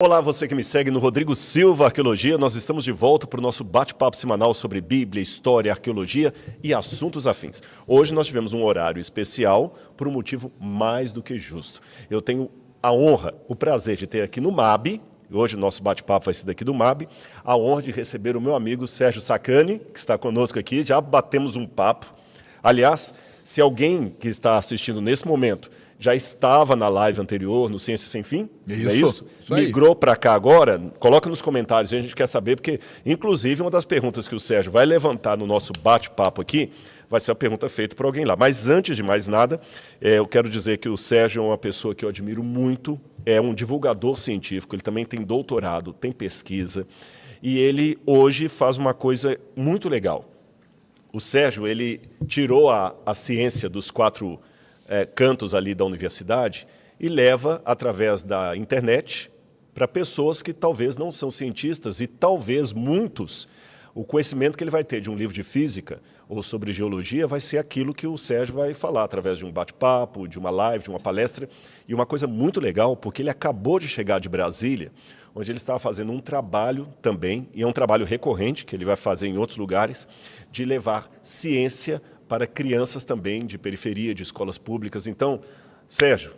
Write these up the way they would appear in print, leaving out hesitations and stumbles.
Olá, você que me segue no Rodrigo Silva Arqueologia. Nós estamos de volta para o nosso bate-papo semanal sobre Bíblia, História, Arqueologia e assuntos afins. Hoje nós tivemos um horário especial por um motivo mais do que justo. Eu tenho a honra, o prazer de ter aqui no MAB, hoje o nosso bate-papo vai ser daqui do MAB, a honra de receber o meu amigo Sérgio Sacani, que está conosco aqui. Já batemos um papo. Aliás, se alguém que está assistindo nesse momento já estava na live anterior, no Ciência Sem Fim, isso, é isso? aí. Migrou para cá agora, coloca nos comentários, a gente quer saber, porque, inclusive, uma das perguntas que o Sérgio vai levantar no nosso bate-papo aqui, vai ser a pergunta feita por alguém lá. Mas, antes de mais nada, eu quero dizer que o Sérgio é uma pessoa que eu admiro muito, é um divulgador científico, ele também tem doutorado, tem pesquisa, e ele, hoje, faz uma coisa muito legal. O Sérgio, ele tirou a ciência dos quatro cantos ali da universidade e leva, através da internet, para pessoas que talvez não são cientistas e talvez muitos, o conhecimento que ele vai ter de um livro de física ou sobre geologia vai ser aquilo que o Sérgio vai falar através de um bate-papo, de uma live, de uma palestra. E uma coisa muito legal, porque ele acabou de chegar de Brasília, onde ele estava fazendo um trabalho também, e é um trabalho recorrente, que ele vai fazer em outros lugares, de levar ciência para crianças também de periferia, de escolas públicas. Então, Sérgio,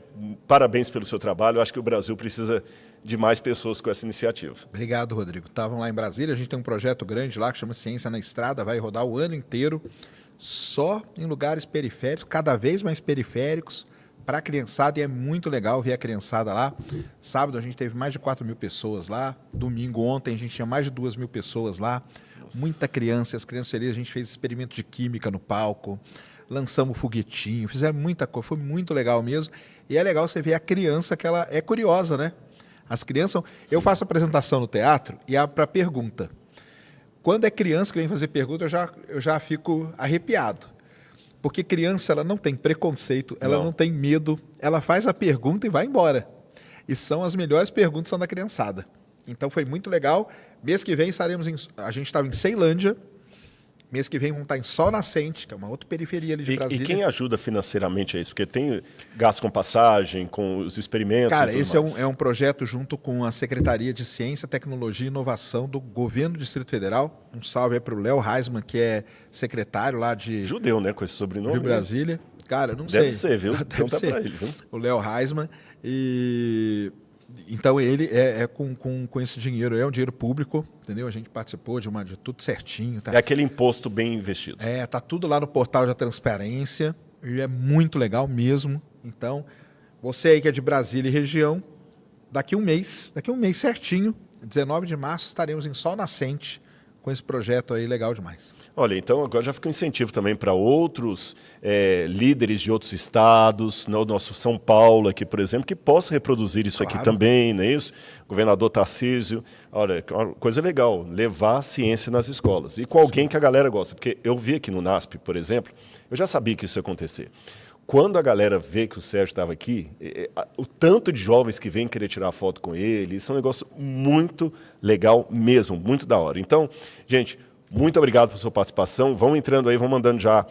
parabéns pelo seu trabalho. Eu acho que o Brasil precisa de mais pessoas com essa iniciativa. Obrigado, Rodrigo. Estavam lá em Brasília, a gente tem um projeto grande lá que chama Ciência na Estrada, vai rodar o ano inteiro, só em lugares periféricos, cada vez mais periféricos, para a criançada, e é muito legal ver a criançada lá. Sábado a gente teve mais de 4.000 pessoas lá, domingo ontem a gente tinha mais de 2.000 pessoas lá, muita criança, as crianças felizes, a gente fez experimento de química no palco, lançamos foguetinho, fizemos muita coisa, foi muito legal mesmo. E é legal você ver a criança, que ela é curiosa, né? As crianças... Eu faço apresentação no teatro e abro para pergunta. Quando é criança que vem fazer pergunta, eu já fico arrepiado. Porque criança, ela não tem preconceito, ela não tem medo, ela faz a pergunta e vai embora. E são as melhores perguntas, são da criançada. Então foi muito legal. Mês que vem estaremos a gente estava em Ceilândia, mês que vem vamos estar em Sol Nascente, que é uma outra periferia ali de Brasília. E quem ajuda financeiramente a isso? Porque tem gasto com passagem, com os experimentos. Cara, esse é um projeto junto com a Secretaria de Ciência, Tecnologia e Inovação do Governo do Distrito Federal. Um salve aí para o Léo Heisman, que é secretário lá de... Judeu, né? Com esse sobrenome. Rio Brasília. Cara, não sei. Deve ser, viu? Deve ser. Para ele, viu? O Léo Heisman. E... Então ele com esse dinheiro, é um dinheiro público, entendeu? A gente participou de tudo certinho. Tá? É aquele imposto bem investido. Tá tudo lá no portal da transparência e é muito legal mesmo. Então, você aí que é de Brasília e região, daqui um mês certinho, 19 de março, estaremos em Sol Nascente com esse projeto aí legal demais. Olha, então agora já fica um incentivo também para outros líderes de outros estados, né, o nosso São Paulo aqui, por exemplo, que possa reproduzir isso aqui também, não é isso? Governador Tarcísio, olha, uma coisa legal, levar a ciência nas escolas. E com alguém que a galera gosta, porque eu vi aqui no NASP, por exemplo, eu já sabia que isso ia acontecer. Quando a galera vê que o Sérgio estava aqui, o tanto de jovens que vêm querer tirar foto com ele, isso é um negócio muito legal mesmo, muito da hora. Então, gente, muito obrigado pela sua participação. Vão entrando aí, vão mandando já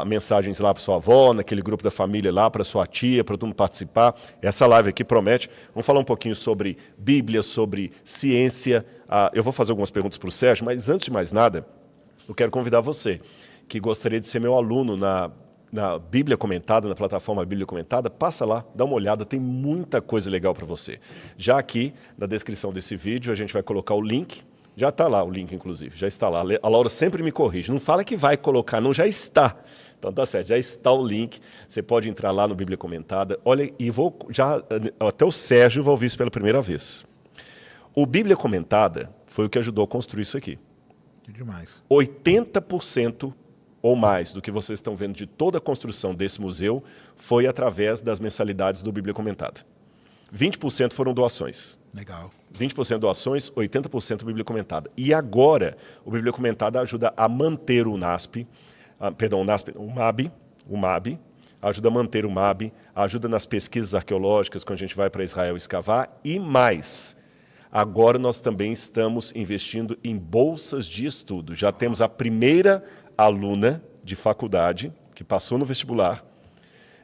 mensagens lá para sua avó, naquele grupo da família lá, para sua tia, para todo mundo participar. Essa live aqui promete. Vamos falar um pouquinho sobre Bíblia, sobre ciência. Eu vou fazer algumas perguntas para o Sérgio, mas antes de mais nada, eu quero convidar você, que gostaria de ser meu aluno na Bíblia Comentada, na plataforma Bíblia Comentada, passa lá, dá uma olhada, tem muita coisa legal para você. Já aqui, na descrição desse vídeo, a gente vai colocar o link. Já está lá o link, inclusive, já está lá. A Laura sempre me corrige, não fala que vai colocar, não, já está. Então tá certo, já está o link, você pode entrar lá no Bíblia Comentada. Olha, e até o Sérgio vai ouvir isso pela primeira vez. O Bíblia Comentada foi o que ajudou a construir isso aqui. Que demais. 80% ou mais do que vocês estão vendo de toda a construção desse museu foi através das mensalidades do Bíblia Comentada. 20% foram doações. Legal. 20% doações, 80% Bíblia Comentada. E agora, o Bíblia Comentada ajuda a manter o NASP, o MAB, ajuda a manter o MAB, ajuda nas pesquisas arqueológicas, quando a gente vai para Israel escavar, e mais. Agora nós também estamos investindo em bolsas de estudo. Já temos a primeira aluna de faculdade que passou no vestibular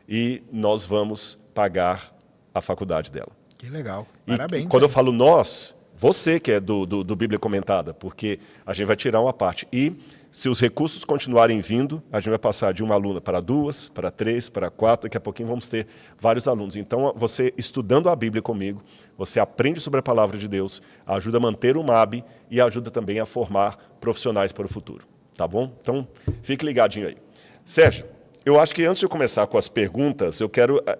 e nós vamos pagar a faculdade dela. Que legal. Parabéns. E quando eu falo nós, você que é do Bíblia Comentada, porque a gente vai tirar uma parte. E se os recursos continuarem vindo, a gente vai passar de uma aluna para 2, para 3, para 4, daqui a pouquinho vamos ter vários alunos. Então, você estudando a Bíblia comigo, você aprende sobre a Palavra de Deus, ajuda a manter o MAB e ajuda também a formar profissionais para o futuro. Tá bom? Então, fique ligadinho aí. Sérgio, eu acho que antes de eu começar com as perguntas, eu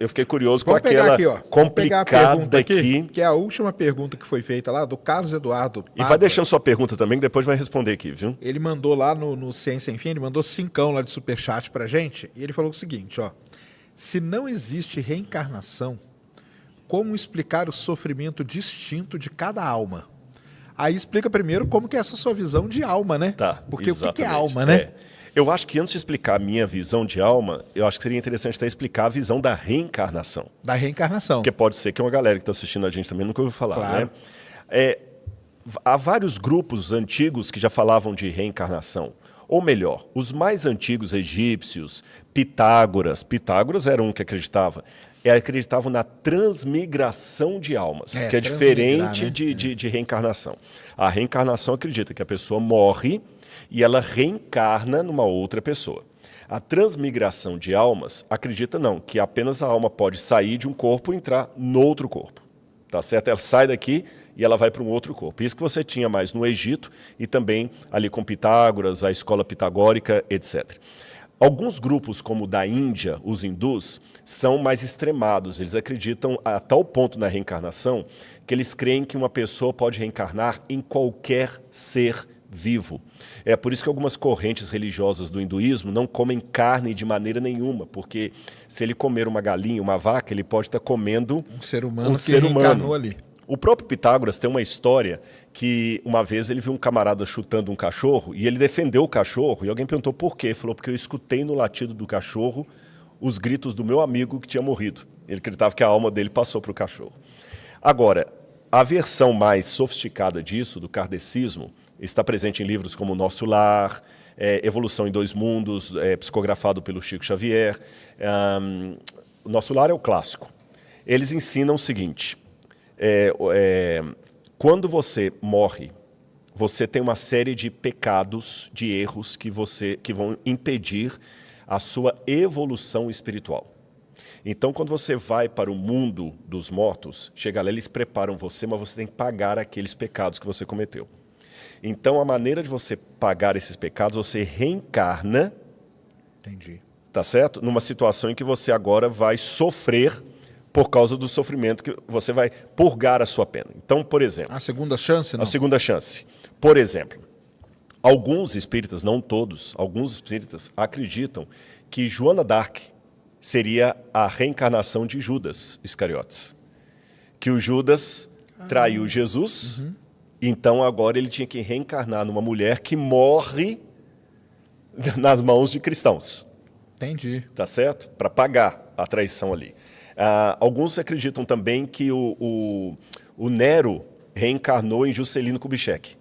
fiquei curioso com aquela complicada aqui, que é a última pergunta que foi feita lá, do Carlos Eduardo Pádua. E vai deixando sua pergunta também, que depois vai responder aqui, viu? Ele mandou lá no Ciência Sem Fim, ele mandou 5 lá de superchat pra gente, e ele falou o seguinte, ó: se não existe reencarnação, como explicar o sofrimento distinto de cada alma? Aí explica primeiro como que é essa sua visão de alma, né? Tá, porque exatamente. O que é alma, né? É. Eu acho que antes de explicar a minha visão de alma, eu acho que seria interessante até explicar a visão da reencarnação. Da reencarnação. Porque pode ser que uma galera que está assistindo a gente também nunca ouviu falar, claro. Né? Há vários grupos antigos que já falavam de reencarnação. Ou melhor, os mais antigos egípcios, Pitágoras era um que acreditavam na transmigração de almas, que é diferente, né? de reencarnação. A reencarnação acredita que a pessoa morre e ela reencarna numa outra pessoa. A transmigração de almas acredita não, que apenas a alma pode sair de um corpo e entrar no outro corpo. Tá certo? Ela sai daqui e ela vai para um outro corpo. Isso que você tinha mais no Egito e também ali com Pitágoras, a escola pitagórica, etc. Alguns grupos, como o da Índia, os hindus, são mais extremados. Eles acreditam a tal ponto na reencarnação que eles creem que uma pessoa pode reencarnar em qualquer ser vivo. É por isso que algumas correntes religiosas do hinduísmo não comem carne de maneira nenhuma, porque se ele comer uma galinha, uma vaca, ele pode estar comendo um ser humano que reencarnou ali. O próprio Pitágoras tem uma história que uma vez ele viu um camarada chutando um cachorro e ele defendeu o cachorro e alguém perguntou por quê. Ele falou, porque eu escutei no latido do cachorro os gritos do meu amigo que tinha morrido. Ele acreditava que a alma dele passou para o cachorro. Agora, a versão mais sofisticada disso, do kardecismo, está presente em livros como Nosso Lar, Evolução em Dois Mundos, psicografado pelo Chico Xavier. O Nosso Lar é o clássico. Eles ensinam o seguinte, quando você morre, você tem uma série de pecados, de erros que vão impedir a sua evolução espiritual. Então, quando você vai para o mundo dos mortos, chega lá, eles preparam você, mas você tem que pagar aqueles pecados que você cometeu. Então, a maneira de você pagar esses pecados, você reencarna, entendi, tá certo? Numa situação em que você agora vai sofrer por causa do sofrimento, que você vai purgar a sua pena. Então, por exemplo... A segunda chance, não? A segunda chance. Por exemplo, alguns espíritas, não todos, alguns espíritas acreditam que Joana d'Arc seria a reencarnação de Judas Iscariotes. Que o Judas traiu Jesus... Então, agora ele tinha que reencarnar numa mulher que morre nas mãos de cristãos. Entendi. Tá certo? Para pagar a traição ali. Alguns acreditam também que o Nero reencarnou em Juscelino Kubitschek.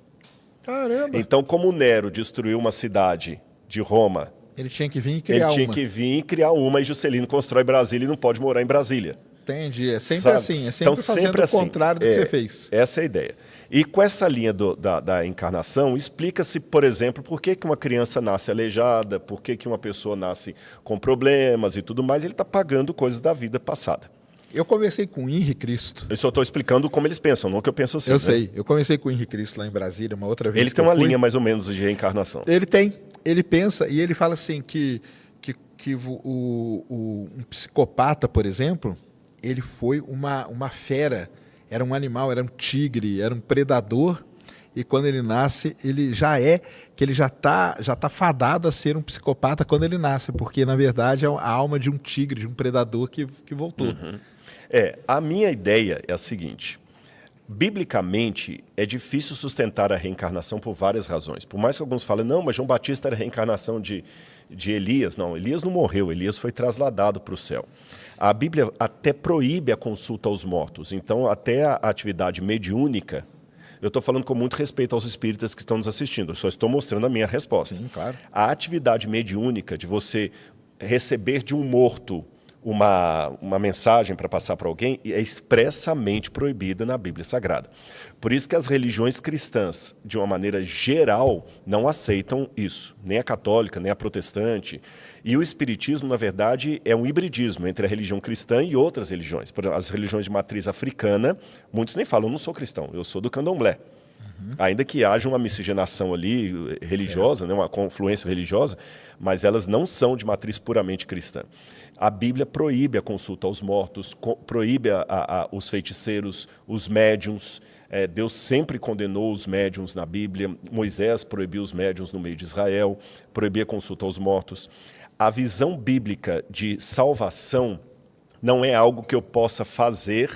Caramba! Então, como o Nero destruiu uma cidade de Roma... Ele tinha que vir e criar uma. Ele tinha que vir e criar uma, e Juscelino constrói Brasília e não pode morar em Brasília. Entendi. É sempre assim. É sempre então, fazendo sempre assim, o contrário do que você fez. Essa é a ideia. E com essa linha da encarnação, explica-se, por exemplo, por que uma criança nasce aleijada, por que uma pessoa nasce com problemas e tudo mais, ele está pagando coisas da vida passada. Eu conversei com o Henri Cristo. Eu só estou explicando como eles pensam, não que eu penso assim. Eu sei. Eu conversei com o Henri Cristo lá em Brasília uma outra vez. Ele tem uma linha mais ou menos de reencarnação. Ele tem. Ele pensa e ele fala assim que um psicopata, por exemplo, ele foi uma fera. Era um animal, era um tigre, era um predador, e quando ele nasce, ele já está fadado a ser um psicopata quando ele nasce, porque, na verdade, é a alma de um tigre, de um predador que voltou. Uhum. A minha ideia é a seguinte, biblicamente, é difícil sustentar a reencarnação por várias razões. Por mais que alguns falem, não, mas João Batista era a reencarnação de Elias. Não, Elias não morreu, Elias foi trasladado para o céu. A Bíblia até proíbe a consulta aos mortos. Então, até a atividade mediúnica, eu estou falando com muito respeito aos espíritas que estão nos assistindo, eu só estou mostrando a minha resposta. Sim, claro. A atividade mediúnica de você receber de um morto uma mensagem para passar para alguém, é expressamente proibida na Bíblia Sagrada. Por isso que as religiões cristãs, de uma maneira geral, não aceitam isso, nem a católica, nem a protestante. E o espiritismo, na verdade, é um hibridismo entre a religião cristã e outras religiões. Por exemplo, as religiões de matriz africana, muitos nem falam, eu não sou cristão, eu sou do candomblé. Ainda que haja uma miscigenação ali religiosa, né, uma confluência religiosa, mas elas não são de matriz puramente cristã. A Bíblia proíbe a consulta aos mortos, proíbe os feiticeiros, os médiuns. Deus sempre condenou os médiuns na Bíblia. Moisés proibiu os médiuns no meio de Israel, proibia a consulta aos mortos. A visão bíblica de salvação não é algo que eu possa fazer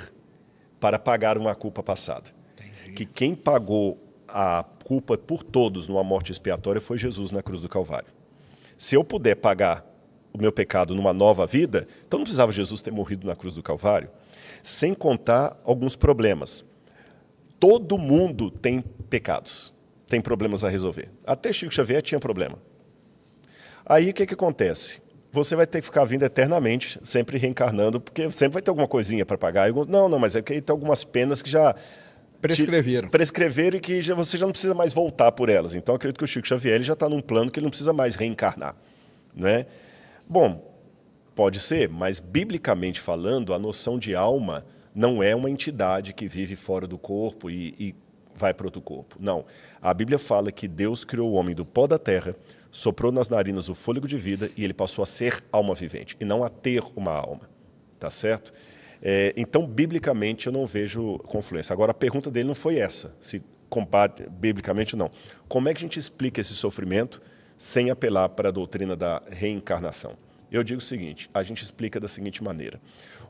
para pagar uma culpa passada. Entendi. Que quem pagou a culpa por todos numa morte expiatória foi Jesus na cruz do Calvário. Se eu puder pagar o meu pecado numa nova vida, então não precisava Jesus ter morrido na cruz do Calvário. Sem contar alguns problemas. Todo mundo tem pecados, tem problemas a resolver. Até Chico Xavier tinha problema. Aí o que acontece? Você vai ter que ficar vindo eternamente, sempre reencarnando, porque sempre vai ter alguma coisinha para pagar. Não, mas é que tem algumas penas que já prescreveram e que você já não precisa mais voltar por elas. Então, acredito que o Chico Xavier ele já está num plano que ele não precisa mais reencarnar. Não é? Bom, pode ser, mas biblicamente falando, a noção de alma não é uma entidade que vive fora do corpo e vai para outro corpo. Não. A Bíblia fala que Deus criou o homem do pó da terra, soprou nas narinas o fôlego de vida e ele passou a ser alma vivente, e não a ter uma alma. Tá certo? Então, biblicamente, eu não vejo confluência. Agora, a pergunta dele não foi essa, se compare biblicamente ou não. Como é que a gente explica esse sofrimento sem apelar para a doutrina da reencarnação? Eu digo o seguinte, a gente explica da seguinte maneira.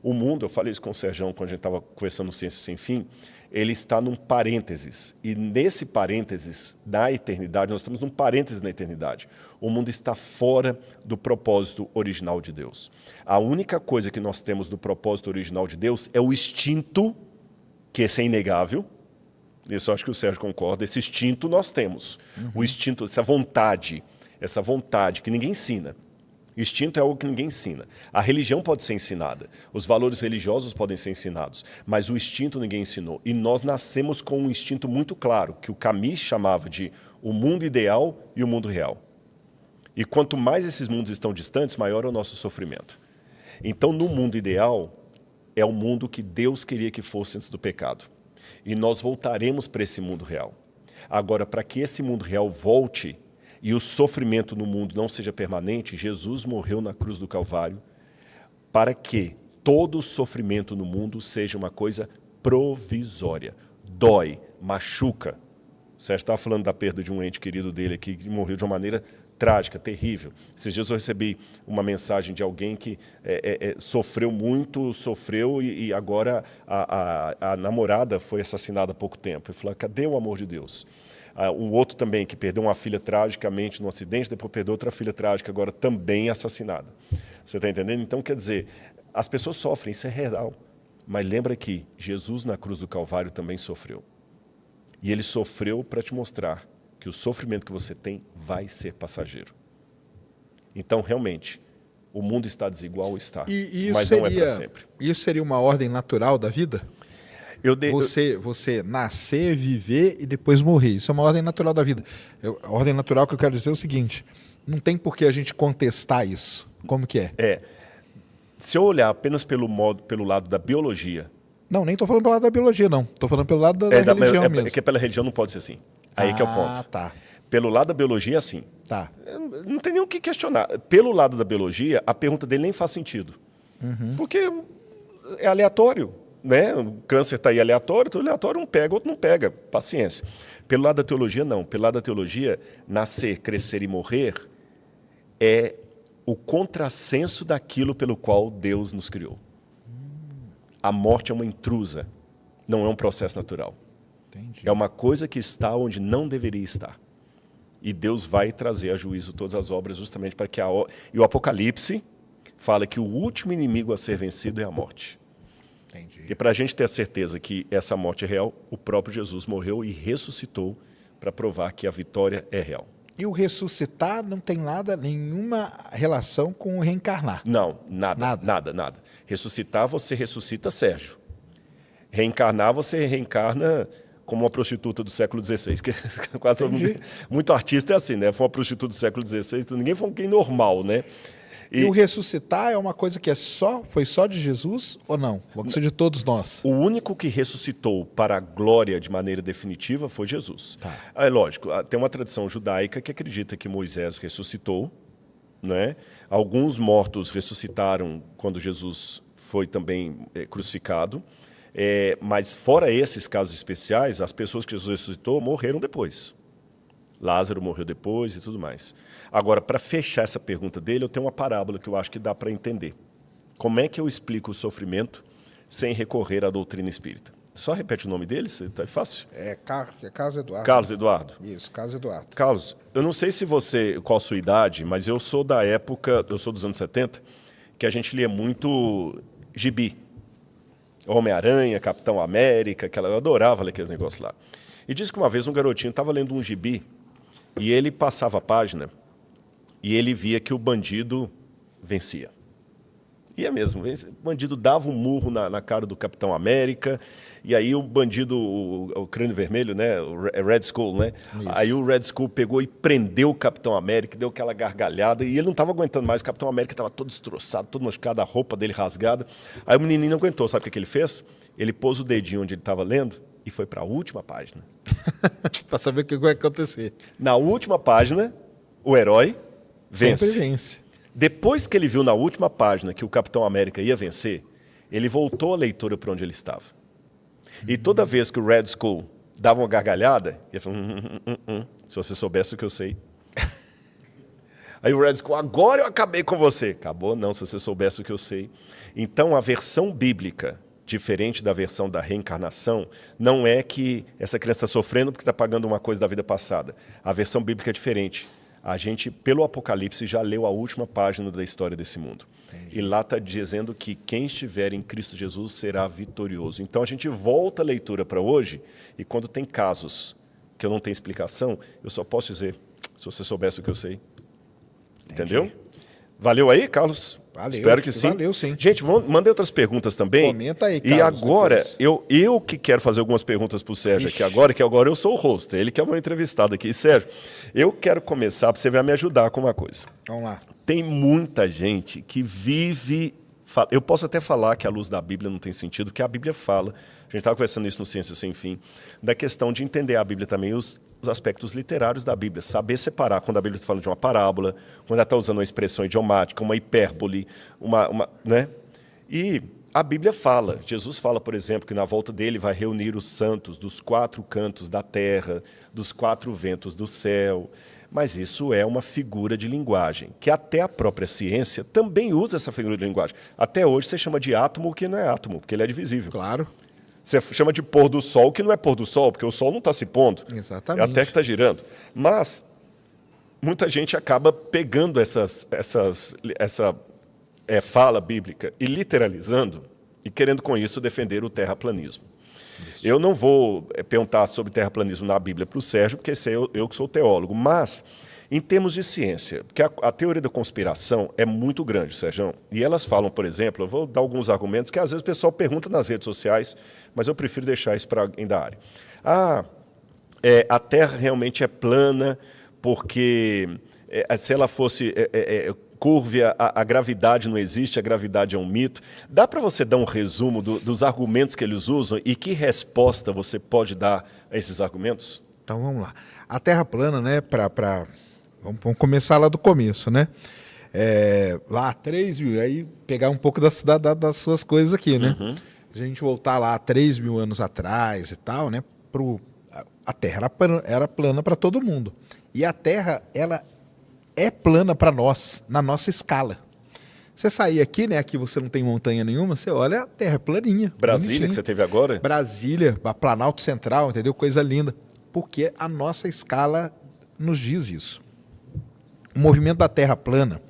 O mundo, eu falei isso com o Serjão quando a gente estava conversando no Ciência Sem Fim, ele está num parênteses. E nesse parênteses da eternidade, nós estamos num parênteses na eternidade. O mundo está fora do propósito original de Deus. A única coisa que nós temos do propósito original de Deus é o instinto, que esse é inegável. Isso eu acho que o Sérgio concorda. Esse instinto nós temos. O instinto, essa vontade que ninguém ensina. Instinto é algo que ninguém ensina. A religião pode ser ensinada, os valores religiosos podem ser ensinados, mas o instinto ninguém ensinou. E nós nascemos com um instinto muito claro, que o Camus chamava de o mundo ideal e o mundo real. E quanto mais esses mundos estão distantes, maior é o nosso sofrimento. Então, no mundo ideal, é o mundo que Deus queria que fosse antes do pecado. E nós voltaremos para esse mundo real. Agora, para que esse mundo real volte e o sofrimento no mundo não seja permanente, Jesus morreu na cruz do Calvário para que todo o sofrimento no mundo seja uma coisa provisória. Dói, machuca. O Sérgio estava falando da perda de um ente querido dele aqui, que morreu de uma maneira trágica, terrível. Esses dias eu recebi uma mensagem de alguém que sofreu muito, e agora a namorada foi assassinada há pouco tempo. Ele falou, cadê o amor de Deus? Um outro também que perdeu uma filha tragicamente num acidente, depois perdeu outra filha trágica, agora também assassinada. Você está entendendo? Então, quer dizer, as pessoas sofrem, isso é real. Mas lembra que Jesus na cruz do Calvário também sofreu. E ele sofreu para te mostrar que o sofrimento que você tem vai ser passageiro. Então, realmente, o mundo está desigual, está, mas não é para sempre. Isso seria uma ordem natural da vida? Você nascer, viver e depois morrer. Isso é uma ordem natural da vida. A ordem natural que eu quero dizer é o seguinte, não tem por que a gente contestar isso. Como que é? Se eu olhar apenas pelo lado da biologia... Não, nem estou falando pelo lado da biologia, não. Estou falando pelo lado da religião mesmo. É que pela religião não pode ser assim. Aí que é o ponto. Tá. Pelo lado da biologia é assim. Tá. Não tem nem o que questionar. Pelo lado da biologia, a pergunta dele nem faz sentido. Porque é aleatório. Né? O câncer está aí aleatório, então aleatório um pega, outro não pega. Paciência. Pelo lado da teologia, não. Pelo lado da teologia, nascer, crescer e morrer é o contrassenso daquilo pelo qual Deus nos criou. A morte é uma intrusa, não é um processo natural. Entendi. É uma coisa que está onde não deveria estar. E Deus vai trazer a juízo todas as obras justamente para que E o Apocalipse fala que o último inimigo a ser vencido é a morte. Entendi. E para a gente ter a certeza que essa morte é real, o próprio Jesus morreu e ressuscitou para provar que a vitória é real. E o ressuscitar não tem nenhuma relação com o reencarnar? Não, nada. Ressuscitar, você ressuscita, Sérgio. Reencarnar, você reencarna como uma prostituta do século XVI. Que quase todo mundo, muito artista é assim, né? Foi uma prostituta do século XVI, então ninguém foi alguém normal, né? E o ressuscitar é uma coisa que foi só de Jesus ou não? Pode ser de todos nós. O único que ressuscitou para a glória de maneira definitiva foi Jesus. Tá. É lógico, tem uma tradição judaica que acredita que Moisés ressuscitou, né? Alguns mortos ressuscitaram quando Jesus foi também crucificado. Mas fora esses casos especiais, as pessoas que Jesus ressuscitou morreram depois. Lázaro morreu depois e tudo mais. Agora, para fechar essa pergunta dele, eu tenho uma parábola que eu acho que dá para entender. Como é que eu explico o sofrimento sem recorrer à doutrina espírita? Só repete o nome dele, é fácil? É Carlos Eduardo. Carlos Eduardo. Isso, Carlos Eduardo. Carlos, eu não sei qual a sua idade, mas eu sou da época, eu sou dos anos 70, que a gente lia muito gibi. Homem-Aranha, Capitão América, eu adorava ler aqueles negócios lá. E diz que uma vez um garotinho estava lendo um gibi e ele passava a página e ele via que o bandido vencia. E é mesmo, o bandido dava um murro na cara do Capitão América, e aí o bandido, o crânio vermelho, né, o Red Skull, né? Isso. Aí o Red Skull pegou e prendeu o Capitão América, deu aquela gargalhada, e ele não estava aguentando mais, o Capitão América estava todo destroçado, todo machucado, a roupa dele rasgada. Aí o menininho não aguentou, sabe o que ele fez? Ele pôs o dedinho onde ele estava lendo e foi para a última página. Para saber o que vai acontecer. Na última página, o herói vence. Sempre vence. Depois que ele viu na última página que o Capitão América ia vencer, ele voltou a leitura para onde ele estava. E toda vez que o Red Skull dava uma gargalhada, ele falou, se você soubesse o que eu sei. Aí o Red Skull, agora eu acabei com você. Acabou não, se você soubesse o que eu sei. Então a versão bíblica, diferente da versão da reencarnação, não é que essa criança está sofrendo porque está pagando uma coisa da vida passada. A versão bíblica é diferente. A gente, pelo Apocalipse, já leu a última página da história desse mundo. Entendi. E lá está dizendo que quem estiver em Cristo Jesus será vitorioso. Então a gente volta a leitura para hoje, e quando tem casos que eu não tenho explicação, eu só posso dizer, se você soubesse o que eu sei. Entendi. Entendeu? Valeu aí, Carlos? Valeu. Espero que sim. Valeu, sim. Gente, mandei outras perguntas também. Comenta aí, Carlos. E agora, eu que quero fazer algumas perguntas para o Sérgio aqui agora, que agora eu sou o host, ele que é o meu entrevistado aqui. Sérgio, eu quero começar, para você vai me ajudar com uma coisa. Vamos lá. Tem muita gente que vive... Eu posso até falar que a luz da Bíblia não tem sentido, que a Bíblia fala, a gente estava conversando isso no Ciência Sem Fim, da questão de entender a Bíblia também, os aspectos literários da Bíblia, saber separar quando a Bíblia está falando de uma parábola, quando ela está usando uma expressão idiomática, uma hipérbole, né? E a Bíblia fala, Jesus fala, por exemplo, que na volta dele vai reunir os santos dos 4 cantos da terra, dos 4 ventos do céu. Mas isso é uma figura de linguagem, que até a própria ciência também usa essa figura de linguagem. Até hoje você chama de átomo o que não é átomo, porque ele é divisível. Claro. Você chama de pôr do sol, que não é pôr do sol, porque o sol não está se pondo. Exatamente. É até que está girando. Mas muita gente acaba pegando essa fala bíblica e literalizando e querendo com isso defender o terraplanismo. Isso. Eu não vou perguntar sobre terraplanismo na Bíblia para o Sérgio, porque esse é eu que sou teólogo, mas em termos de ciência, porque a teoria da conspiração é muito grande, Sérgio, e elas falam, por exemplo, eu vou dar alguns argumentos que às vezes o pessoal pergunta nas redes sociais, mas eu prefiro deixar isso para alguém da área. A Terra realmente é plana, porque se ela fosse curva, a gravidade não existe, a gravidade é um mito. Dá para você dar um resumo dos argumentos que eles usam e que resposta você pode dar a esses argumentos? Então vamos lá. A Terra plana, né, vamos começar lá do começo, né? Lá 3 mil, aí pegar um pouco das suas coisas aqui, né? Uhum. A gente voltar lá 3 mil anos atrás e tal, né? A Terra era plana para todo mundo. E a Terra, ela é plana para nós, na nossa escala. Você sair aqui, né? Aqui você não tem montanha nenhuma, você olha, a Terra é planinha. Brasília, bonitinha. Que você teve agora? Brasília, a Planalto Central, entendeu? Coisa linda. Porque a nossa escala nos diz isso. O movimento da Terra plana,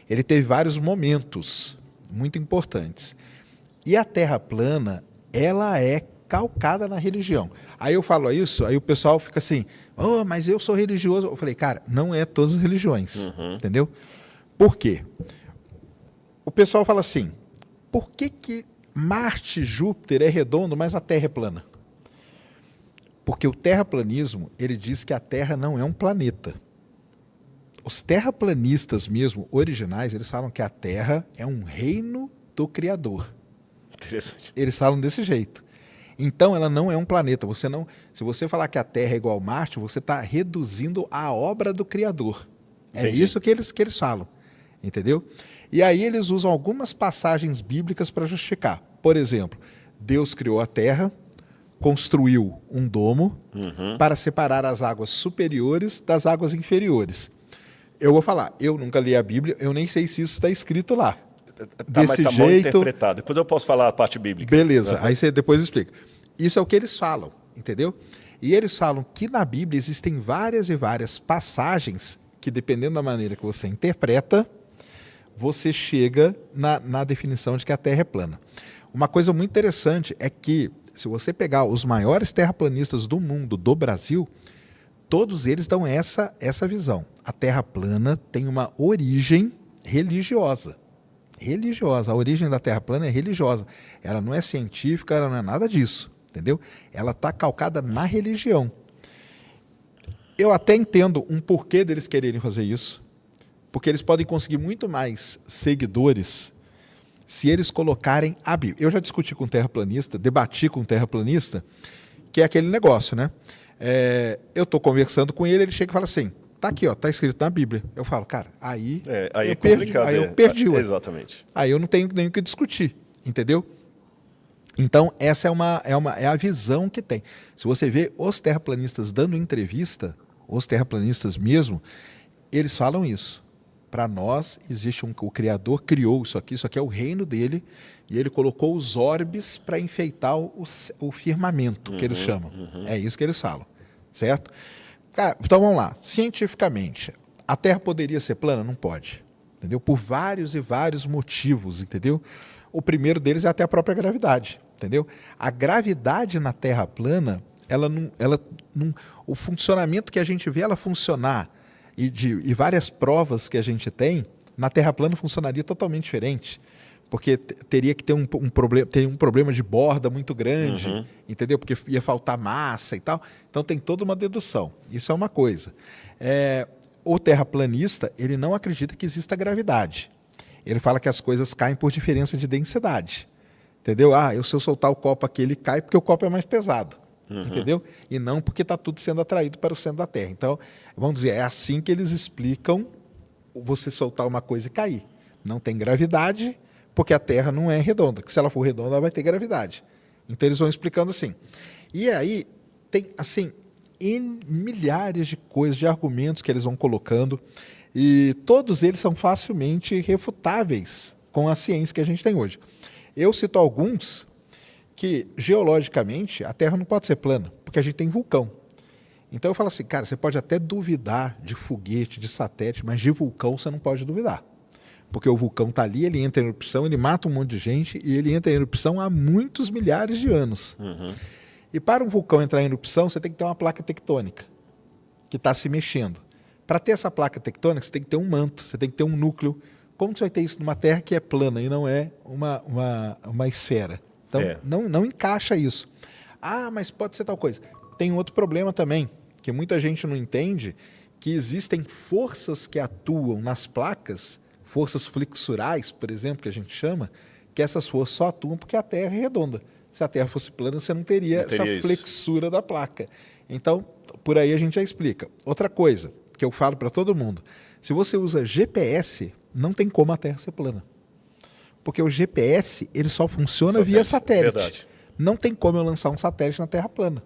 ele teve vários momentos muito importantes. E a Terra plana, ela é calcada na religião. Aí eu falo isso, aí o pessoal fica assim, oh, mas eu sou religioso. Eu falei, cara, não é todas as religiões, entendeu? Por quê? O pessoal fala assim, por que Marte e Júpiter é redondo, mas a Terra é plana? Porque o terraplanismo, ele diz que a Terra não é um planeta. Os terraplanistas mesmo, originais, eles falam que a Terra é um reino do Criador. Interessante. Eles falam desse jeito. Então, ela não é um planeta. Se você falar que a Terra é igual a Marte, você está reduzindo a obra do Criador. Entendi. É isso que eles falam. Entendeu? E aí eles usam algumas passagens bíblicas para justificar. Por exemplo, Deus criou a Terra, construiu um domo para separar as águas superiores das águas inferiores. Eu vou falar, eu nunca li a Bíblia, eu nem sei se isso está escrito lá. Desse jeito, mal interpretado. Depois eu posso falar a parte bíblica. Beleza, aí você depois explica. Isso é o que eles falam, entendeu? E eles falam que na Bíblia existem várias e várias passagens que, dependendo da maneira que você interpreta, você chega na definição de que a Terra é plana. Uma coisa muito interessante é que, se você pegar os maiores terraplanistas do mundo, do Brasil, todos eles dão essa visão. A Terra plana tem uma origem religiosa. A origem da Terra plana é religiosa. Ela não é científica, ela não é nada disso, entendeu? Ela está calcada na religião. Eu até entendo um porquê deles quererem fazer isso, porque eles podem conseguir muito mais seguidores se eles colocarem a Bíblia. Eu já discuti com um terraplanista, debati com um terraplanista, que é aquele negócio, né? Eu estou conversando com ele, ele chega e fala assim, tá aqui, ó, tá escrito na Bíblia. Eu falo, cara, aí é complicado. Aí eu perdi. Exatamente. Aí eu não tenho nem o que discutir, entendeu? Então, essa é a visão que tem. Se você vê os terraplanistas dando entrevista, os terraplanistas mesmo, eles falam isso. Para nós, existe o Criador criou isso aqui é o reino dele, e ele colocou os orbes para enfeitar o firmamento, que eles chamam. É isso que eles falam, certo? Cara, então vamos lá. Cientificamente, a Terra poderia ser plana? Não pode, entendeu? Por vários e vários motivos, entendeu? O primeiro deles é até a própria gravidade, entendeu? A gravidade na Terra plana, o funcionamento que a gente vê ela funcionar, e várias provas que a gente tem, na Terra plana funcionaria totalmente diferente. Porque teria que ter um problema de borda muito grande, entendeu? Porque ia faltar massa e tal. Então tem toda uma dedução. Isso é uma coisa. O terraplanista, ele não acredita que exista gravidade. Ele fala que as coisas caem por diferença de densidade. Entendeu? Se eu soltar o copo aqui, ele cai porque o copo é mais pesado. Entendeu? E não porque está tudo sendo atraído para o centro da Terra. Então, vamos dizer, é assim que eles explicam você soltar uma coisa e cair. Não tem gravidade, porque a Terra não é redonda. Que se ela for redonda, ela vai ter gravidade. Então, eles vão explicando assim. E aí, tem, assim, milhares de coisas, de argumentos que eles vão colocando, e todos eles são facilmente refutáveis com a ciência que a gente tem hoje. Eu cito alguns que, geologicamente, a Terra não pode ser plana, porque a gente tem vulcão. Então eu falo assim, cara, você pode até duvidar de foguete, de satélite, mas de vulcão você não pode duvidar. Porque o vulcão está ali, ele entra em erupção, ele mata um monte de gente, e ele entra em erupção há muitos milhares de anos. E para um vulcão entrar em erupção, você tem que ter uma placa tectônica, que está se mexendo. Para ter essa placa tectônica, você tem que ter um manto, você tem que ter um núcleo. Como você vai ter isso numa Terra que é plana e não é uma esfera? Então, não encaixa isso. Mas pode ser tal coisa. Tem outro problema também, que muita gente não entende, que existem forças que atuam nas placas, forças flexurais, por exemplo, que a gente chama, que essas forças só atuam porque a Terra é redonda. Se a Terra fosse plana, você não teria essa flexura da placa. Então, por aí a gente já explica. Outra coisa que eu falo para todo mundo, se você usa GPS, não tem como a Terra ser plana. Porque o GPS ele só funciona via satélite. Verdade. Não tem como eu lançar um satélite na Terra plana.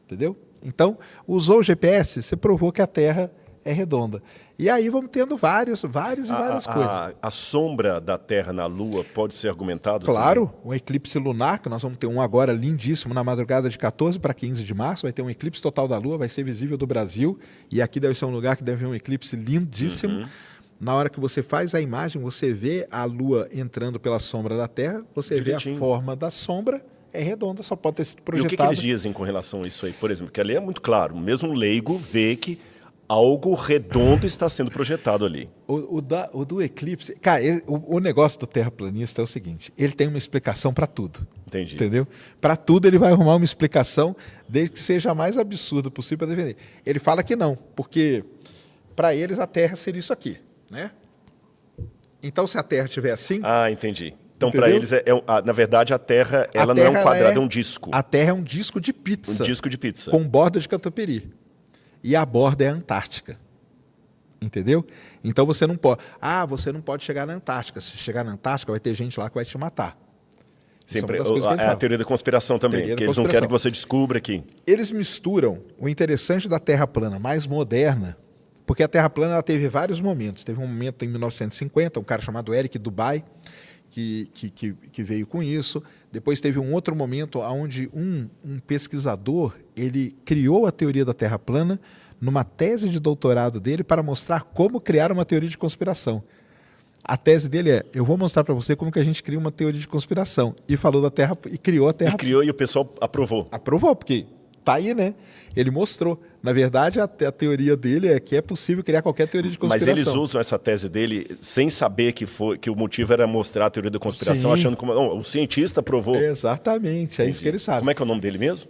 Entendeu? Então, usou o GPS, você provou que a Terra é redonda. E aí vamos tendo várias coisas. A sombra da Terra na Lua pode ser argumentado? Claro, também? um eclipse lunar, que nós vamos ter um agora lindíssimo, na madrugada de 14 para 15 de março, vai ter um eclipse total da Lua, vai ser visível do Brasil, e aqui deve ser um lugar que deve haver um eclipse lindíssimo. Na hora que você faz a imagem, você vê a Lua entrando pela sombra da Terra, você vê a forma da sombra é redonda, só pode ter sido E o projetada. que eles dizem com relação a isso aí? Por exemplo, porque ali é muito claro, mesmo um leigo vê que algo redondo está sendo projetado ali. O do eclipse... Cara, o negócio do terraplanista é o seguinte, ele tem uma explicação para tudo. Entendi. Entendeu? Para tudo ele vai arrumar uma explicação, desde que seja a mais absurda possível para defender. Ele fala que não, porque para eles a Terra seria isso aqui, né? Então, se a Terra estiver assim... Ah, entendi. Então, para eles, na verdade, a Terra, ela não é um quadrado, é um disco. A Terra é um disco de pizza. Um disco de pizza. Com borda de catupiry. E a borda é a Antártica. Entendeu? Então, você não pode... Ah, você não pode chegar na Antártica. Se chegar na Antártica, vai ter gente lá que vai te matar. Sempre, é a teoria da conspiração também, que eles não querem que você descubra aqui. Eles misturam o interessante da Terra plana mais moderna, porque a Terra plana ela teve vários momentos. Teve um momento em 1950, um cara chamado Eric Dubay, que veio com isso. Depois teve um outro momento onde um pesquisador ele criou a teoria da Terra plana numa tese de doutorado dele para mostrar como criar uma teoria de conspiração. A tese dele é, eu vou mostrar para você como que a gente cria uma teoria de conspiração. E falou da Terra, e criou a Terra. E criou e o pessoal aprovou. Aprovou, porque tá aí, né? Ele mostrou. Na verdade, a teoria dele é que é possível criar qualquer teoria de conspiração. Mas eles usam essa tese dele sem saber que o motivo era mostrar a teoria da conspiração, achando que o cientista aprovou. Exatamente, é isso que eles sabem. Como é que é o nome dele mesmo?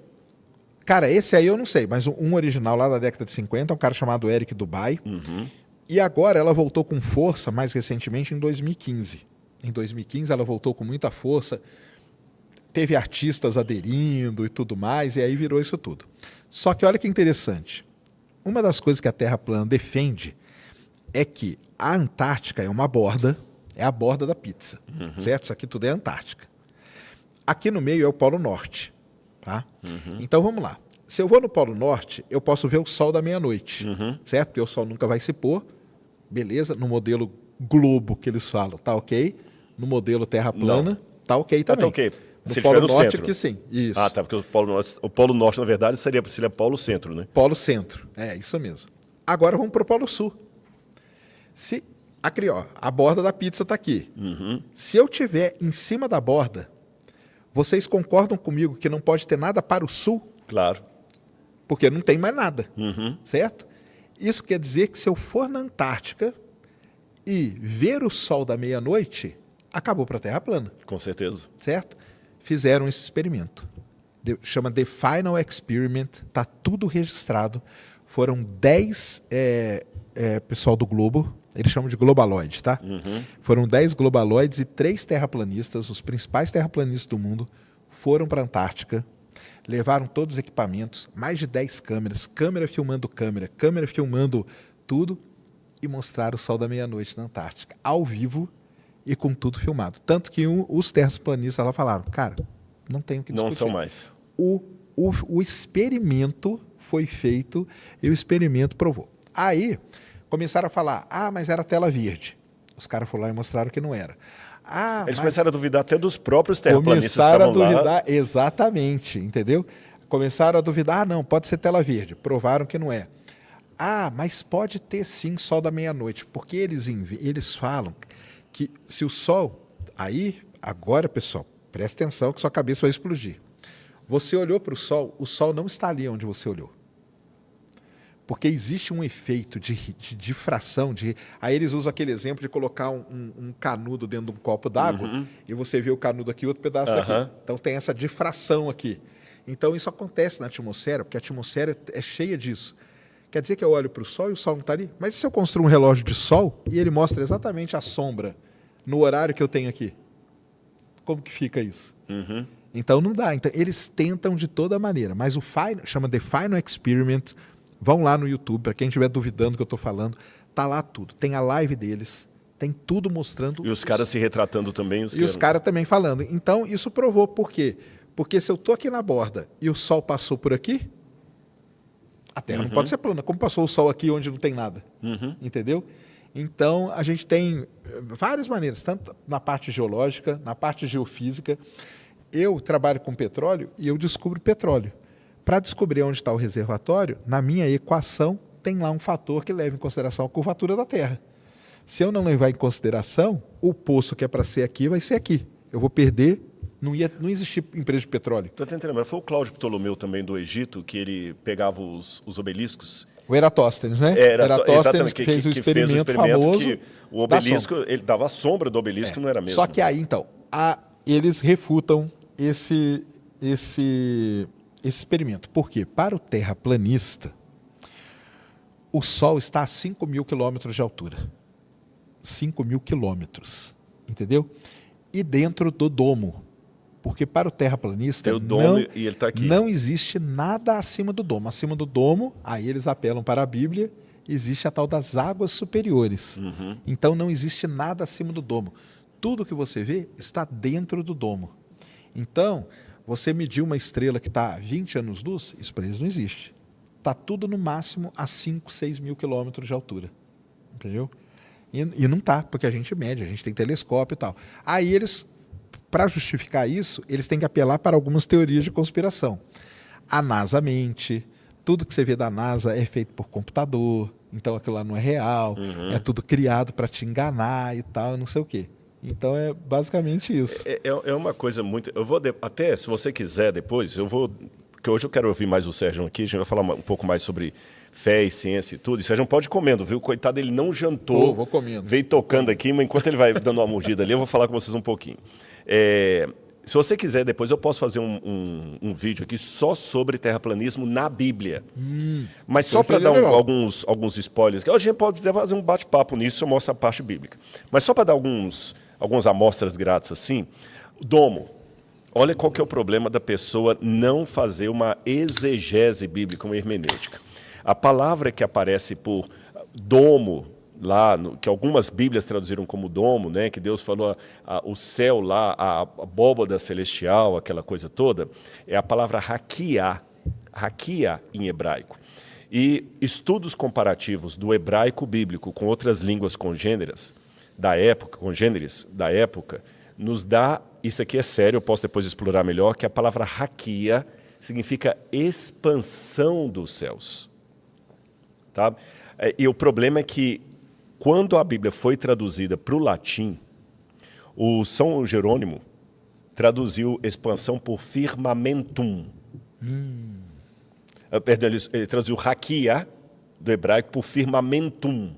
Cara, esse aí eu não sei, mas um original lá da década de 50, um cara chamado Eric Dubay. Uhum. E agora ela voltou com força, mais recentemente, em 2015. Em 2015 ela voltou com muita força, teve artistas aderindo e tudo mais, e aí virou isso tudo. Só que olha que interessante. Uma das coisas que a Terra plana defende é que a Antártica é uma borda, é a borda da pizza, certo? Isso aqui tudo é Antártica. Aqui no meio é o Polo Norte, tá? Então vamos lá. Se eu vou no Polo Norte, eu posso ver o sol da meia-noite, certo? Porque o sol nunca vai se pôr, beleza? No modelo globo que eles falam, tá ok? No modelo Terra plana, tá ok também. Tá ok. No Se Polo no Norte centro. aqui sim, isso. Ah, tá, porque o Polo Norte, na verdade, seria Polo Centro, né? Polo Centro, é isso mesmo. Agora vamos para o Polo Sul. Aqui, ó, a borda da pizza está aqui. Se eu tiver em cima da borda, vocês concordam comigo que não pode ter nada para o sul? Claro. Porque não tem mais nada, certo? Isso quer dizer que se eu for na Antártica e ver o sol da meia-noite, acabou para a Terra plana. Com certeza. Certo? Fizeram esse experimento. Chama The Final Experiment, está tudo registrado. Foram 10 pessoal do Globo, eles chamam de globaloid, tá? Foram 10 globaloides e 3 terraplanistas, os principais terraplanistas do mundo, foram para a Antártica, levaram todos os equipamentos, mais de 10 câmeras, câmera filmando tudo, e mostraram o sol da meia-noite na Antártica, ao vivo, e com tudo filmado. Tanto que os terraplanistas lá falaram, cara, não tem o que discutir. Não são mais. O experimento foi feito e o experimento provou. Aí, começaram a falar, mas era tela verde. Os caras foram lá e mostraram que não era. Eles começaram a duvidar até dos próprios terraplanistas que estavam lá. Começaram a duvidar, exatamente, entendeu? Começaram a duvidar, não, pode ser tela verde. Provaram que não é. Mas pode ter sim sol da meia-noite, porque eles falam que se o sol... Aí, agora, pessoal, presta atenção que sua cabeça vai explodir. Você olhou para o sol não está ali onde você olhou. Porque existe um efeito de difração. Aí eles usam aquele exemplo de colocar um canudo dentro de um copo d'água e você vê o canudo aqui e outro pedaço aqui. Então tem essa difração aqui. Então isso acontece na atmosfera, porque a atmosfera é cheia disso. Quer dizer que eu olho para o sol e o sol não está ali? Mas e se eu construo um relógio de sol e ele mostra exatamente a sombra no horário que eu tenho aqui? Como que fica isso? Então não dá. Então, eles tentam de toda maneira, mas chama The Final Experiment. Vão lá no YouTube, para quem estiver duvidando do que eu estou falando, tá lá tudo. Tem a live deles, tem tudo mostrando. E os caras se retratando também. Os caras também falando. Então isso provou. Por quê? Porque se eu estou aqui na borda e o sol passou por aqui, a Terra não pode ser plana. Como passou o sol aqui onde não tem nada? Entendeu? Então, a gente tem várias maneiras, tanto na parte geológica, na parte geofísica. Eu trabalho com petróleo e eu descubro petróleo. Para descobrir onde está o reservatório, na minha equação, tem lá um fator que leva em consideração a curvatura da Terra. Se eu não levar em consideração, o poço que é para ser aqui vai ser aqui. Eu vou perder Não existia empresa de petróleo. Estou tentando lembrar, foi o Cláudio Ptolomeu também do Egito, que ele pegava os obeliscos. O Eratóstenes, né? Eratosthenes que fez o experimento famoso. Que o obelisco, ele dava a sombra do obelisco, não era mesmo. Só que aí, então, eles refutam esse experimento. Por quê? Para o terraplanista, o Sol está a 5.000 quilômetros de altura. 5.000 quilômetros, entendeu? E dentro do domo. Porque para o terraplanista não existe nada acima do domo. Acima do domo, aí eles apelam para a Bíblia, existe a tal das águas superiores. Uhum. Então não existe nada acima do domo. Tudo que você vê está dentro do domo. Então, você mediu uma estrela que está a 20 anos-luz, isso para eles não existe. Está tudo no máximo a 5, 6 mil quilômetros de altura. Entendeu? E não está, porque a gente mede, a gente tem telescópio e tal. Aí eles, para justificar isso, eles têm que apelar para algumas teorias de conspiração. A NASA mente, tudo que você vê da NASA é feito por computador, então aquilo lá não é real, é tudo criado para te enganar e tal, não sei o quê. Então é basicamente isso. É uma coisa muito... Eu vou até, se você quiser depois, porque hoje eu quero ouvir mais o Sérgio aqui, a gente vai falar um pouco mais sobre fé e ciência e tudo. E o Sérgio pode ir comendo, viu? Coitado, ele não jantou. Vou comendo. Veio tocando aqui, mas enquanto ele vai dando uma mordida ali, eu vou falar com vocês um pouquinho. Se você quiser, depois eu posso fazer um vídeo aqui só sobre terraplanismo na Bíblia. Mas só para dar alguns spoilers. Hoje a gente pode fazer um bate-papo nisso, eu mostro a parte bíblica. Mas só para dar algumas amostras grátis assim, domo. Olha qual que é o problema da pessoa não fazer uma exegese bíblica, uma hermenêutica. A palavra que aparece por domo, lá, que algumas Bíblias traduziram como domo, né, que Deus falou o céu lá, a abóbada celestial, aquela coisa toda, é a palavra raquia em hebraico. E estudos comparativos do hebraico bíblico com outras línguas congêneres da época, nos dá, isso aqui é sério, eu posso depois explorar melhor, que a palavra raquia significa expansão dos céus. Tá? E o problema é que, quando a Bíblia foi traduzida para o latim, o São Jerônimo traduziu expansão por firmamentum. Perdão, ele traduziu raquia, do hebraico, por firmamentum.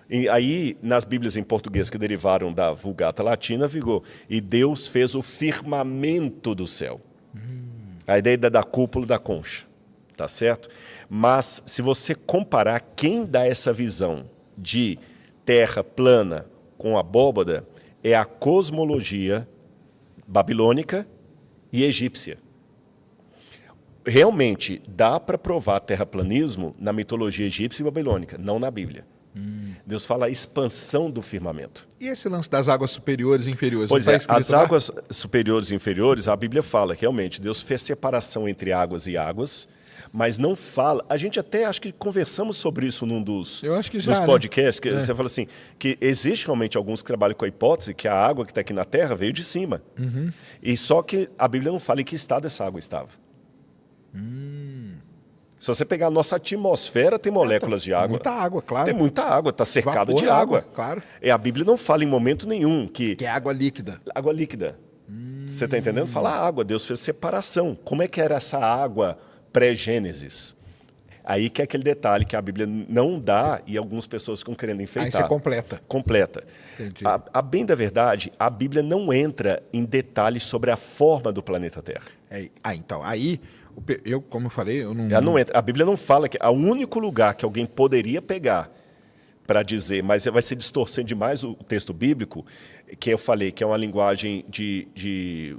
E aí, nas Bíblias em português que derivaram da Vulgata Latina, ficou, e Deus fez o firmamento do céu. A ideia da cúpula da concha, tá certo? Mas, se você comparar quem dá essa visão de terra plana com abóbada, é a cosmologia babilônica e egípcia. Realmente, dá para provar terraplanismo na mitologia egípcia e babilônica, não na Bíblia. Deus fala a expansão do firmamento. E esse lance das águas superiores e inferiores? Pois é, as águas superiores e inferiores, a Bíblia fala que realmente Deus fez separação entre águas e águas, mas não fala. A gente até acho que conversamos sobre isso num dos podcasts, que você fala assim, que existe realmente alguns que trabalham com a hipótese que a água que está aqui na Terra veio de cima. E só que a Bíblia não fala em que estado essa água estava. Se você pegar a nossa atmosfera, tem moléculas de água. Muita água, claro. Tem muita água, está cercada de água. Claro. E a Bíblia não fala em momento nenhum que é água líquida. Água líquida. Você está entendendo? Fala água, Deus fez separação. Como é que era essa água pré-Gênesis? Aí que é aquele detalhe que a Bíblia não dá e algumas pessoas ficam querendo enfeitar. Aí você completa. Completa. Entendi. A bem da verdade, a Bíblia não entra em detalhes sobre a forma do planeta Terra. Então, aí... como eu falei, eu não... Ela não entra. A Bíblia não fala que... O único lugar que alguém poderia pegar para dizer, mas vai ser distorcendo demais o texto bíblico, que eu falei que é uma linguagem de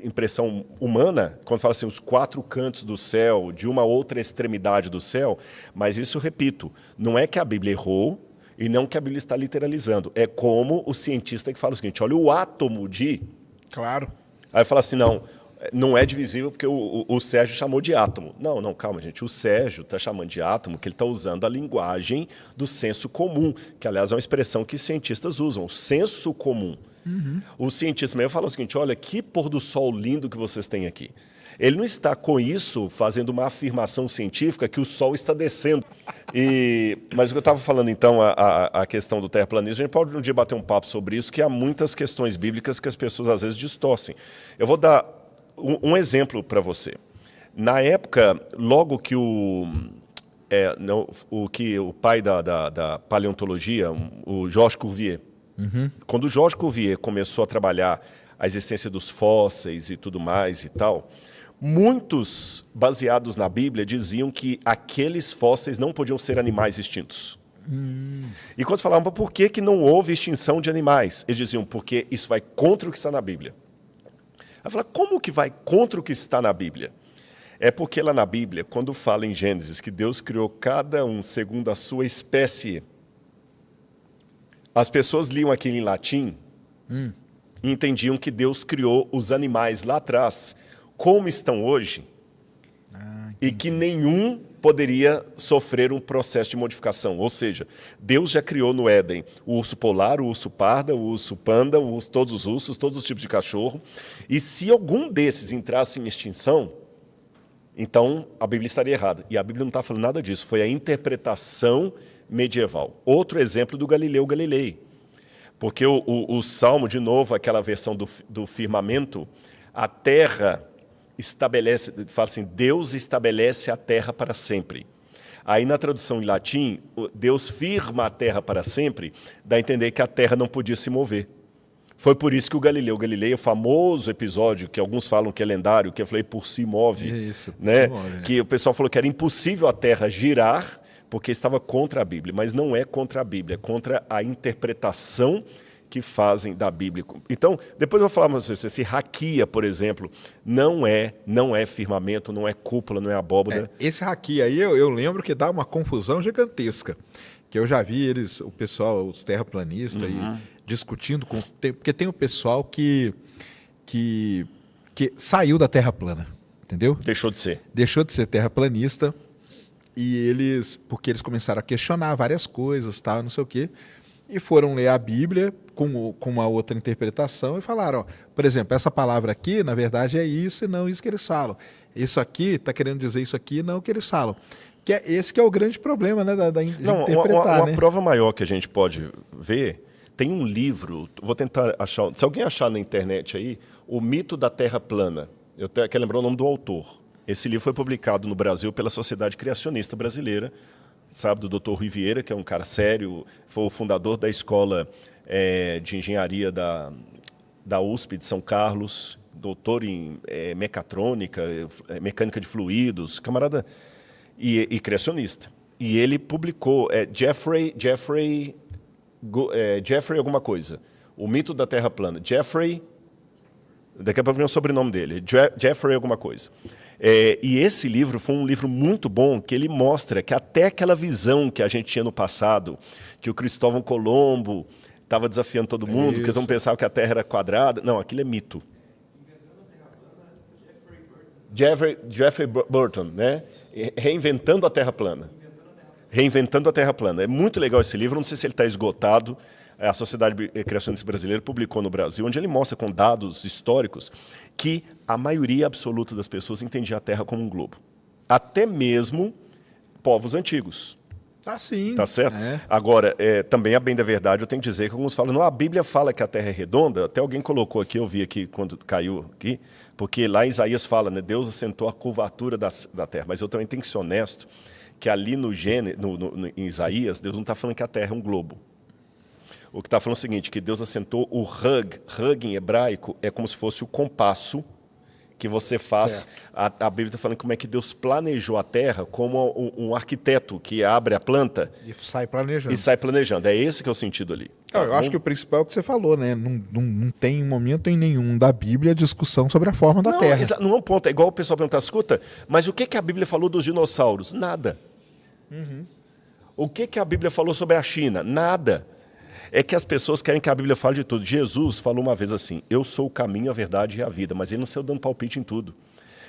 impressão humana, quando fala assim, os quatro cantos do céu, de uma outra extremidade do céu, mas isso, repito, não é que a Bíblia errou e não que a Bíblia está literalizando. É como o cientista que fala o seguinte, olha o átomo de... Claro. Aí fala assim, não é divisível porque o Sérgio chamou de átomo. Não, calma, gente. O Sérgio está chamando de átomo que ele está usando a linguagem do senso comum, que, aliás, é uma expressão que cientistas usam, o senso comum. O cientista mesmo fala o seguinte, olha, que pôr do sol lindo que vocês têm aqui. Ele não está com isso fazendo uma afirmação científica que o Sol está descendo. Mas o que eu estava falando, então, a questão do terraplanismo, a gente pode um dia bater um papo sobre isso, que há muitas questões bíblicas que as pessoas às vezes distorcem. Eu vou dar um exemplo para você. Na época, logo que o pai da paleontologia, o Georges Cuvier, quando o Georges Cuvier começou a trabalhar a existência dos fósseis e tudo mais e tal, muitos, baseados na Bíblia, diziam que aqueles fósseis não podiam ser animais extintos. E quando falavam, por que não houve extinção de animais? Eles diziam, porque isso vai contra o que está na Bíblia. Eu falei, como que vai contra o que está na Bíblia? É porque lá na Bíblia, quando fala em Gênesis que Deus criou cada um segundo a sua espécie, as pessoas liam aquilo em latim e entendiam que Deus criou os animais lá atrás, como estão hoje, e que nenhum poderia sofrer um processo de modificação. Ou seja, Deus já criou no Éden o urso polar, o urso parda, o urso panda, todos os ursos, todos os tipos de cachorro, e se algum desses entrasse em extinção, então a Bíblia estaria errada. E a Bíblia não está falando nada disso, foi a interpretação medieval. Outro exemplo do Galileu Galilei. Porque o Salmo, de novo, aquela versão do firmamento, a terra estabelece, fala assim, Deus estabelece a terra para sempre. Aí na tradução em latim, Deus firma a terra para sempre, dá a entender que a terra não podia se mover. Foi por isso que o Galileu Galilei, o famoso episódio, que alguns falam que é lendário, que eu falei, por si move. Isso, por né? si move. Que o pessoal falou que era impossível a terra girar, porque estava contra a Bíblia, mas não é contra a Bíblia, é contra a interpretação que fazem da Bíblia. Então, depois eu vou falar para vocês, esse raquia, por exemplo, não é firmamento, não é cúpula, não é abóbora. Esse raquia aí, eu lembro que dá uma confusão gigantesca, que eu já vi o pessoal, os terraplanistas, aí, discutindo, porque tem o pessoal que saiu da terra plana, entendeu? Deixou de ser. Deixou de ser terraplanista. E porque eles começaram a questionar várias coisas, tal, não sei o quê, e foram ler a Bíblia com uma outra interpretação e falaram, ó, por exemplo, essa palavra aqui, na verdade, é isso e não isso que eles falam. Isso aqui está querendo dizer isso aqui e não o que eles falam. Esse que é o grande problema, né, de não, interpretar. Uma prova maior que a gente pode ver, tem um livro, vou tentar achar, se alguém achar na internet aí, O Mito da Terra Plana. Eu quero lembrar o nome do autor. Esse livro foi publicado no Brasil pela Sociedade Criacionista Brasileira, sabe, do Dr. Rui Vieira, que é um cara sério, foi o fundador da escola de engenharia da USP de São Carlos, doutor em mecatrônica, mecânica de fluidos, camarada, e criacionista. E ele publicou Jeffrey alguma coisa, O Mito da Terra Plana. Jeffrey, daqui a pouco vem o sobrenome dele, Jeffrey alguma coisa. E esse livro foi um livro muito bom, que ele mostra que até aquela visão que a gente tinha no passado, que o Cristóvão Colombo estava desafiando todo mundo, que todo mundo pensava que a Terra era quadrada. Não, aquilo é mito. Jeffrey Burton, né? Reinventando a Terra Plana. Reinventando a Terra Plana. É muito legal esse livro, não sei se ele está esgotado. A Sociedade Criacionista Brasileira publicou no Brasil, onde ele mostra com dados históricos que a maioria absoluta das pessoas entendia a Terra como um globo. Até mesmo povos antigos. Ah, sim. Tá certo? Agora, também, a bem da verdade, eu tenho que dizer que alguns falam, não, a Bíblia fala que a Terra é redonda, até alguém colocou aqui, eu vi aqui quando caiu aqui, porque lá Isaías fala, né, Deus assentou a curvatura da Terra, mas eu também tenho que ser honesto, que ali em Isaías, Deus não está falando que a Terra é um globo. O que está falando é o seguinte, que Deus assentou o hug em hebraico é como se fosse o compasso que você faz. A Bíblia está falando como é que Deus planejou a terra como um arquiteto que abre a planta e sai planejando. É esse que é o sentido ali. Eu acho que o principal é o que você falou, né? Não tem momento em nenhum da Bíblia discussão sobre a forma da Terra. Não é um ponto. É igual o pessoal perguntar, escuta, mas o que a Bíblia falou dos dinossauros? Nada. O que a Bíblia falou sobre a China? Nada. É que as pessoas querem que a Bíblia fale de tudo. Jesus falou uma vez assim, eu sou o caminho, a verdade e a vida, mas ele não saiu dando palpite em tudo.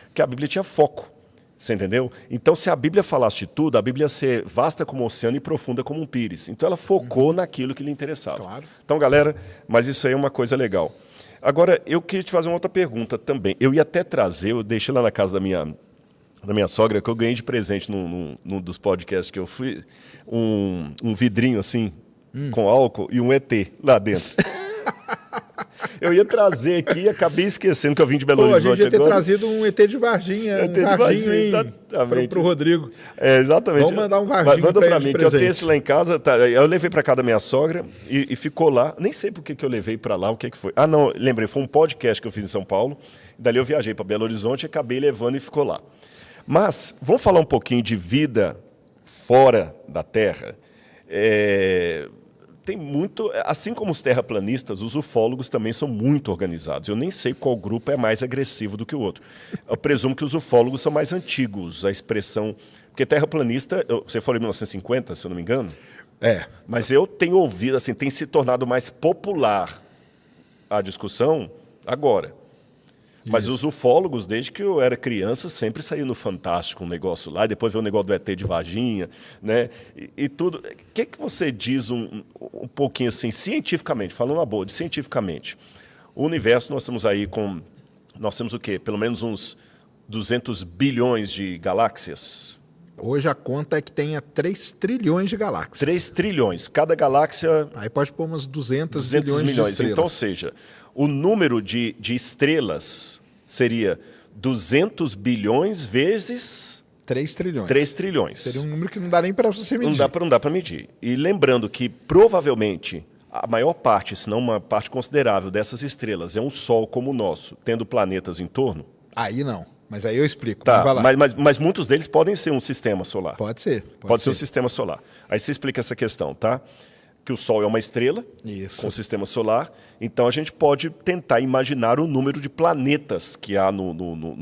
Porque a Bíblia tinha foco, você entendeu? Então, se a Bíblia falasse de tudo, a Bíblia ia ser vasta como o oceano e profunda como um pires. Então, ela focou naquilo que lhe interessava. Claro. Então, galera, mas isso aí é uma coisa legal. Agora, eu queria te fazer uma outra pergunta também. Eu ia até trazer, eu deixei lá na casa da minha sogra, que eu ganhei de presente num dos podcasts que eu fui, um vidrinho assim, com álcool e um ET lá dentro. Eu ia trazer aqui e acabei esquecendo que eu vim de Belo Horizonte agora. A gente ia ter trazido um ET de Varginha, pro Rodrigo. Exatamente. Vamos mandar um Varginho Manda pra mim, que eu tenho esse lá em casa. Tá, eu levei pra casa da minha sogra e ficou lá. Nem sei por que eu levei pra lá, o que foi. Ah, não, lembrei, foi um podcast que eu fiz em São Paulo. Dali eu viajei pra Belo Horizonte, acabei levando e ficou lá. Mas, vamos falar um pouquinho de vida fora da Terra. Tem muito, assim como os terraplanistas, os ufólogos também são muito organizados. Eu nem sei qual grupo é mais agressivo do que o outro. Eu presumo que os ufólogos são mais antigos, a expressão... Porque terraplanista, você falou em 1950, se eu não me engano? Mas eu tenho ouvido, assim, tem se tornado mais popular a discussão agora. Mas os ufólogos, desde que eu era criança, sempre saíam no Fantástico um negócio lá, e depois veio o negócio do ET de Varginha, né? E tudo. O que você diz um pouquinho assim, cientificamente, falando uma boa, cientificamente? O universo, nós estamos aí com... Nós temos o quê? Pelo menos uns 200 bilhões de galáxias? Hoje a conta é que tenha 3 trilhões de galáxias. 3 trilhões. Cada galáxia... Aí pode pôr umas 200 milhões de estrelas. Então, ou seja... O número de estrelas seria 200 bilhões vezes... 3 trilhões. 3 trilhões. Seria um número que não dá nem para você medir. Não dá para medir. E lembrando que, provavelmente, a maior parte, se não uma parte considerável dessas estrelas é um Sol como o nosso, tendo planetas em torno. Aí não. Mas aí eu explico. Tá, mas muitos deles podem ser um sistema solar. Pode ser. Pode ser um sistema solar. Aí você explica essa questão, tá? Que o Sol é uma estrela, com um sistema solar, então a gente pode tentar imaginar o número de planetas que há no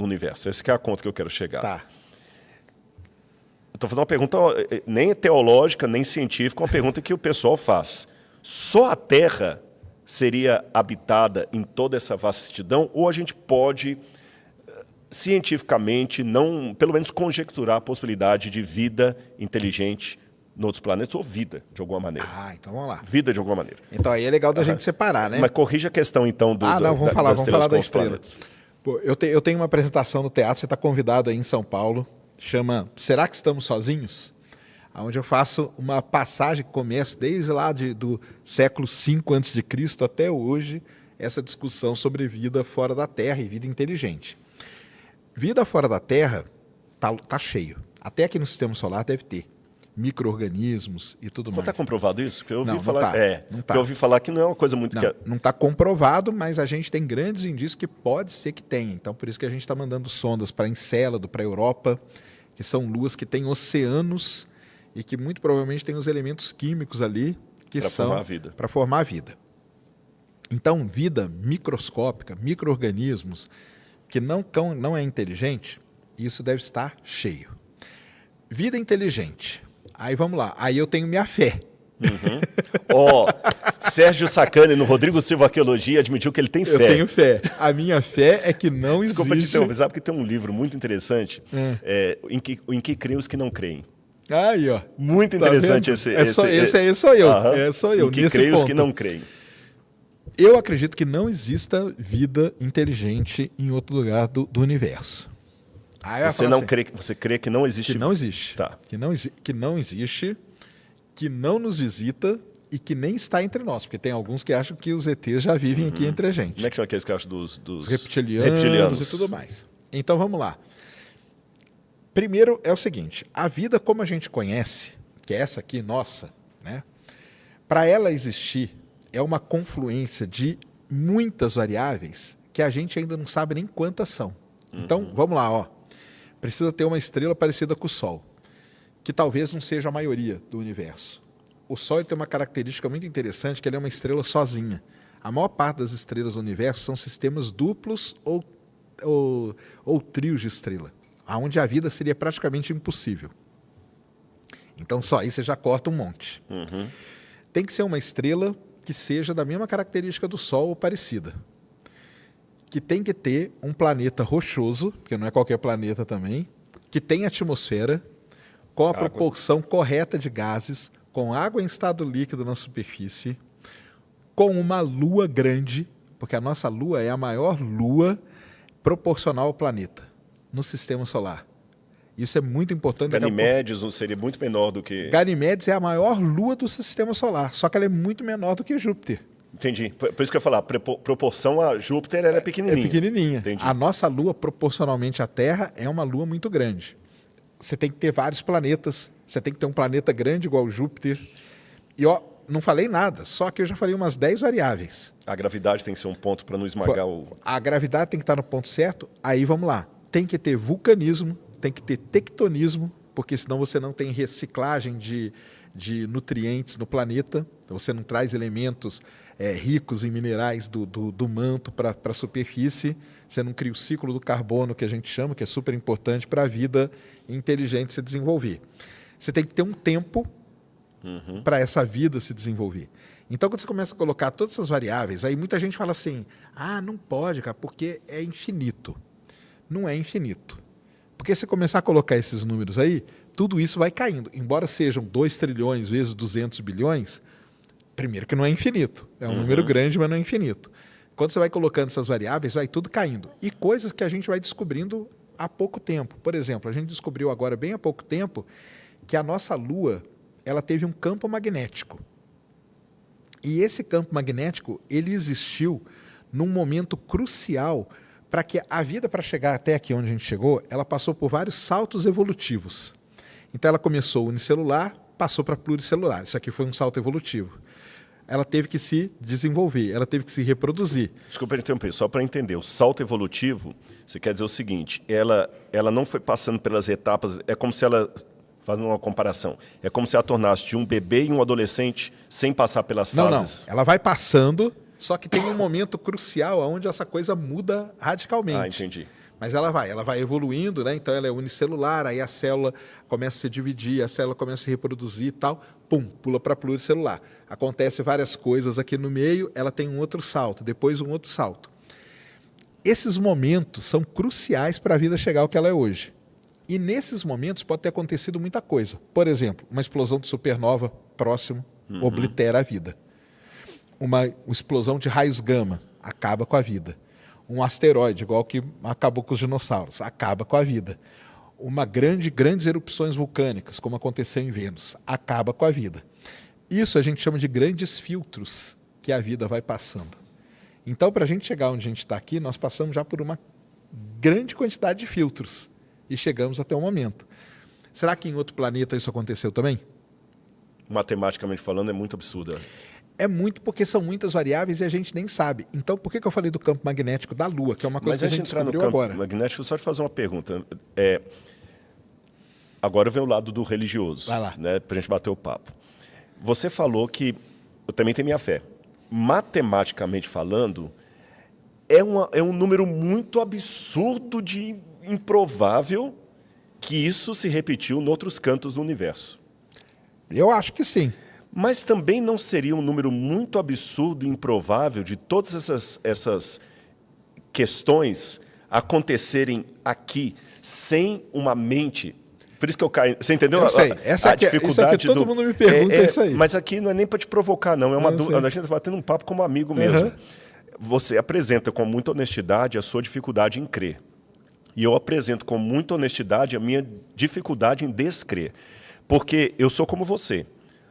universo. Essa que é a conta que eu quero chegar. Tá. Estou fazendo uma pergunta nem teológica, nem científica, uma pergunta que o pessoal faz. Só a Terra seria habitada em toda essa vastidão, ou a gente pode, cientificamente, não, pelo menos conjecturar a possibilidade de vida inteligente em outros planetas, ou vida, de alguma maneira. Então vamos lá. Vida de alguma maneira. Então aí é legal da gente separar, né? Mas corrija a questão, então, vamos falar da estrela. Pô, eu tenho uma apresentação no teatro, você está convidado aí em São Paulo, chama Será que Estamos Sozinhos? Onde eu faço uma passagem que começa desde lá do século V a.C. até hoje, essa discussão sobre vida fora da Terra e vida inteligente. Vida fora da Terra tá cheio. Até aqui no Sistema Solar deve ter. Micro-organismos e tudo mais. Está comprovado isso? Porque eu ouvi falar, não tá. Eu ouvi falar que não é uma coisa muito... Não está comprovado, mas a gente tem grandes indícios que pode ser que tenha. Então, por isso que a gente está mandando sondas para Encélado, para a Europa, que são luas que têm oceanos e que muito provavelmente têm os elementos químicos ali que são para formar a vida. Então, vida microscópica, micro-organismos que não é inteligente, isso deve estar cheio. Vida inteligente. Aí vamos lá. Aí eu tenho minha fé. Sérgio Sacani, no Rodrigo Silva Arqueologia, admitiu que ele tem fé. Eu tenho fé. A minha fé é que não existe... Desculpa te interromper, sabe que tem um livro muito interessante em que creem os que não creem. Aí, ó. Muito interessante esse aí sou eu. Sou eu. Em que creem os que não creem. Eu acredito que não exista vida inteligente em outro lugar do universo. Você crê que não existe? Que não existe. Tá. Que não existe, que não nos visita e que nem está entre nós. Porque tem alguns que acham que os ETs já vivem aqui entre a gente. Como é que chama aqueles que acham dos reptilianos e tudo mais. Então vamos lá. Primeiro é o seguinte, a vida como a gente conhece, que é essa aqui, nossa, né? Para ela existir, é uma confluência de muitas variáveis que a gente ainda não sabe nem quantas são. Então, vamos lá, ó. Precisa ter uma estrela parecida com o Sol, que talvez não seja a maioria do universo. O Sol tem uma característica muito interessante, que ele é uma estrela sozinha. A maior parte das estrelas do universo são sistemas duplos ou trios de estrela, onde a vida seria praticamente impossível. Então, só aí você já corta um monte. Tem que ser uma estrela que seja da mesma característica do Sol ou parecida. Que tem que ter um planeta rochoso, porque não é qualquer planeta também, que tem atmosfera, com a proporção correta de gases, com água em estado líquido na superfície, com uma lua grande, Porque a nossa Lua é a maior lua proporcional ao planeta no sistema solar. Isso é muito importante. Ganimedes não seria muito menor do que... Ganimedes é a maior lua do sistema solar, só que ela é muito menor do que Júpiter. Entendi. Por isso que eu ia falar, proporção a Júpiter, ela é pequenininha. É pequenininha. Entendi. A nossa Lua, proporcionalmente à Terra, é uma Lua muito grande. Você tem que ter vários planetas, você tem que ter um planeta grande igual Júpiter. E ó, não falei nada, só que eu já falei umas 10 variáveis. A gravidade tem que ser um ponto para não esmagar o... A gravidade tem que estar no ponto certo, aí vamos lá. Tem que ter vulcanismo, tem que ter tectonismo, porque senão você não tem reciclagem de nutrientes no planeta, então você não traz elementos ricos em minerais do manto para a superfície, você não cria o ciclo do carbono, que a gente chama, que é super importante para a vida inteligente se desenvolver. Você tem que ter um tempo para essa vida se desenvolver. Então, quando você começa a colocar todas essas variáveis, aí muita gente fala assim, não pode, cara, porque é infinito. Não é infinito. Porque se começar a colocar esses números aí, tudo isso vai caindo. Embora sejam 2 trilhões vezes 200 bilhões, primeiro que não é infinito. É um número grande, mas não é infinito. Quando você vai colocando essas variáveis, vai tudo caindo. E coisas que a gente vai descobrindo há pouco tempo. Por exemplo, a gente descobriu agora, bem há pouco tempo, que a nossa Lua ela teve um campo magnético. E esse campo magnético ele existiu num momento crucial para que a vida, para chegar até aqui onde a gente chegou, ela passou por vários saltos evolutivos. Então ela começou unicelular, passou para pluricelular. Isso aqui foi um salto evolutivo. Ela teve que se desenvolver, ela teve que se reproduzir. Desculpa interromper, só para entender. O salto evolutivo, você quer dizer o seguinte, ela não foi passando pelas etapas, é como se ela, fazendo uma comparação, é como se ela tornasse de um bebê e um adolescente sem passar pelas fases. Não, ela vai passando, só que tem um momento crucial onde essa coisa muda radicalmente. Entendi. Mas ela vai evoluindo, né? Então ela é unicelular, aí a célula começa a se dividir, a célula começa a se reproduzir e tal, pula para pluricelular. Acontece várias coisas aqui no meio, ela tem um outro salto, depois um outro salto. Esses momentos são cruciais para a vida chegar ao que ela é hoje. E nesses momentos pode ter acontecido muita coisa. Por exemplo, uma explosão de supernova próximo oblitera a vida. Uma explosão de raios gama acaba com a vida. Um asteroide, igual que acabou com os dinossauros, acaba com a vida. Grandes erupções vulcânicas, como aconteceu em Vênus, acaba com a vida. Isso a gente chama de grandes filtros que a vida vai passando. Então, para a gente chegar onde a gente está aqui, nós passamos já por uma grande quantidade de filtros e chegamos até o momento. Será que em outro planeta isso aconteceu também? Matematicamente falando, é muito absurdo. É muito porque são muitas variáveis e a gente nem sabe. Então, por que eu falei do campo magnético da Lua, que é uma coisa que a gente descobriu agora? Mas antes de entrar no campo magnético, só te fazer uma pergunta. Agora vem o lado do religioso, vai lá, né, para a gente bater o papo. Você falou que eu também tenho minha fé. Matematicamente falando, é um número muito absurdo de improvável que isso se repetiu em outros cantos do universo. Eu acho que sim. Mas também não seria um número muito absurdo e improvável de todas essas questões acontecerem aqui sem uma mente... Por isso que eu caio... Você entendeu? Eu sei. Essa aqui, dificuldade isso aqui todo mundo me pergunta isso aí. Mas aqui não é nem para te provocar, não. É uma dúvida. A gente está batendo um papo como amigo mesmo. Você apresenta com muita honestidade a sua dificuldade em crer. E eu apresento com muita honestidade a minha dificuldade em descrer. Porque eu sou como você.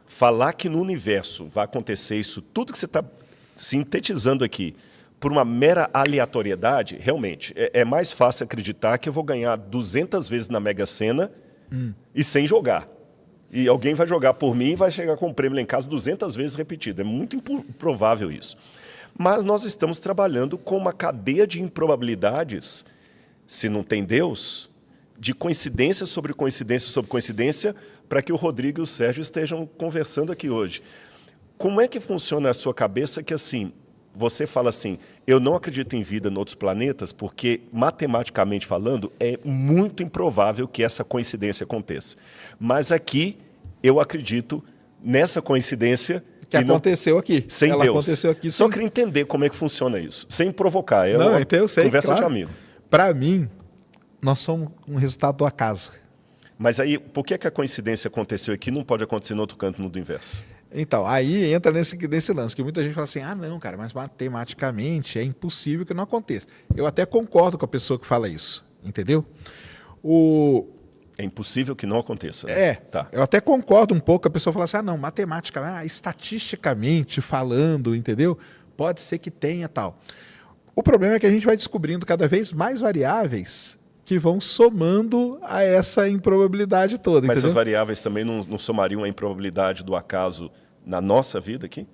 Falar que no universo vai acontecer isso, tudo que você está sintetizando aqui, por uma mera aleatoriedade, realmente, é mais fácil acreditar que eu vou ganhar 200 vezes na Mega Sena e sem jogar. E alguém vai jogar por mim e vai chegar com o prêmio lá em casa 200 vezes repetido. É muito improvável isso. Mas nós estamos trabalhando com uma cadeia de improbabilidades, se não tem Deus, de coincidência sobre coincidência sobre coincidência, para que o Rodrigo e o Sérgio estejam conversando aqui hoje. Como é que funciona a sua cabeça que, assim, você fala assim, eu não acredito em vida em outros planetas porque, matematicamente falando, é muito improvável que essa coincidência aconteça. Mas aqui, eu acredito nessa coincidência... Que aconteceu aqui. Sem Ela Deus. Aconteceu aqui Só queria entender como é que funciona isso, sem provocar. Não, então eu sei, conversa claro. de amigo. Para mim, nós somos um resultado do acaso. Mas aí, por que a coincidência aconteceu aqui e não pode acontecer em outro canto do universo? Então, aí entra nesse lance, que muita gente fala assim, não, cara, mas matematicamente é impossível que não aconteça. Eu até concordo com a pessoa que fala isso, entendeu? É impossível que não aconteça. Né? Tá. Eu até concordo um pouco, a pessoa fala assim, não, matematicamente, estatisticamente falando, entendeu? Pode ser que tenha tal. O problema é que a gente vai descobrindo cada vez mais variáveis que vão somando a essa improbabilidade toda. Mas entendeu? essas variáveis também não somariam a improbabilidade do acaso na nossa vida aqui?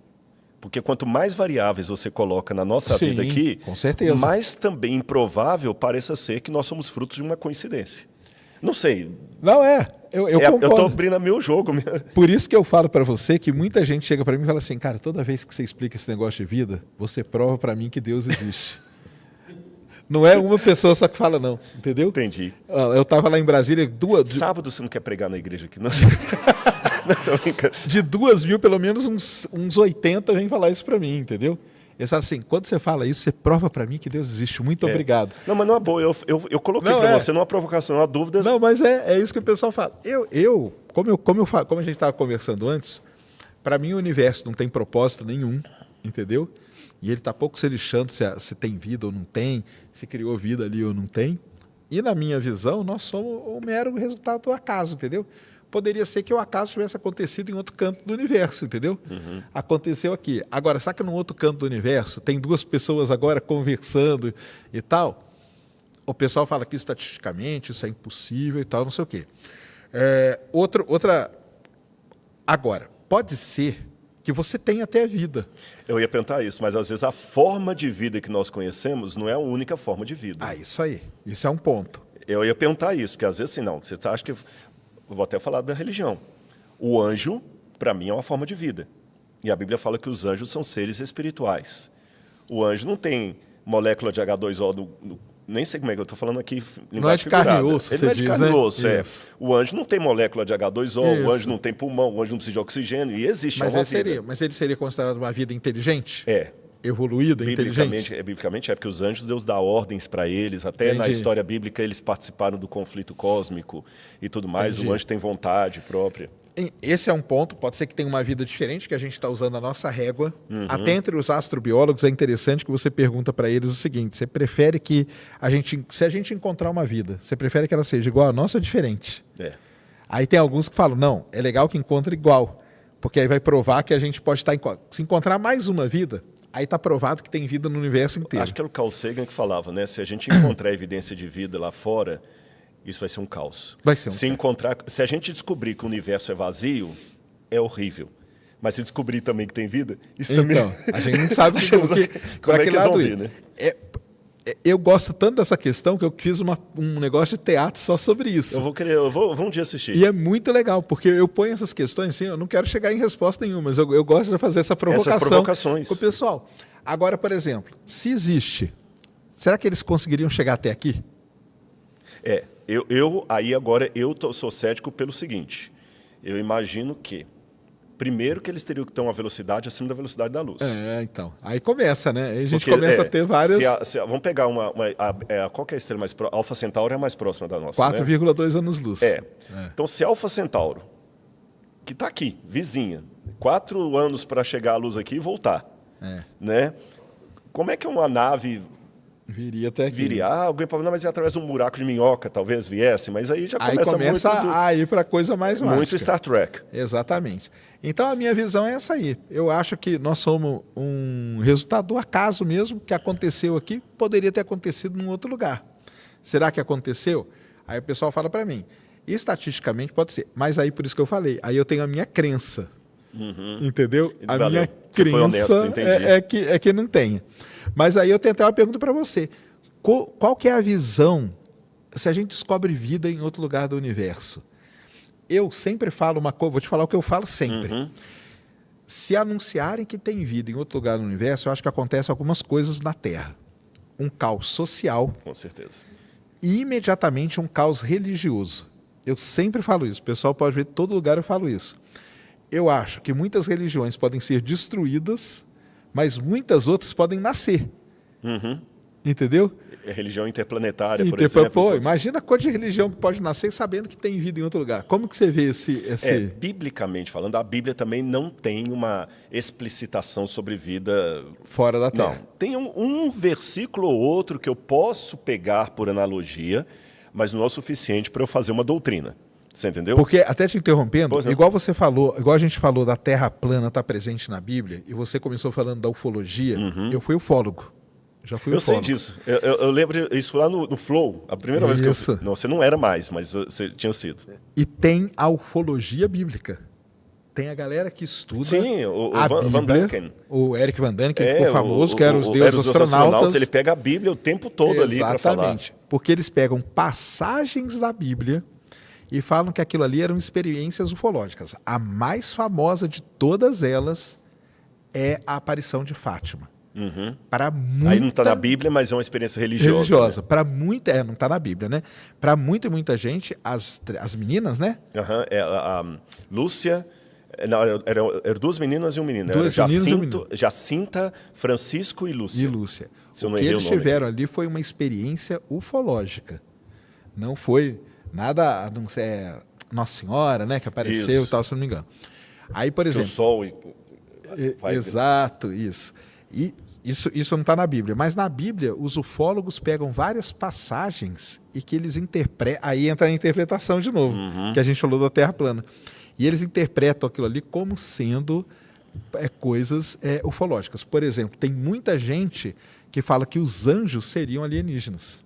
Porque quanto mais variáveis você coloca na nossa vida aqui, com certeza, mais também improvável pareça ser que nós somos frutos de uma coincidência. Não sei. Não é. Eu concordo. Eu estou abrindo meu jogo. Por isso que eu falo para você que muita gente chega para mim e fala assim, cara, toda vez que você explica esse negócio de vida, você prova para mim que Deus existe. Não é uma pessoa só que fala, não. Entendeu? Entendi. Eu estava lá em Brasília, Sábado você não quer pregar na igreja aqui, não? Não, tô brincando. De 2.000, pelo menos uns 80 vêm falar isso para mim, entendeu? Eles falam assim, quando você fala isso, você prova para mim que Deus existe. Muito obrigado. Não, mas não é boa. Eu coloquei para você, não é uma provocação, é uma dúvida. Não, mas é isso que o pessoal fala. Como a gente estava conversando antes, para mim o universo não tem propósito nenhum, entendeu? E ele está pouco se lixando se tem vida ou não tem, se criou vida ali ou não tem. E na minha visão, nós somos o mero resultado do acaso, entendeu? Poderia ser que o acaso tivesse acontecido em outro canto do universo, entendeu? Uhum. Aconteceu aqui. Agora, sabe que no outro canto do universo tem duas pessoas agora conversando e tal? O pessoal fala que estatisticamente isso é impossível e tal, não sei o quê. Agora, pode ser que você tenha até vida. Eu ia perguntar isso, mas às vezes a forma de vida que nós conhecemos não é a única forma de vida. Isso aí. Isso é um ponto. Eu ia perguntar isso, porque às vezes assim, não, você acha que... Vou até falar da religião. O anjo, para mim, é uma forma de vida. E a Bíblia fala que os anjos são seres espirituais. O anjo não tem molécula de H2O, nem sei como é que eu estou falando aqui. Não é de carne e osso, ele não é de carne e osso, né? O anjo não tem molécula de H2O, o anjo não tem pulmão, o anjo não precisa de oxigênio, e existe uma vida. Mas ele seria considerado uma vida inteligente? É. Evoluída, inteligente? Biblicamente porque os anjos, Deus dá ordens para eles, até na história bíblica eles participaram do conflito cósmico e tudo mais, o anjo tem vontade própria. Esse é um ponto, pode ser que tenha uma vida diferente, que a gente está usando a nossa régua. Uhum. Até entre os astrobiólogos é interessante que você pergunta para eles o seguinte, você prefere que se a gente encontrar uma vida, você prefere que ela seja igual à nossa ou diferente? Aí tem alguns que falam, não, é legal que encontre igual, porque aí vai provar que a gente pode estar se encontrar mais uma vida, aí está provado que tem vida no universo inteiro. Acho que era o Carl Sagan que falava, né? Se a gente encontrar evidência de vida lá fora, isso vai ser um caos. Vai ser um caos. Se a gente descobrir que o universo é vazio, é horrível. Mas se descobrir também que tem vida, isso também... Então, a gente não sabe como é que eles vão vir, né? Eu gosto tanto dessa questão que eu fiz um negócio de teatro só sobre isso. Eu vou um dia assistir. E é muito legal, porque eu ponho essas questões assim, eu não quero chegar em resposta nenhuma, mas eu gosto de fazer essa provocação essas provocações com o pessoal. Agora, por exemplo, se existe, será que eles conseguiriam chegar até aqui? Sou cético pelo seguinte, eu imagino que primeiro que eles teriam que ter uma velocidade acima da velocidade da luz. Então. Aí começa, né? Aí a gente começa a ter várias... Vamos pegar qual que é a estrela mais próxima? Alfa Centauro é a mais próxima da nossa, 4,2 anos-luz. Então, se Alfa Centauro, que está aqui, vizinha, 4 anos para chegar à luz aqui e voltar, né? Como é que uma nave... Viria até aqui. Alguém pode, mas é através de um buraco de minhoca, talvez viesse, mas aí já começa a ir para coisa mais mágica. Muito Star Trek. Exatamente. Então a minha visão é essa aí. Eu acho que nós somos um resultado do acaso mesmo, que aconteceu aqui, poderia ter acontecido num outro lugar. Será que aconteceu? Aí o pessoal fala para mim, estatisticamente pode ser, mas aí por isso que eu falei, aí eu tenho a minha crença. Uhum. Entendeu? A minha crença é que não tenha. Mas aí eu tenho até uma pergunta para você. Qual que é a visão se a gente descobre vida em outro lugar do universo? Eu sempre falo uma coisa, vou te falar o que eu falo sempre. Uhum. Se anunciarem que tem vida em outro lugar do universo, eu acho que acontecem algumas coisas na Terra. Um caos social. Com certeza. E imediatamente um caos religioso. Eu sempre falo isso. O pessoal pode ver, em todo lugar eu falo isso. Eu acho que muitas religiões podem ser destruídas, mas muitas outras podem nascer. Uhum. Entendeu? Religião interplanetária, por exemplo. Pô, imagina a coisa de religião que pode nascer sabendo que tem vida em outro lugar. Como que você vê esse... Biblicamente falando, a Bíblia também não tem uma explicitação sobre vida... fora da Terra. Não. Tem um versículo ou outro que eu posso pegar por analogia, mas não é o suficiente para eu fazer uma doutrina. Você entendeu? Porque, até te interrompendo, igual você falou, igual a gente falou da Terra plana estar presente na Bíblia, e você começou falando da ufologia, eu fui ufólogo. Já fui ufólogo. Sei disso. Eu lembro isso lá no Flow, a primeira vez que eu fui. Não, você não era mais, mas você tinha sido. E tem a ufologia bíblica. Tem a galera que estuda. Sim, o Van Daniken. O Eric Van Daniken, que ficou famoso, que era os deuses astronautas. Ele pega a Bíblia o tempo todo ali para falar. Exatamente. Porque eles pegam passagens da Bíblia e falam que aquilo ali eram experiências ufológicas. A mais famosa de todas elas é a aparição de Fátima. Para muita... Aí não está na Bíblia, mas é uma experiência religiosa. Né? Para muita... não está na Bíblia, né? Para muita gente, as meninas, né? A Lúcia... Não, eram duas meninas e um menino. Duas meninas e um menino. Jacinta, Francisco e Lúcia. O que eles tiveram ali foi uma experiência ufológica. Não foi nada, a não ser Nossa Senhora, né? Que apareceu e tal, se não me engano. Aí, por exemplo... O sol... Exato, isso. E isso não está na Bíblia, mas na Bíblia os ufólogos pegam várias passagens e que eles interpretam, aí entra a interpretação de novo, que a gente falou da Terra plana, e eles interpretam aquilo ali como sendo coisas ufológicas. Por exemplo, tem muita gente que fala que os anjos seriam alienígenas.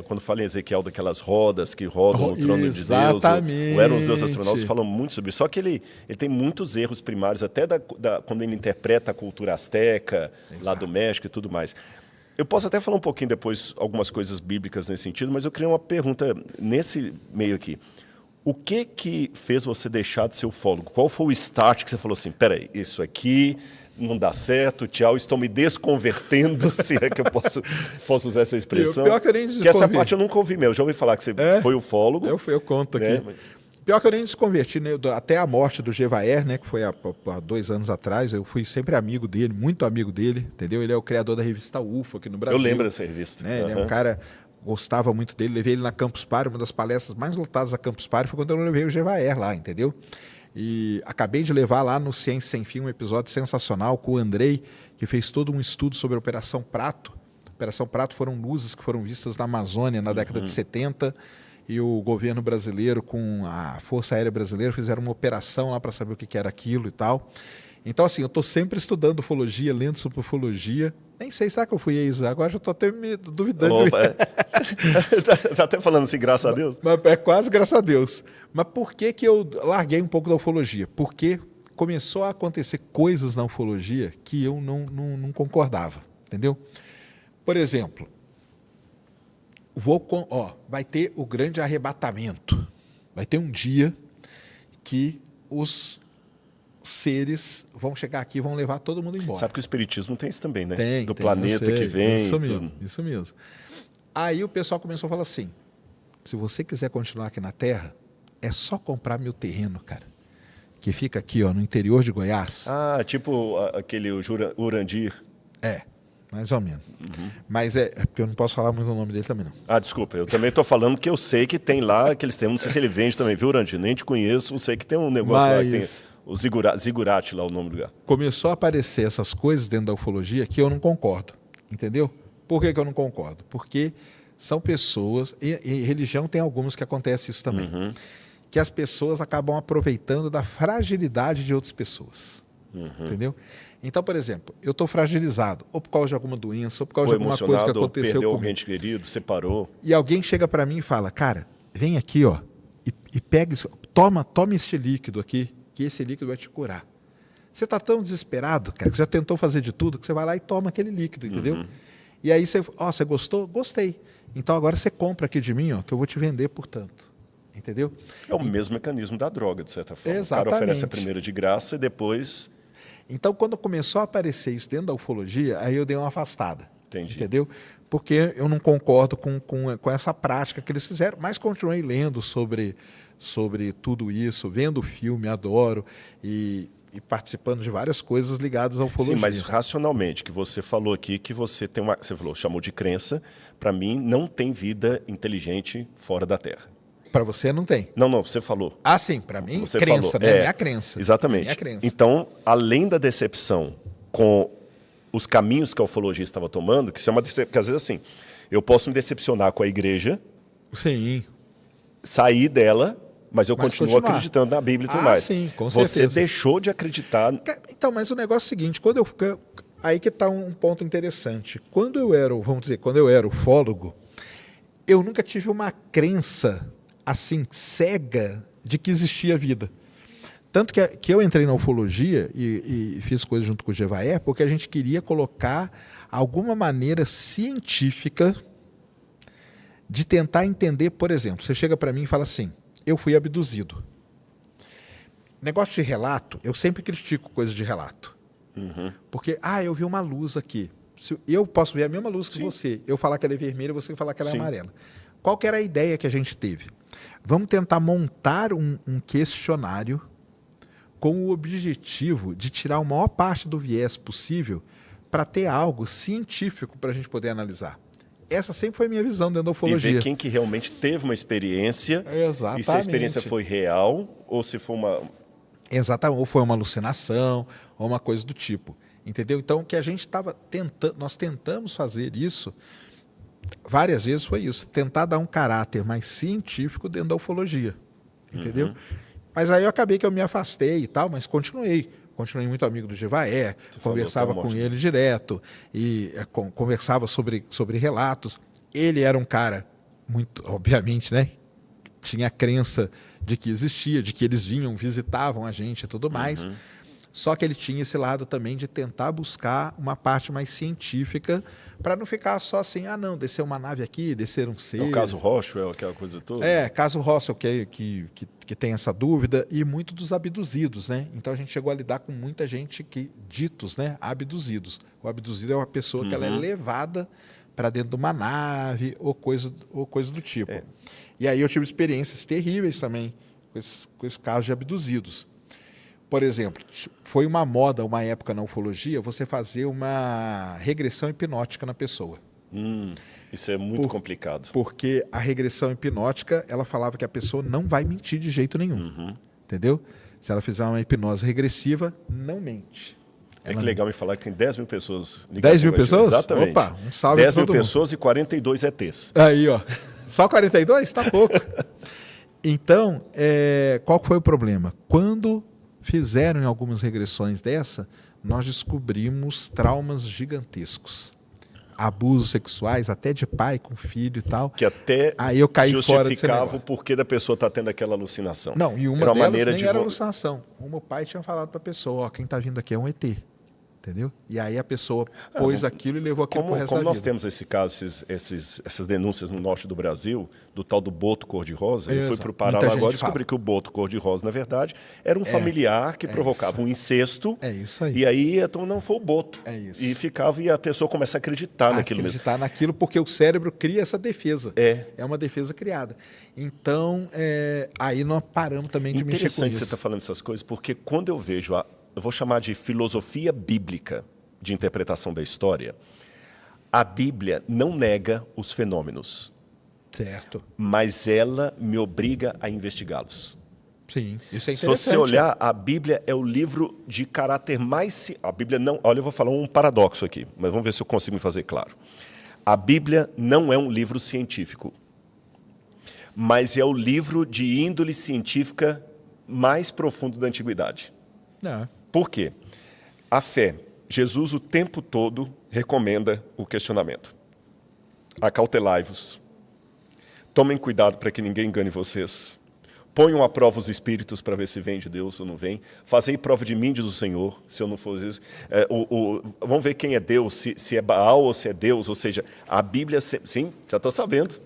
Quando fala em Ezequiel daquelas rodas que rodam o trono de Deus, eram os deuses astronautas, falam muito sobre isso. Só que ele tem muitos erros primários, até quando ele interpreta a cultura asteca, lá do México e tudo mais. Eu posso até falar um pouquinho depois algumas coisas bíblicas nesse sentido, mas eu queria uma pergunta nesse meio aqui. O que fez você deixar de ser ufólogo? Qual foi o start que você falou assim, peraí, isso aqui... não dá certo, tchau, estou me desconvertendo, se é que eu posso usar essa expressão. Pior que eu nem desconverti. Que essa parte eu nunca ouvi mesmo. Eu já ouvi falar que você foi ufólogo. Eu conto aqui. Pior que eu nem desconverti, né? Até a morte do Gevaer, né? Que foi há 2 anos atrás, eu fui sempre amigo dele, muito amigo dele, entendeu? Ele é o criador da revista UFO aqui no Brasil. Eu lembro dessa revista. Né? Ele é um cara... gostava muito dele, levei ele na Campus Party, uma das palestras mais lotadas da Campus Party foi quando eu levei o Gevaer lá, entendeu? E acabei de levar lá no Ciência Sem Fim um episódio sensacional com o Andrei, que fez todo um estudo sobre a Operação Prato. Operação Prato foram luzes que foram vistas na Amazônia na década de 70, e o governo brasileiro com a Força Aérea Brasileira fizeram uma operação lá para saber o que era aquilo e tal. Então, assim, eu estou sempre estudando ufologia, lendo sobre ufologia. Nem sei, será que eu fui ex? Agora já estou até me duvidando. Está até falando assim, graças a Deus? Mas é quase graças a Deus. Mas por que eu larguei um pouco da ufologia? Porque começou a acontecer coisas na ufologia que eu não concordava, entendeu? Por exemplo, vai ter o grande arrebatamento. Vai ter um dia que os seres vão chegar aqui e vão levar todo mundo embora. Sabe que o espiritismo tem isso também, né? Tem, planeta que vem. Isso mesmo. Aí o pessoal começou a falar assim, se você quiser continuar aqui na Terra, é só comprar meu terreno, cara, que fica aqui, ó, no interior de Goiás. Ah, tipo aquele Urandir. Mais ou menos. Mas é porque eu não posso falar muito o nome dele também, não. Ah, desculpa, eu também estou falando que eu sei que tem lá aqueles termos, não sei se ele vende também, viu, Urandir? Nem te conheço, eu sei que tem um negócio lá que tem o Zigurate lá, o nome do lugar. Começou a aparecer essas coisas dentro da ufologia que eu não concordo, entendeu? Por que eu não concordo? Porque são pessoas, e religião tem algumas que acontece isso também, que as pessoas acabam aproveitando da fragilidade de outras pessoas, entendeu? Então, por exemplo, eu estou fragilizado, ou por causa de alguma doença, ou por causa de alguma coisa que aconteceu perdeu comigo. Alguém querido, separou. E alguém chega para mim e fala, cara, vem aqui, ó, e pega isso, toma este líquido aqui, que esse líquido vai te curar. Você está tão desesperado, cara, que já tentou fazer de tudo, que você vai lá e toma aquele líquido, entendeu? E aí você gostou? Gostei. Então agora você compra aqui de mim, ó, que eu vou te vender por tanto. Entendeu? É o mesmo mecanismo da droga, de certa forma. Exatamente. O cara oferece a primeira de graça e depois... Então, quando começou a aparecer isso dentro da ufologia, aí eu dei uma afastada. Entendi. Entendeu? Porque eu não concordo com essa prática que eles fizeram, mas continuei lendo sobre tudo isso, vendo o filme, adoro. E e participando de várias coisas ligadas à ufologia. Sim, mas racionalmente, que você falou aqui, que você tem uma... Você falou, chamou de crença. Para mim, não tem vida inteligente fora da Terra. Para você não tem. Não, você falou. Ah, sim, para mim, Você crença, falou, né? Minha crença. Exatamente. Minha crença. Então, além da decepção com os caminhos que a ufologia estava tomando, que isso é uma decepção, porque às vezes assim, eu posso me decepcionar com a igreja, sim, sair dela, mas eu continuo continuar. acreditando na Bíblia e tudo mais. Sim, com Você certeza. deixou de acreditar. Então, mas o negócio é o seguinte, aí que está um ponto interessante. Quando eu era ufólogo, eu nunca tive uma crença assim cega de que existia vida. Tanto que eu entrei na ufologia e fiz coisas junto com o Jevaé, porque a gente queria colocar alguma maneira científica de tentar entender, por exemplo, você chega para mim e fala assim, eu fui abduzido. Negócio de relato, eu sempre critico coisas de relato. Porque, eu vi uma luz aqui. Eu posso ver a mesma luz que você. Eu falar que ela é vermelha, você falar que ela é amarela. Qual que era a ideia que a gente teve? Vamos tentar montar um questionário com o objetivo de tirar a maior parte do viés possível para ter algo científico para a gente poder analisar. Essa sempre foi a minha visão dentro da ufologia. E ver quem que realmente teve uma experiência. Exatamente. E se a experiência foi real ou se foi uma... Exatamente, ou foi uma alucinação, ou uma coisa do tipo. Entendeu? Então, o que a gente estava tentando, nós tentamos fazer isso, várias vezes foi isso, tentar dar um caráter mais científico dentro da ufologia. Entendeu? Mas aí eu acabei que eu me afastei e tal, mas continuei muito amigo do Jevaé, conversava com ele direto, e conversava sobre relatos. Ele era um cara muito, obviamente, né? Tinha a crença de que existia, de que eles vinham, visitavam a gente e tudo mais. Só que ele tinha esse lado também de tentar buscar uma parte mais científica para não ficar só assim, não, desceu uma nave aqui, desceram seres. É o caso Roswell, aquela coisa toda? Caso Roswell, que tem essa dúvida, e muito dos abduzidos, né? Então a gente chegou a lidar com muita gente ditos, né, abduzidos. O abduzido é uma pessoa que ela é levada para dentro de uma nave ou coisa do tipo. E aí eu tive experiências terríveis também com esses casos de abduzidos. Por exemplo, foi uma moda, uma época na ufologia, você fazer uma regressão hipnótica na pessoa. Isso é muito complicado. Porque a regressão hipnótica, ela falava que a pessoa não vai mentir de jeito nenhum. Entendeu? Se ela fizer uma hipnose regressiva, não mente. Que legal me falar que tem 10 mil pessoas ligadas. 10 mil pessoas? Exatamente. Opa, um salve 10 para mil todo mundo. pessoas e 42 ETs. Aí, ó. Só 42? Tá pouco. Então, qual foi o problema? Quando fizeram em algumas regressões dessa, nós descobrimos traumas gigantescos. Abusos sexuais, até de pai com filho e tal. Que até aí eu caí fora desse justificava o porquê da pessoa estar tendo aquela alucinação. Não, e uma delas nem era alucinação. O meu pai tinha falado para a pessoa, quem está vindo aqui é um ET. Entendeu? E aí a pessoa pôs aquilo e levou aquilo para o resto da vida. Como nós temos esse caso, essas denúncias no norte do Brasil, do tal do boto cor-de-rosa, eu fui para o Pará agora e descobri que o boto cor-de-rosa, na verdade, era um familiar que provocava um incesto. É isso aí. E aí, então, não foi o boto. É isso. E a pessoa começa a acreditar naquilo mesmo. Acreditar naquilo porque o cérebro cria essa defesa. É uma defesa criada. Então, aí nós paramos também de mexer com isso. Interessante você estar falando essas coisas, porque quando eu vejo eu vou chamar de filosofia bíblica de interpretação da história, a Bíblia não nega os fenômenos. Certo. Mas ela me obriga a investigá-los. Sim, isso é interessante. Se você olhar, a Bíblia é o livro de caráter mais... A Bíblia não... Olha, eu vou falar um paradoxo aqui, mas vamos ver se eu consigo me fazer claro. A Bíblia não é um livro científico, mas é o livro de índole científica mais profundo da antiguidade. Por quê? A fé. Jesus o tempo todo recomenda o questionamento. Acautelai-vos. Tomem cuidado para que ninguém engane vocês. Ponham à prova os espíritos para ver se vem de Deus ou não vem. Fazei prova de mim, diz o Senhor, se eu não for isso. Vamos ver quem é Deus, se é Baal ou se é Deus. Ou seja, a Bíblia... Sim, já estou sabendo.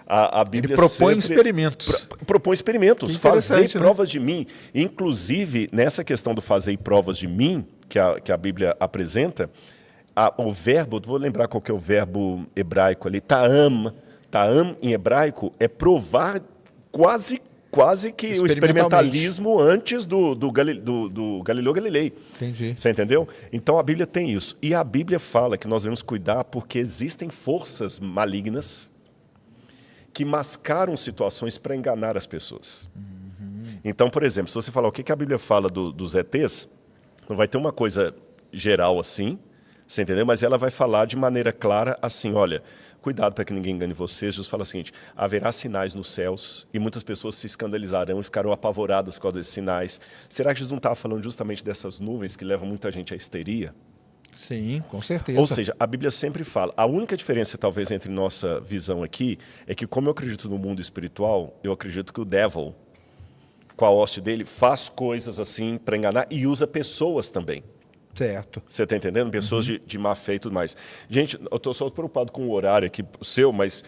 A Bíblia ele propõe experimentos. Propõe experimentos. Fazei provas de mim. Inclusive, nessa questão do fazer provas de mim, que a Bíblia apresenta, o verbo, vou lembrar qual que é o verbo hebraico ali, ta'am. Ta'am, em hebraico, é provar quase quase que o experimentalismo antes do Galileu Galilei. Entendi. Você entendeu? Então a Bíblia tem isso. E a Bíblia fala que nós devemos cuidar porque existem forças malignas que mascaram situações para enganar as pessoas. Então, por exemplo, se você falar o que a Bíblia fala dos ETs, não vai ter uma coisa geral assim, você entendeu? Mas ela vai falar de maneira clara assim, olha, cuidado para que ninguém engane vocês. Jesus fala o seguinte, haverá sinais nos céus e muitas pessoas se escandalizarão e ficarão apavoradas por causa desses sinais. Será que Jesus não estava falando justamente dessas nuvens que levam muita gente à histeria? Sim, com certeza. Ou seja, a Bíblia sempre fala. A única diferença, talvez, entre nossa visão aqui é que, como eu acredito no mundo espiritual, eu acredito que o devil, com a hoste dele, faz coisas assim para enganar e usa pessoas também. Certo. Você está entendendo? Pessoas de má fé e tudo mais. Gente, eu estou só preocupado com o horário aqui seu, mas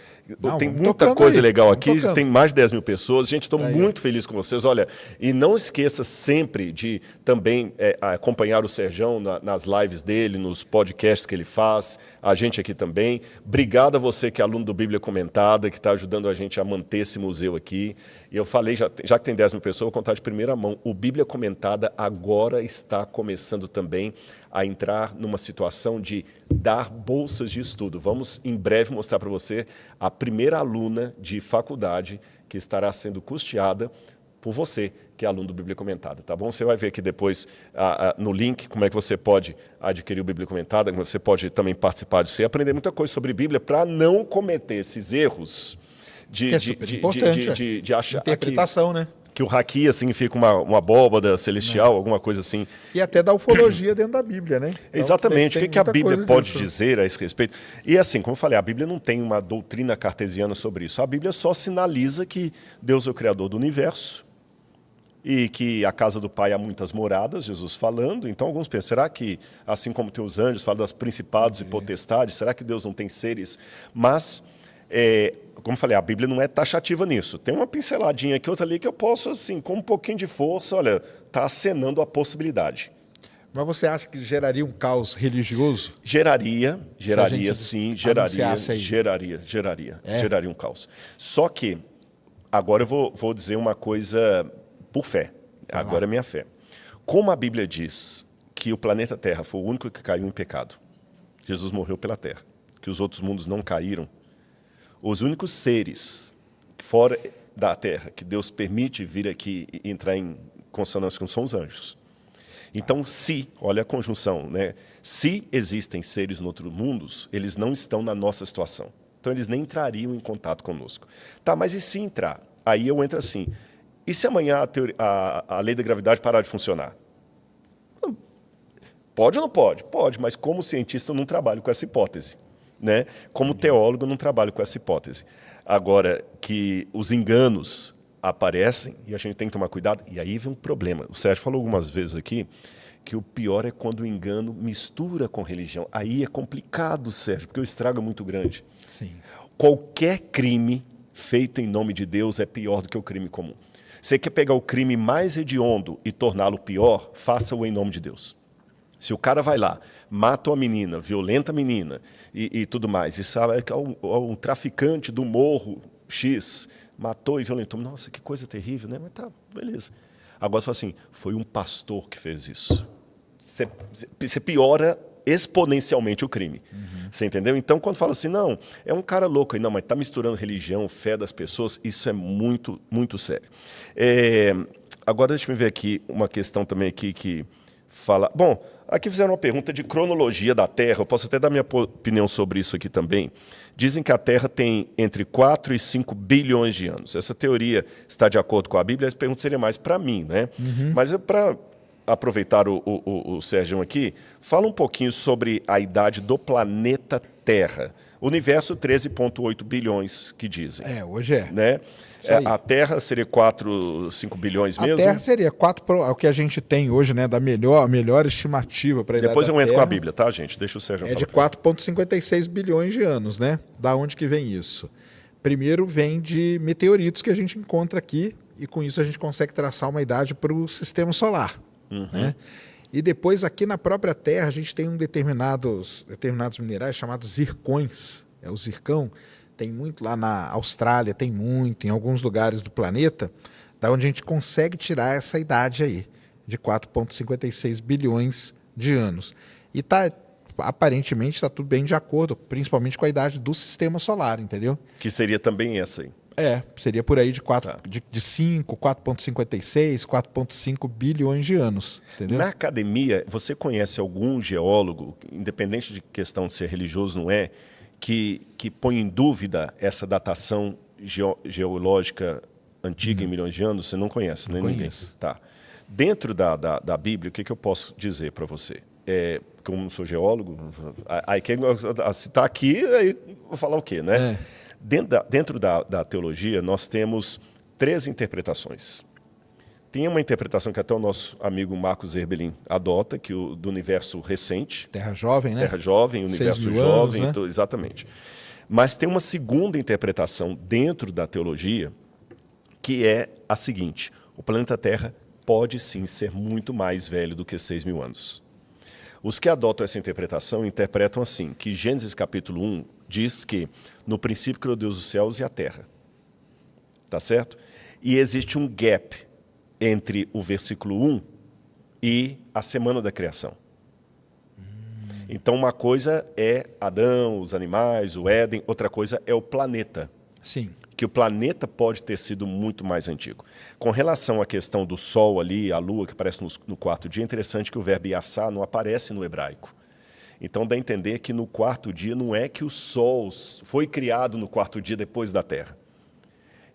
tem muita coisa legal aqui. Tem mais de 10 mil pessoas. Gente, estou muito feliz com vocês. Olha, e não esqueça sempre de também acompanhar o Serjão nas lives dele, nos podcasts que ele faz, a gente aqui também. Obrigado a você que é aluno do Bíblia Comentada, que está ajudando a gente a manter esse museu aqui. E eu falei, já que tem 10 mil pessoas, eu vou contar de primeira mão. O Bíblia Comentada agora está começando também a entrar numa situação de dar bolsas de estudo. Vamos, em breve, mostrar para você a primeira aluna de faculdade que estará sendo custeada por você, que é aluno do Bíblia Comentada, tá bom? Você vai ver aqui depois no link como é que você pode adquirir o Bíblia Comentada, como você pode também participar disso e aprender muita coisa sobre Bíblia para não cometer esses erros de achar interpretação, né? Que o raquia significa uma abóbada celestial, alguma coisa assim. E até da ufologia dentro da Bíblia, né? Então, exatamente. O que a Bíblia pode dizer a esse respeito? E assim, como eu falei, a Bíblia não tem uma doutrina cartesiana sobre isso. A Bíblia só sinaliza que Deus é o Criador do universo e que a casa do Pai há muitas moradas, Jesus falando. Então alguns pensam, será que, assim como tem os anjos, fala das principados e potestades, será que Deus não tem seres? Mas... como eu falei, a Bíblia não é taxativa nisso. Tem uma pinceladinha aqui, outra ali, que eu posso, assim, com um pouquinho de força, olha, está acenando a possibilidade. Mas você acha que geraria um caos religioso? Geraria sim, geraria um caos. Só que, agora eu vou dizer uma coisa por fé. Agora é minha fé. Como a Bíblia diz que o planeta Terra foi o único que caiu em pecado, Jesus morreu pela Terra, que os outros mundos não caíram, os únicos seres fora da Terra que Deus permite vir aqui e entrar em consonância com são os anjos. Então, olha a conjunção, né? Se existem seres em outros mundos, eles não estão na nossa situação. Então, eles nem entrariam em contato conosco. Tá, mas e se entrar? Aí eu entro assim, e se amanhã a lei da gravidade parar de funcionar? Pode ou não pode? Pode, mas como cientista eu não trabalho com essa hipótese. Né? Como teólogo, eu não trabalho com essa hipótese. Agora, que os enganos aparecem e a gente tem que tomar cuidado, e aí vem um problema. O Sérgio falou algumas vezes aqui que o pior é quando o engano mistura com religião. Aí é complicado, Sérgio, porque o estrago é muito grande. Sim. Qualquer crime feito em nome de Deus é pior do que o crime comum. Você quer pegar o crime mais hediondo e torná-lo pior, faça-o em nome de Deus. Se o cara vai lá, mata uma menina, violenta a menina e tudo mais, e sabe que um traficante do morro X matou e violentou, nossa, que coisa terrível, né? Mas tá, beleza. Agora você fala assim, foi um pastor que fez isso. Você piora exponencialmente o crime. Você entendeu? Então, quando fala assim, não, é um cara louco aí, não, mas está misturando religião, fé das pessoas, isso é muito, muito sério. Agora, deixa eu ver aqui uma questão também aqui que fala... Bom, aqui fizeram uma pergunta de cronologia da Terra, eu posso até dar minha opinião sobre isso aqui também. Dizem que a Terra tem entre 4 e 5 bilhões de anos. Essa teoria está de acordo com a Bíblia, essa pergunta seria mais para mim, né? Mas para aproveitar o Sérgio aqui, fala um pouquinho sobre a idade do planeta Terra. Universo, 13,8 bilhões, que dizem. Hoje é. Né? A Terra seria 4, 5 bilhões mesmo? A Terra seria 4, o que a gente tem hoje, né, da melhor estimativa para a idade da Terra. Depois eu entro com a Bíblia, tá, gente? Deixa o Sérgio falar. É de 4,56 bilhões de anos, né? Da onde que vem isso? Primeiro vem de meteoritos que a gente encontra aqui, e com isso a gente consegue traçar uma idade para o sistema solar. Né? E depois aqui na própria Terra a gente tem determinados minerais chamados zircões. O zircão tem muito lá na Austrália, tem muito, em alguns lugares do planeta. Da onde a gente consegue tirar essa idade aí, de 4,56 bilhões de anos. E aparentemente está tudo bem de acordo, principalmente com a idade do sistema solar, entendeu? Que seria também essa aí. Seria por aí de 5, 4,56, 4,5 bilhões de anos, entendeu? Na academia, você conhece algum geólogo, independente de questão de ser religioso, não é, que põe em dúvida essa datação geológica antiga em milhões de anos? Você não conhece, né? Não conheço. Tá. Dentro da Bíblia, o que eu posso dizer para você? Como não sou geólogo, aí se está aqui, aí vou falar o quê, né? Dentro da teologia, nós temos 3 interpretações. Tem uma interpretação que até o nosso amigo Marcos Herbelin adota, que do universo recente. Terra jovem, né? Terra jovem, universo jovem, anos, né? Exatamente. Mas tem uma segunda interpretação dentro da teologia, que é a seguinte: o planeta Terra pode sim ser muito mais velho do que 6 mil anos. Os que adotam essa interpretação interpretam assim, que Gênesis capítulo 1 diz que no princípio criou Deus os céus e a terra. Tá certo? E existe um gap entre o versículo 1 e a semana da criação. Então uma coisa é Adão, os animais, o Éden, outra coisa é o planeta. Sim. Que o planeta pode ter sido muito mais antigo. Com relação à questão do Sol ali, a Lua, que aparece no quarto dia, é interessante que o verbo yassá não aparece no hebraico. Então dá a entender que no quarto dia não é que o Sol foi criado no quarto dia depois da Terra.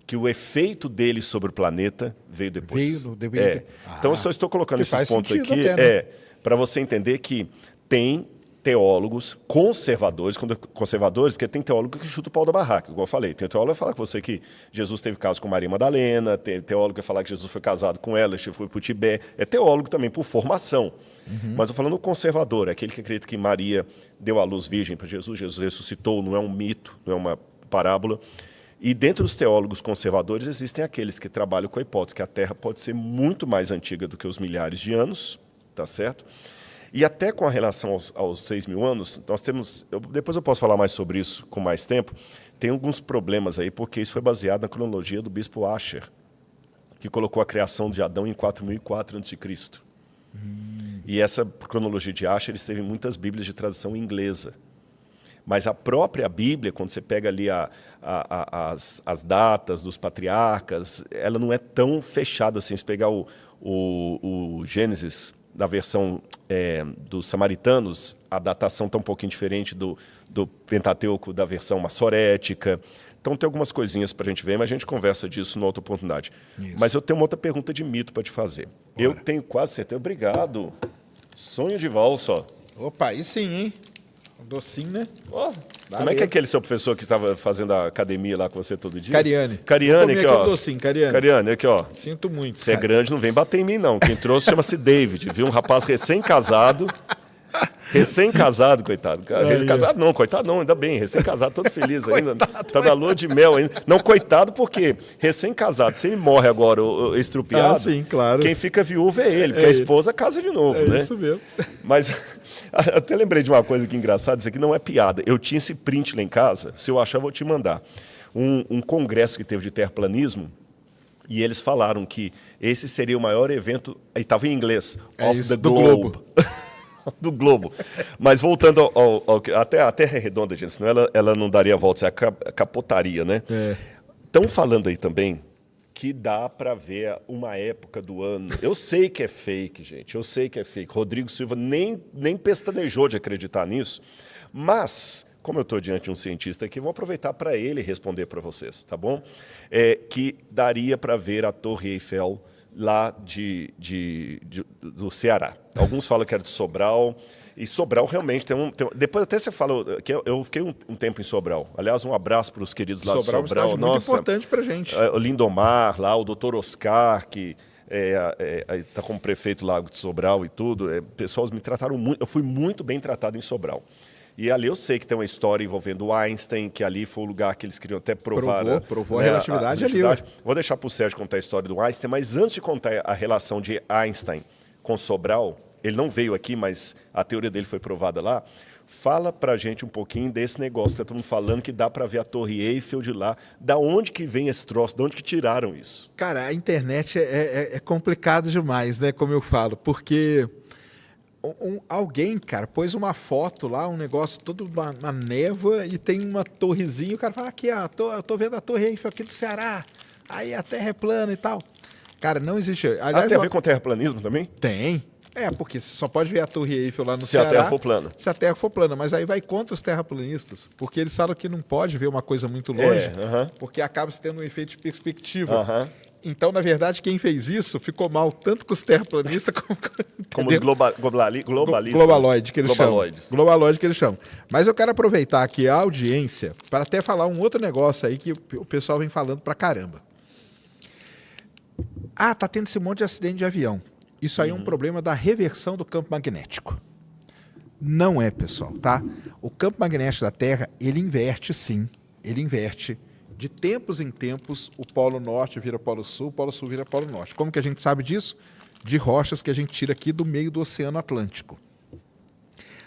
Que o efeito dele sobre o planeta veio depois. Então eu só estou colocando esses pontos aqui para você entender que tem teólogos conservadores, porque tem teólogo que chuta o pau da barraca, igual eu falei. Tem teólogo que fala com você que Jesus teve caso com Maria Madalena, tem teólogo que fala que Jesus foi casado com ela, foi para o Tibete. É teólogo também por formação. Mas eu estou falando conservador, aquele que acredita que Maria deu à luz virgem para Jesus, Jesus ressuscitou, não é um mito, não é uma parábola. E dentro dos teólogos conservadores existem aqueles que trabalham com a hipótese que a Terra pode ser muito mais antiga do que os milhares de anos, tá certo? E até com a relação aos 6 mil anos, nós temos... depois eu posso falar mais sobre isso com mais tempo. Tem alguns problemas aí, porque isso foi baseado na cronologia do bispo Asher, que colocou a criação de Adão em 4004 a.C. E essa cronologia de Asher esteve em muitas bíblias de tradução inglesa. Mas a própria Bíblia, quando você pega ali as datas dos patriarcas, ela não é tão fechada assim. Se pegar o Gênesis, da versão dos samaritanos, a datação está um pouquinho diferente do Pentateuco da versão massorética. Então tem algumas coisinhas para a gente ver, mas a gente conversa disso numa outra oportunidade. Isso. Mas eu tenho uma outra pergunta de mito para te fazer. Bora. Eu tenho quase certeza. Obrigado. Sonho de valsa. Opa, aí sim, hein? Um docinho, né? Oh, como é que é aquele seu professor que estava fazendo a academia lá com você todo dia? Cariane. Cariane, aqui, ó. Um docinho, Cariane. Cariane, aqui, ó. Sinto muito. Você é grande, não vem bater em mim, não. Quem trouxe chama-se David, viu? Um rapaz recém-casado. Recém-casado, coitado. Casado não, coitado não, ainda bem. Recém-casado, todo feliz ainda. Tá da lua de mel ainda. Não, coitado, porque recém-casado, se ele morre agora estrupiado, sim, claro. Quem fica viúvo é ele, porque a esposa casa de novo, né? É isso mesmo. Mas eu até lembrei de uma coisa aqui engraçada, isso aqui não é piada. Eu tinha esse print lá em casa, se eu achar, eu vou te mandar. Um congresso que teve de terraplanismo, e eles falaram que esse seria o maior evento, aí estava em inglês, of the globe. Do globo. Mas voltando até a Terra é redonda, gente, senão ela não daria a volta, é capotaria, né? Estão falando aí também que dá para ver uma época do ano. Eu sei que é fake, gente, eu sei que é fake. Rodrigo Silva nem pestanejou de acreditar nisso, mas, como eu estou diante de um cientista aqui, vou aproveitar para ele responder para vocês, tá bom? Que daria para ver a Torre Eiffel lá do Ceará. Alguns falam que era de Sobral, e Sobral realmente tem depois até você fala, que eu fiquei um tempo em Sobral. Aliás, um abraço para os queridos lá de Sobral. É muito importante para a gente. O Lindomar, lá, o doutor Oscar, que está como prefeito lá de Sobral e tudo. Pessoas me trataram muito, eu fui muito bem tratado em Sobral. E ali eu sei que tem uma história envolvendo o Einstein, que ali foi o lugar que eles queriam até provar. Provou a relatividade ali. Vou deixar para o Sérgio contar a história do Einstein, mas antes de contar a relação de Einstein com Sobral, ele não veio aqui, mas a teoria dele foi provada lá, Fala pra gente um pouquinho desse negócio que estamos falando, que dá para ver a Torre Eiffel de lá. Da onde que vem esse troço? De onde que tiraram isso? Cara, a internet é complicado demais, né? Como eu falo, porque alguém, cara, pôs uma foto lá, um negócio todo uma névoa e tem uma torrezinha. O cara fala, aqui, ó, eu tô vendo a Torre Eiffel aqui do Ceará. Aí a Terra é plana e tal. Cara, não existe. Aliás, tem a ver com terraplanismo também? Tem. Porque você só pode ver a Torre Eiffel lá no Se Ceará. a Terra for plana. Se a Terra for plana. Mas aí vai contra os terraplanistas. Porque eles falam que não pode ver uma coisa muito longe, porque acaba se tendo um efeito de perspectiva. Então, na verdade, quem fez isso ficou mal tanto com os terraplanistas como os globalistas. Globaloide, que eles chamam. Globaloide, que eles chamam. Mas eu quero aproveitar aqui a audiência para até falar um outro negócio aí que o pessoal vem falando pra caramba. Tá tendo esse monte de acidente de avião. Isso aí é um problema da reversão do campo magnético. Não é, pessoal, tá? O campo magnético da Terra, ele inverte sim. Ele inverte. De tempos em tempos, o Polo Norte vira Polo Sul vira Polo Norte. Como que a gente sabe disso? De rochas que a gente tira aqui do meio do Oceano Atlântico.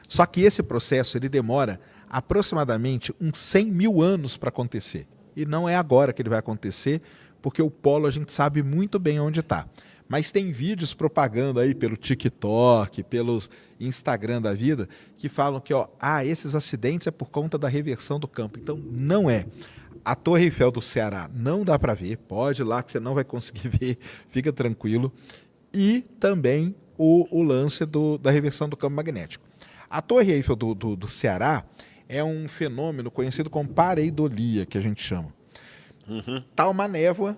Só que esse processo, ele demora aproximadamente uns 100 mil anos para acontecer. E não é agora que ele vai acontecer, porque o polo a gente sabe muito bem onde está. Mas tem vídeos propagando aí pelo TikTok, pelos Instagram da vida, que falam que esses acidentes é por conta da reversão do campo. Então, não é. A Torre Eiffel do Ceará não dá para ver, pode ir lá que você não vai conseguir ver, fica tranquilo. E também o lance da reversão do campo magnético. A Torre Eiffel do Ceará é um fenômeno conhecido como pareidolia, que a gente chama. Tá uma névoa,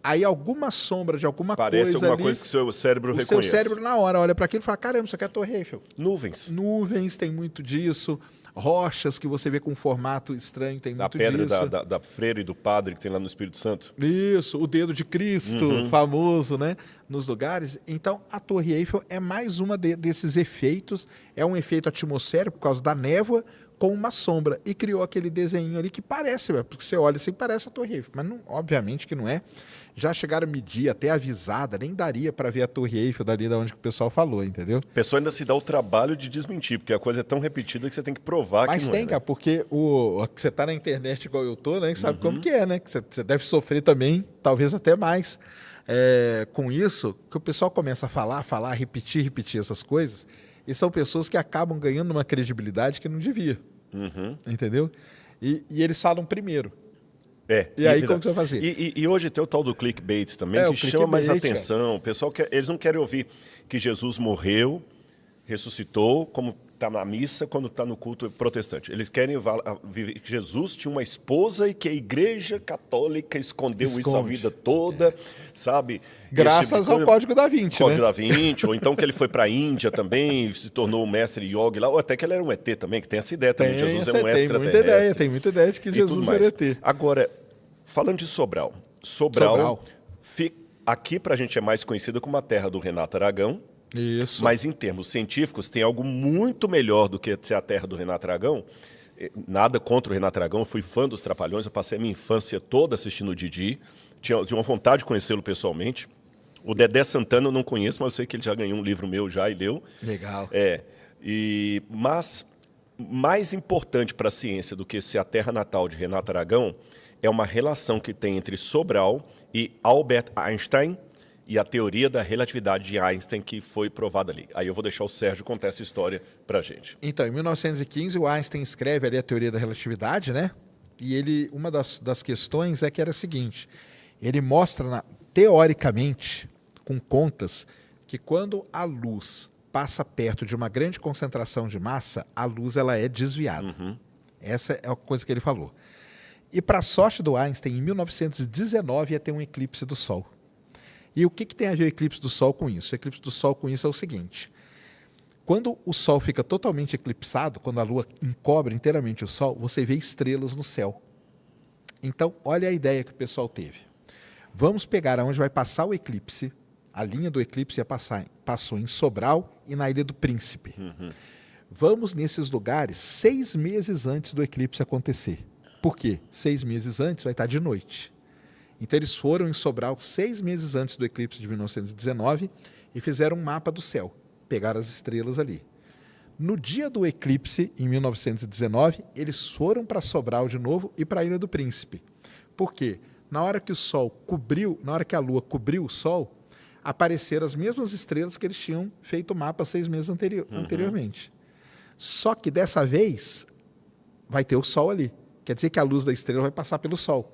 aí alguma sombra de alguma Parece coisa alguma ali, coisa que o seu cérebro o reconhece. seu cérebro na hora olha para aquilo e fala, caramba, isso aqui é a Torre Eiffel. Nuvens. Nuvens, tem muito disso. Rochas que você vê com um formato estranho, tem muito disso. Da pedra da freira e do padre que tem lá no Espírito Santo. Isso, o dedo de Cristo, famoso, né? Nos lugares. Então, a Torre Eiffel é mais uma desses efeitos. É um efeito atmosférico por causa da névoa com uma sombra. E criou aquele desenho ali que parece, porque você olha assim, parece a Torre Eiffel. Mas, não, obviamente, que não é. Já chegaram a medir, até avisada, nem daria para ver a Torre Eiffel dali da onde que o pessoal falou, entendeu? A pessoa ainda se dá o trabalho de desmentir, porque a coisa é tão repetida que você tem que provar Mas que não tem, é. Cara, porque você tá na internet igual eu tô, né? Sabe como que é, né? Que você deve sofrer também, talvez até mais, com isso, que o pessoal começa a falar, repetir essas coisas, e são pessoas que acabam ganhando uma credibilidade que não devia, entendeu? E eles falam primeiro. E aí, como que você vai fazer? E hoje tem o tal do clickbait também, que chama mais atenção. O pessoal eles não querem ouvir que Jesus morreu, ressuscitou, como está na missa, quando está no culto protestante. Eles querem que Jesus tinha uma esposa e que a Igreja Católica escondeu isso a vida toda, sabe? Graças ao Código da Vinci, Código da Vinci, ou então que ele foi para a Índia também, se tornou um mestre yogi lá, ou até que ele era um ET também, que tem essa ideia também, Jesus é um extraterrestre. Tem muita ideia de que Jesus era ET. Agora, falando de Sobral, aqui para a gente é mais conhecida como a terra do Renato Aragão. Isso. Mas em termos científicos, tem algo muito melhor do que ser a terra do Renato Aragão. Nada contra o Renato Aragão, eu fui fã dos Trapalhões, eu passei a minha infância toda assistindo o Didi. Tinha uma vontade de conhecê-lo pessoalmente. O Dedé Santana eu não conheço, mas eu sei que ele já ganhou um livro meu já e leu. Legal. Mas mais importante para a ciência do que ser a terra natal de Renato Aragão é uma relação que tem entre Sobral e Albert Einstein e a teoria da relatividade de Einstein que foi provada ali. Aí eu vou deixar o Sérgio contar essa história para a gente. Então, em 1915, o Einstein escreve ali a teoria da relatividade, né? E uma das questões é que era a seguinte, ele mostra, teoricamente, com contas, que quando a luz passa perto de uma grande concentração de massa, a luz ela é desviada. Essa é a coisa que ele falou. E para a sorte do Einstein, em 1919 ia ter um eclipse do Sol. E o que tem a ver o eclipse do Sol com isso? O eclipse do Sol com isso é o seguinte, quando o Sol fica totalmente eclipsado, quando a Lua encobre inteiramente o Sol, você vê estrelas no céu. Então, olha a ideia que o pessoal teve. Vamos pegar aonde vai passar o eclipse, a linha do eclipse passou em Sobral e na Ilha do Príncipe. Vamos nesses lugares 6 meses antes do eclipse acontecer. Por quê? 6 meses antes vai estar de noite. Então eles foram em Sobral 6 meses antes do eclipse de 1919 e fizeram um mapa do céu. Pegaram as estrelas ali. No dia do eclipse, em 1919, eles foram para Sobral de novo e para a Ilha do Príncipe. Por quê? Na hora que o Sol cobriu, na hora que a Lua cobriu o Sol, apareceram as mesmas estrelas que eles tinham feito o mapa 6 meses anteriormente. Só que dessa vez vai ter o Sol ali. Quer dizer que a luz da estrela vai passar pelo Sol.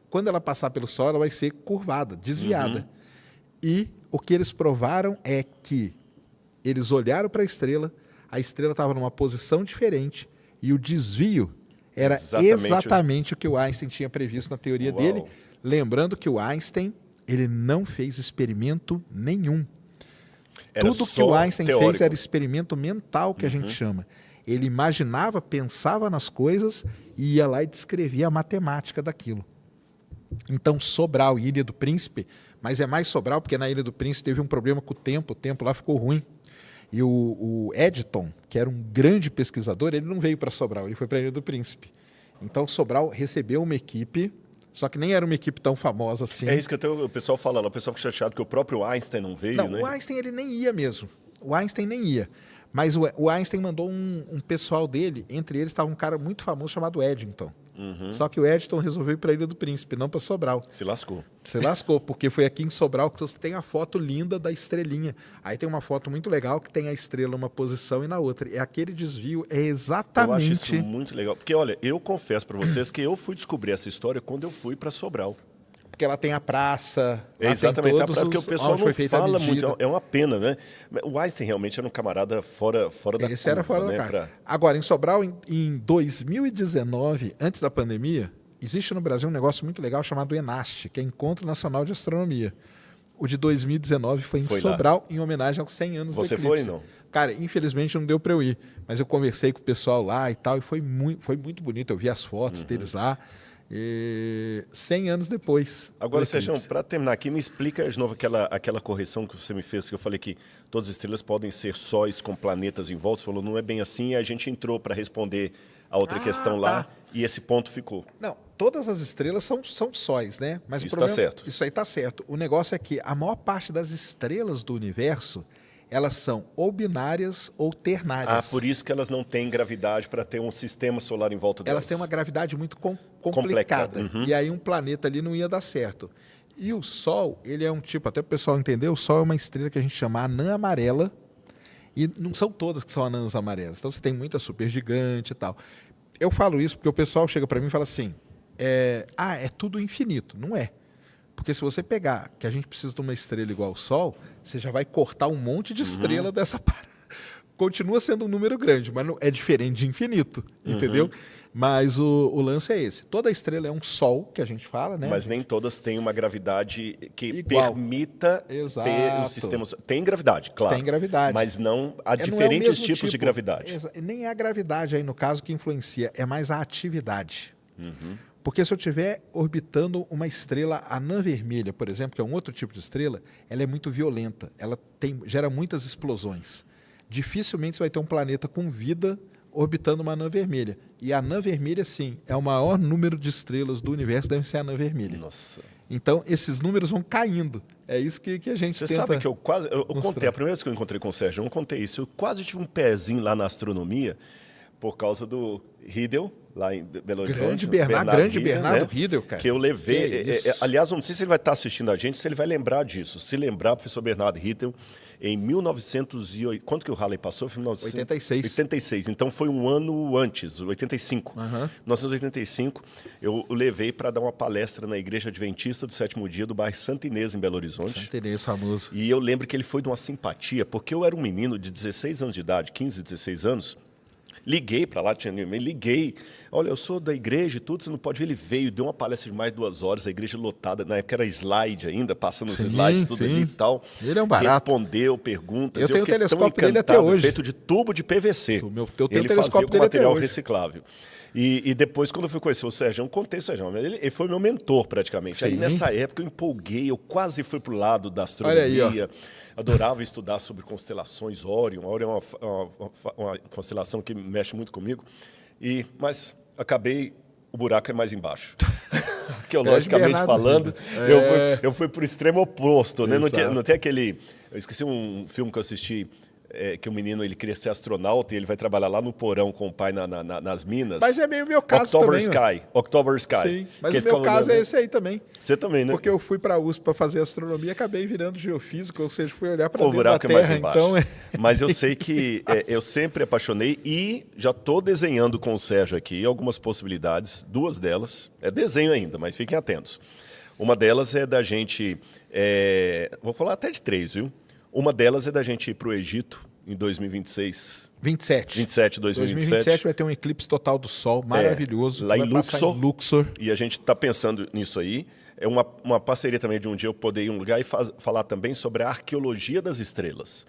Quando ela passar pelo Sol, ela vai ser curvada, desviada. E o que eles provaram é que eles olharam para a estrela estava numa posição diferente e o desvio era exatamente o que o Einstein tinha previsto na teoria dele. Lembrando que o Einstein ele não fez experimento nenhum. Tudo que o Einstein fez era experimento mental, que a gente chama. Ele imaginava, pensava nas coisas e ia lá e descrevia a matemática daquilo. Então, Sobral e Ilha do Príncipe, mas é mais Sobral porque na Ilha do Príncipe teve um problema com o tempo lá ficou ruim. E o Eddington, que era um grande pesquisador, ele não veio para Sobral, ele foi para a Ilha do Príncipe. Então, Sobral recebeu uma equipe, só que nem era uma equipe tão famosa assim. É isso que o pessoal fala, o pessoal fica chateado que o próprio Einstein não veio, não, né? O Einstein ele nem ia mesmo. O Einstein nem ia. Mas o Einstein mandou um pessoal dele, entre eles estava um cara muito famoso chamado Eddington. Só que o Eddington resolveu ir para a Ilha do Príncipe, não para Sobral. Se lascou. Se lascou, porque foi aqui em Sobral que você tem a foto linda da estrelinha. Aí tem uma foto muito legal que tem a estrela numa posição e na outra. E aquele desvio é exatamente... Eu acho isso muito legal. Porque, olha, eu confesso para vocês que eu fui descobrir essa história quando eu fui para Sobral. Porque ela tem a praça, exatamente, tem todos porque o pessoal não fala muito, é uma pena, né? O Einstein realmente era um camarada fora da Esse era fora da cara. Agora, em Sobral, em 2019, antes da pandemia, existe no Brasil um negócio muito legal chamado ENAST, que é Encontro Nacional de Astronomia. O de 2019 foi em Sobral, em homenagem aos 100 anos do eclipse. Você foi, não? Cara, infelizmente não deu para eu ir, mas eu conversei com o pessoal lá e tal, e foi muito bonito, eu vi as fotos deles lá. 100 anos depois. Agora, Sérgio, para terminar aqui, me explica de novo aquela correção que você me fez, que eu falei que todas as estrelas podem ser sóis com planetas em volta. Você falou, não é bem assim, e a gente entrou para responder a outra questão lá, e esse ponto ficou. Não, todas as estrelas são sóis, né? Mas isso está certo. Isso aí está certo. O negócio é que a maior parte das estrelas do universo, elas são ou binárias ou ternárias. Por isso que elas não têm gravidade para ter um sistema solar em volta delas. Elas têm uma gravidade muito complicada. E aí um planeta ali não ia dar certo. E o Sol, ele é um tipo, até para o pessoal entender, o Sol é uma estrela que a gente chama anã amarela. E não são todas que são anãs amarelas. Então você tem muita supergigante e tal. Eu falo isso porque o pessoal chega para mim e fala assim, é tudo infinito. Não é. Porque se você pegar que a gente precisa de uma estrela igual ao Sol, você já vai cortar um monte de estrela dessa parada. Continua sendo um número grande, mas não, é diferente de infinito, entendeu? Mas o lance é esse. Toda estrela é um Sol, que a gente fala, né? Mas nem todas têm uma gravidade que permita ter um sistema... Tem gravidade, claro. Tem gravidade. Mas não há diferentes tipos de gravidade. Nem é a gravidade aí, no caso, que influencia. É mais a atividade. Porque se eu estiver orbitando uma estrela anã vermelha, por exemplo, que é um outro tipo de estrela, ela é muito violenta, ela gera muitas explosões. Dificilmente você vai ter um planeta com vida orbitando uma anã vermelha. E a anã vermelha, sim, é o maior número de estrelas do universo, deve ser a anã vermelha. Nossa. Então, esses números vão caindo. É isso que a gente tenta. Você sabe que eu contei, a primeira vez que eu encontrei com o Sérgio, eu contei isso, eu quase tive um pezinho lá na astronomia por causa do Riedel, lá em Belo Horizonte. Grande Bernardo Riedel, cara. Que eu levei. Aliás, eu não sei se ele vai estar assistindo a gente, se ele vai lembrar disso. Se lembrar, professor Bernardo Riedel, em 1908. Quanto que o Halley passou? Foi 86. 86. Então foi um ano antes, 85. 1985, eu o levei para dar uma palestra na Igreja Adventista do Sétimo Dia do bairro Santa Inês, em Belo Horizonte. Santa Inês, famoso. E eu lembro que ele foi de uma simpatia, porque eu era um menino de 16 anos de idade, 15, 16 anos. Liguei para lá, liguei. Olha, eu sou da igreja e tudo, você não pode ver. Ele veio, deu uma palestra de mais de 2 horas, a igreja lotada. Na época era slide ainda, passando os slides, tudo ali e tal. Ele é um barato. Respondeu perguntas. Eu tenho o telescópio dele até hoje. Feito de tubo de PVC. Eu tenho ele o telescópio dele até hoje. material reciclável. E depois, quando eu fui conhecer o Sérgio, eu contei o Sérgio, ele foi meu mentor praticamente. Sim. Aí nessa época eu empolguei, eu quase fui para o lado da astronomia. Olha aí, adorava estudar sobre constelações, Órion. Órion é uma constelação que mexe muito comigo. Mas acabei, o buraco é mais embaixo. Arqueologicamente falando, eu fui para o extremo oposto. Né? Não tem aquele... Eu esqueci um filme que eu assisti... que o menino ele queria ser astronauta e ele vai trabalhar lá no porão com o pai nas minas. Mas é meio meu caso também. October Sky. Sim, mas o meu caso é esse aí também. Você também, né? Porque eu fui para a USP para fazer astronomia e acabei virando geofísico, ou seja, fui olhar para dentro da Terra. Mais embaixo. Então Mas eu sei que eu sempre apaixonei e já estou desenhando com o Sérgio aqui algumas possibilidades, 2 delas. É desenho ainda, mas fiquem atentos. Uma delas é da gente... vou falar até de 3, viu? Uma delas é da gente ir para o Egito em 2026. 2027. 2027 vai ter um eclipse total do Sol, maravilhoso. Lá em Luxor. E a gente está pensando nisso aí. É uma parceria também de um dia eu poder ir em um lugar e falar também sobre a arqueologia das estrelas.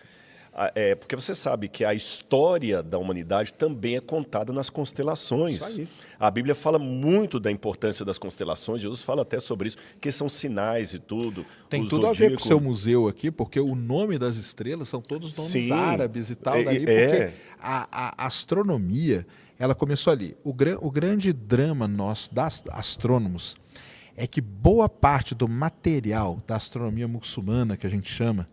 Porque você sabe que a história da humanidade também é contada nas constelações. Isso aí. A Bíblia fala muito da importância das constelações, Jesus fala até sobre isso, que são sinais e tudo. Tem tudo a ver com o seu museu aqui, porque o nome das estrelas são todos nomes árabes e tal, dali, porque a astronomia, ela começou ali. O grande drama nosso, das astrônomos, é que boa parte do material da astronomia muçulmana, que a gente chama,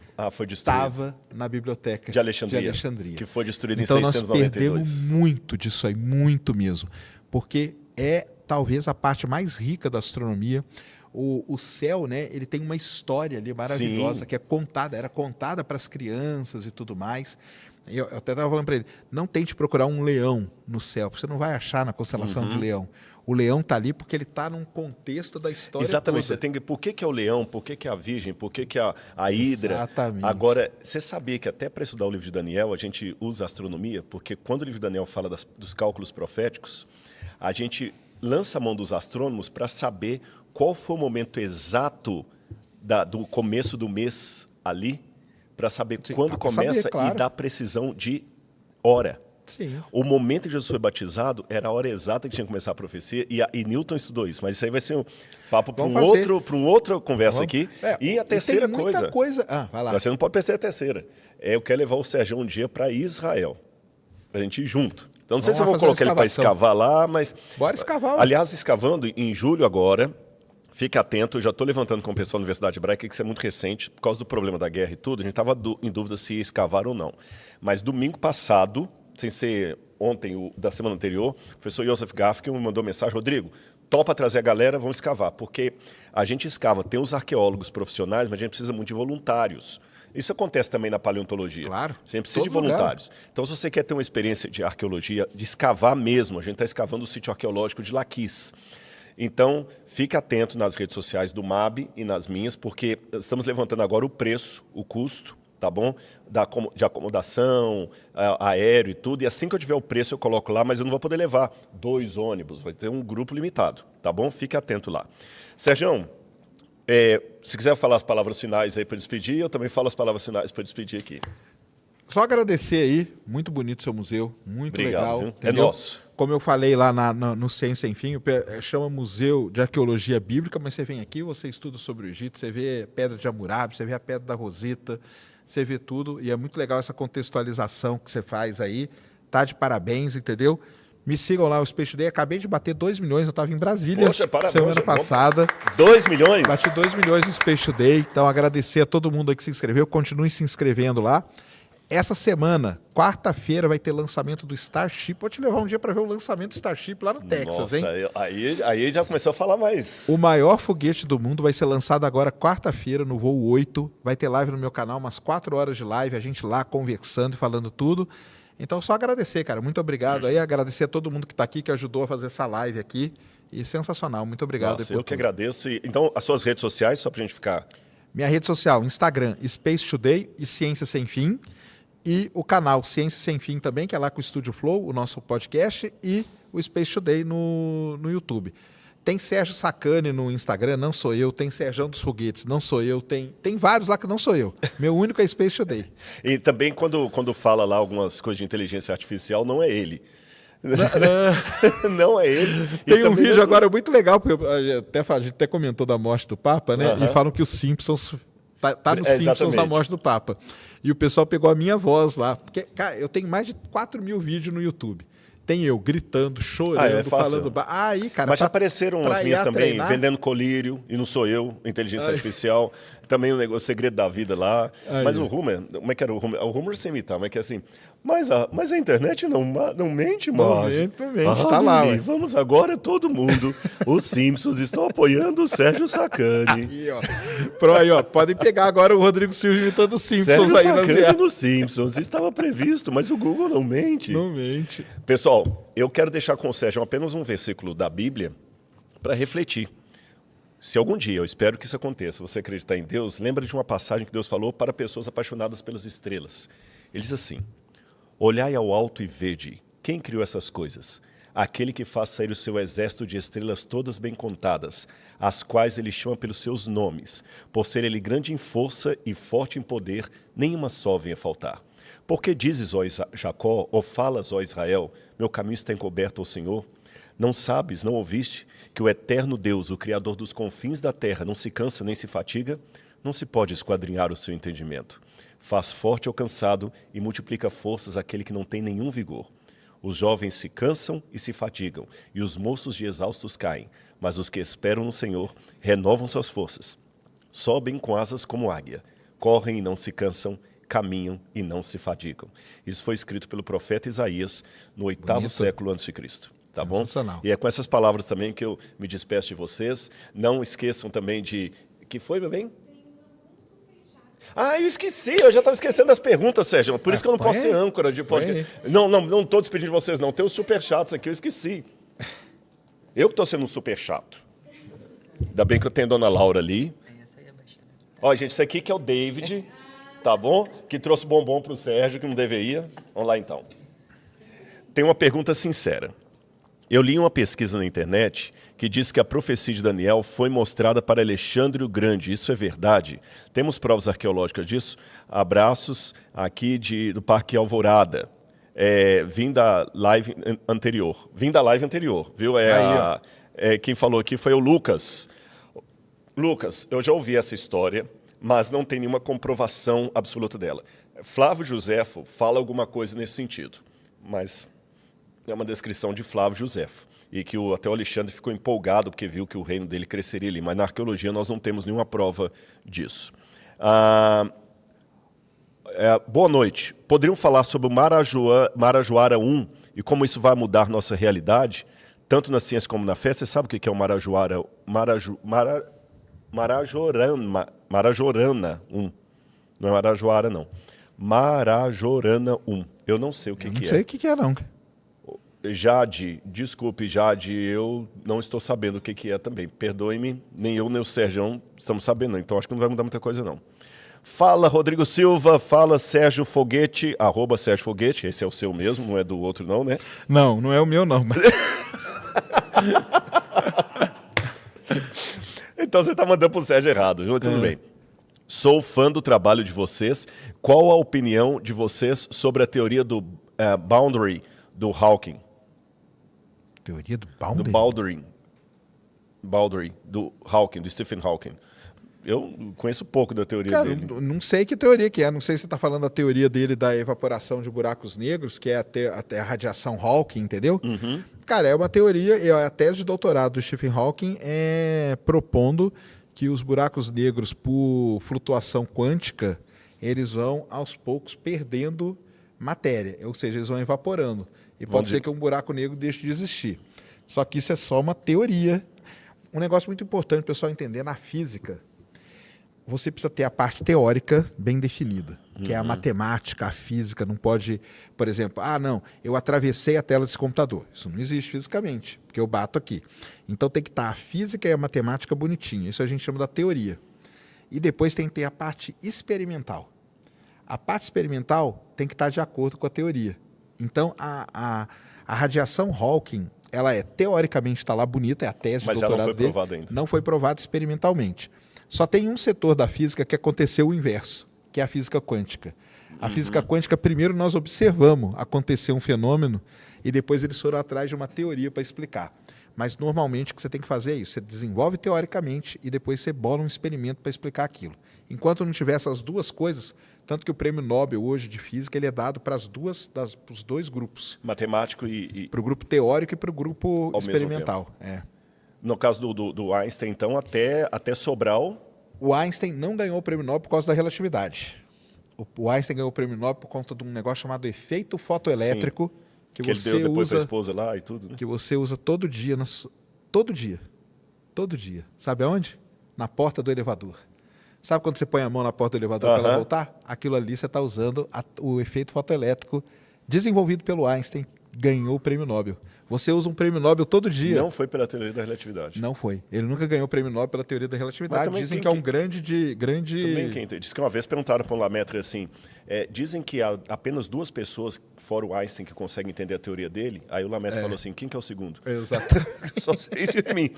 estava na biblioteca de Alexandria, que foi destruída em 692. Então nós perdemos muito disso aí, muito mesmo, porque é talvez a parte mais rica da astronomia. O céu, né, ele tem uma história ali maravilhosa, que era contada para as crianças e tudo mais. Eu até estava falando para ele, não tente procurar um leão no céu, porque você não vai achar na constelação de leão. O leão está ali porque ele está num contexto da história. Exatamente. Toda. Você tem que, por que é o leão, por que é a virgem, por que é a hidra. Exatamente. Agora, você sabia que até para estudar o livro de Daniel, a gente usa a astronomia, porque quando o livro de Daniel fala dos cálculos proféticos, a gente lança a mão dos astrônomos para saber qual foi o momento exato do começo do mês ali, para saber quando começa e dar precisão de hora. Sim. O momento que Jesus foi batizado era a hora exata que tinha que começar a profecia, e Newton estudou isso, mas isso aí vai ser um papo para uma outra conversa aqui. E a terceira coisa. Vai lá. Você não pode perder a terceira. Eu quero levar o Sérgio um dia para Israel, para a gente ir junto. Então não sei se eu vou colocar ele para escavar lá, mas... Bora escavar. Aliás, escavando em julho agora, fique atento, eu já estou levantando com o pessoal da Universidade Hebraica, que isso é muito recente, por causa do problema da guerra e tudo, a gente estava em dúvida se ia escavar ou não. Mas domingo passado, sem ser ontem, da semana anterior, o professor Yosef Gafke me mandou mensagem, Rodrigo, topa trazer a galera, vamos escavar, porque a gente escava, tem os arqueólogos profissionais, mas a gente precisa muito de voluntários. Isso acontece também na paleontologia. Claro. Você precisa de voluntários. Então, se você quer ter uma experiência de arqueologia, de escavar mesmo, a gente está escavando o sítio arqueológico de Laquis. Então, fique atento nas redes sociais do MAB e nas minhas, porque estamos levantando agora o preço, o custo, tá bom? De acomodação, aéreo e tudo. E assim que eu tiver o preço, eu coloco lá, mas eu não vou poder levar 2 ônibus, vai ter um grupo limitado, tá bom? Fique atento lá. Sérgio, se quiser falar as palavras finais aí para despedir, eu também falo as palavras finais para despedir aqui. Só agradecer aí, muito bonito o seu museu, muito Obrigado, legal. É nosso. Como eu falei lá no Ciência Sem Fim, chama Museu de Arqueologia Bíblica, mas você vem aqui, você estuda sobre o Egito, você vê Pedra de Hammurabi, você vê a Pedra da Roseta, você vê tudo, e é muito legal essa contextualização que você faz aí. Tá de parabéns, entendeu? Me sigam lá, o Space Today. Acabei de bater 2 milhões, eu estava em Brasília semana passada. 2 milhões? Bati 2 milhões no Space Today, então agradecer a todo mundo aí que se inscreveu, continue se inscrevendo lá. Essa semana, quarta-feira, vai ter lançamento do Starship. Vou te levar um dia para ver o lançamento do Starship lá no Texas, hein? Aí já começou a falar mais. O maior foguete do mundo vai ser lançado agora quarta-feira, no voo 8. Vai ter live no meu canal, umas 4 horas de live, a gente lá conversando e falando tudo. Então, só agradecer, cara. Muito obrigado aí. Agradecer a todo mundo que está aqui, que ajudou a fazer essa live aqui. E sensacional. Muito obrigado. Nossa, eu que agradeço. Então, as suas redes sociais, só para a gente ficar... Minha rede social, Instagram, Space Today e Ciência Sem Fim. E o canal Ciência Sem Fim também, que é lá com o Estúdio Flow, o nosso podcast, e o Space Today no YouTube. Tem Sérgio Sacani no Instagram, não sou eu. Tem Serjão dos Foguetes, não sou eu. Tem vários lá que não sou eu. Meu único é Space Today. E também quando fala lá algumas coisas de inteligência artificial, não é ele. Não é ele. Tem um vídeo agora muito legal, porque a gente até comentou da morte do Papa, né? E falam que os Simpsons... Tá no Simpsons a morte do Papa. E o pessoal pegou a minha voz lá. Porque, cara, eu tenho mais de 4 mil vídeos no YouTube. Tem eu gritando, chorando, falando... Aí, cara... Mas já apareceram as minhas também, vendendo colírio, e não sou eu, inteligência artificial. também o segredo da vida lá. Aí. Mas o Homer, como é que era o Homer? O Homer sem imitar, mas é que assim... Mas a internet não mente, Marge. Não mente, tá lá, ué. Vamos agora todo mundo. Os Simpsons estão apoiando o Sérgio Sacani. Aí, ó. Podem pegar agora o Rodrigo Silva imitando os Simpsons Sérgio aí Sacani nos Simpsons. Estava previsto, mas o Google não mente. Não mente. Pessoal, eu quero deixar com o Sérgio apenas um versículo da Bíblia para refletir. Se algum dia, eu espero que isso aconteça, você acreditar em Deus, lembra de uma passagem que Deus falou para pessoas apaixonadas pelas estrelas. Ele diz assim: olhai ao alto e vede, quem criou essas coisas? Aquele que faz sair o seu exército de estrelas todas bem contadas, as quais ele chama pelos seus nomes. Por ser ele grande em força e forte em poder, nenhuma só vem a faltar. Porque dizes, ó Jacó, ou falas, ó Israel, meu caminho está encoberto ao Senhor? Não sabes, não ouviste, que o eterno Deus, o Criador dos confins da terra, não se cansa nem se fatiga? Não se pode esquadrinhar o seu entendimento. Faz forte ao cansado e multiplica forças àquele que não tem nenhum vigor. Os jovens se cansam e se fatigam, e os moços de exaustos caem, mas os que esperam no Senhor renovam suas forças. Sobem com asas como águia, correm e não se cansam, caminham e não se fatigam. Isso foi escrito pelo profeta Isaías no 8º século a.C. Tá bom? E é com essas palavras também que eu me despeço de vocês. Não esqueçam também de... Que foi, meu bem? Eu esqueci, eu já estava esquecendo das perguntas, Sérgio. Por isso que eu não posso ser âncora de podcast. Não estou despedindo de vocês, não. Tem os super chatos aqui, eu esqueci. Eu que estou sendo um super chato. Ainda bem que eu tenho a dona Laura ali. Ó, gente, isso aqui que é o David, tá bom? Que trouxe bombom para o Sérgio, que não deveria. Vamos lá, então. Tem uma pergunta sincera. Eu li uma pesquisa na internet que diz que a profecia de Daniel foi mostrada para Alexandre o Grande. Isso é verdade? Temos provas arqueológicas disso? Abraços aqui do Parque Alvorada. Vim da live anterior. Viu? Quem falou aqui foi o Lucas. Lucas, eu já ouvi essa história, mas não tem nenhuma comprovação absoluta dela. Flávio Josefo fala alguma coisa nesse sentido, mas... é uma descrição de Flávio Josefo, e que até o Alexandre ficou empolgado porque viu que o reino dele cresceria ali, mas na arqueologia nós não temos nenhuma prova disso. Boa noite. Poderiam falar sobre o Marajoara I e como isso vai mudar nossa realidade, tanto na ciência como na fé? Você sabe o que é o Marajoara? Marajorana I. Não é Marajoara, não. Marajorana I. Eu não sei o que é. Não sei o que é, não. Jade, desculpe, Jade, eu não estou sabendo o que é também. Perdoe-me, nem eu nem o Sérgio estamos sabendo, então acho que não vai mudar muita coisa, não. Fala, Rodrigo Silva, fala, Sérgio Foguete, @Sérgio Foguete, esse é o seu mesmo, não é do outro não, né? Não é o meu não. Mas... Então você está mandando para o Sérgio errado, viu? Tudo bem. Sou fã do trabalho de vocês. Qual a opinião de vocês sobre a teoria do boundary do Hawking? Teoria do boundary? Do boundary, do Hawking, do Stephen Hawking. Eu conheço pouco da teoria dele. Não sei que teoria que é. Não sei se você está falando da teoria dele da evaporação de buracos negros, que é a radiação Hawking, entendeu? Uhum. Cara, é uma teoria, a tese de doutorado do Stephen Hawking é propondo que os buracos negros, por flutuação quântica, eles vão, aos poucos, perdendo matéria. Ou seja, eles vão evaporando. E pode ser que um buraco negro deixe de existir. Só que isso é só uma teoria. Um negócio muito importante o pessoal entender na física, você precisa ter a parte teórica bem definida, que é a matemática, a física. Não pode, por exemplo, eu atravessei a tela desse computador. Isso não existe fisicamente, porque eu bato aqui. Então tem que estar a física e a matemática bonitinha. Isso a gente chama da teoria. E depois tem que ter a parte experimental. A parte experimental tem que estar de acordo com a teoria. Então, a radiação Hawking, ela teoricamente está lá bonita, é a tese de doutorado dele. Mas ela não foi provada ainda. Não foi provada experimentalmente. Só tem um setor da física que aconteceu o inverso, que é a física quântica. A física quântica, primeiro nós observamos acontecer um fenômeno e depois eles foram atrás de uma teoria para explicar. Mas normalmente o que você tem que fazer é isso, você desenvolve teoricamente e depois você bola um experimento para explicar aquilo. Enquanto não tiver essas duas coisas, tanto que o prêmio Nobel hoje de física ele é dado para os dois grupos. Matemático e... Para o grupo teórico e para o grupo experimental. No caso do Einstein, então, até Sobral O Einstein não ganhou o prêmio Nobel por causa da relatividade. O Einstein ganhou o prêmio Nobel por conta de um negócio chamado efeito fotoelétrico, que ele você deu depois usa, para a esposa lá e tudo, né? que você usa todo dia, todo dia. Todo dia. Sabe aonde? Na porta do elevador. Sabe quando você põe a mão na porta do elevador para ela voltar? Aquilo ali você está usando o efeito fotoelétrico desenvolvido pelo Einstein, ganhou o prêmio Nobel. Você usa um prêmio Nobel todo dia. Não foi pela teoria da relatividade. Não foi. Ele nunca ganhou o prêmio Nobel pela teoria da relatividade. Dizem que é um grande... Também quem diz que uma vez perguntaram para um Lamaitre assim, dizem que há apenas 2 pessoas, fora o Einstein, que conseguem entender a teoria dele. Aí o Lamaitre falou assim, quem que é o segundo? Exato. Só sei de mim.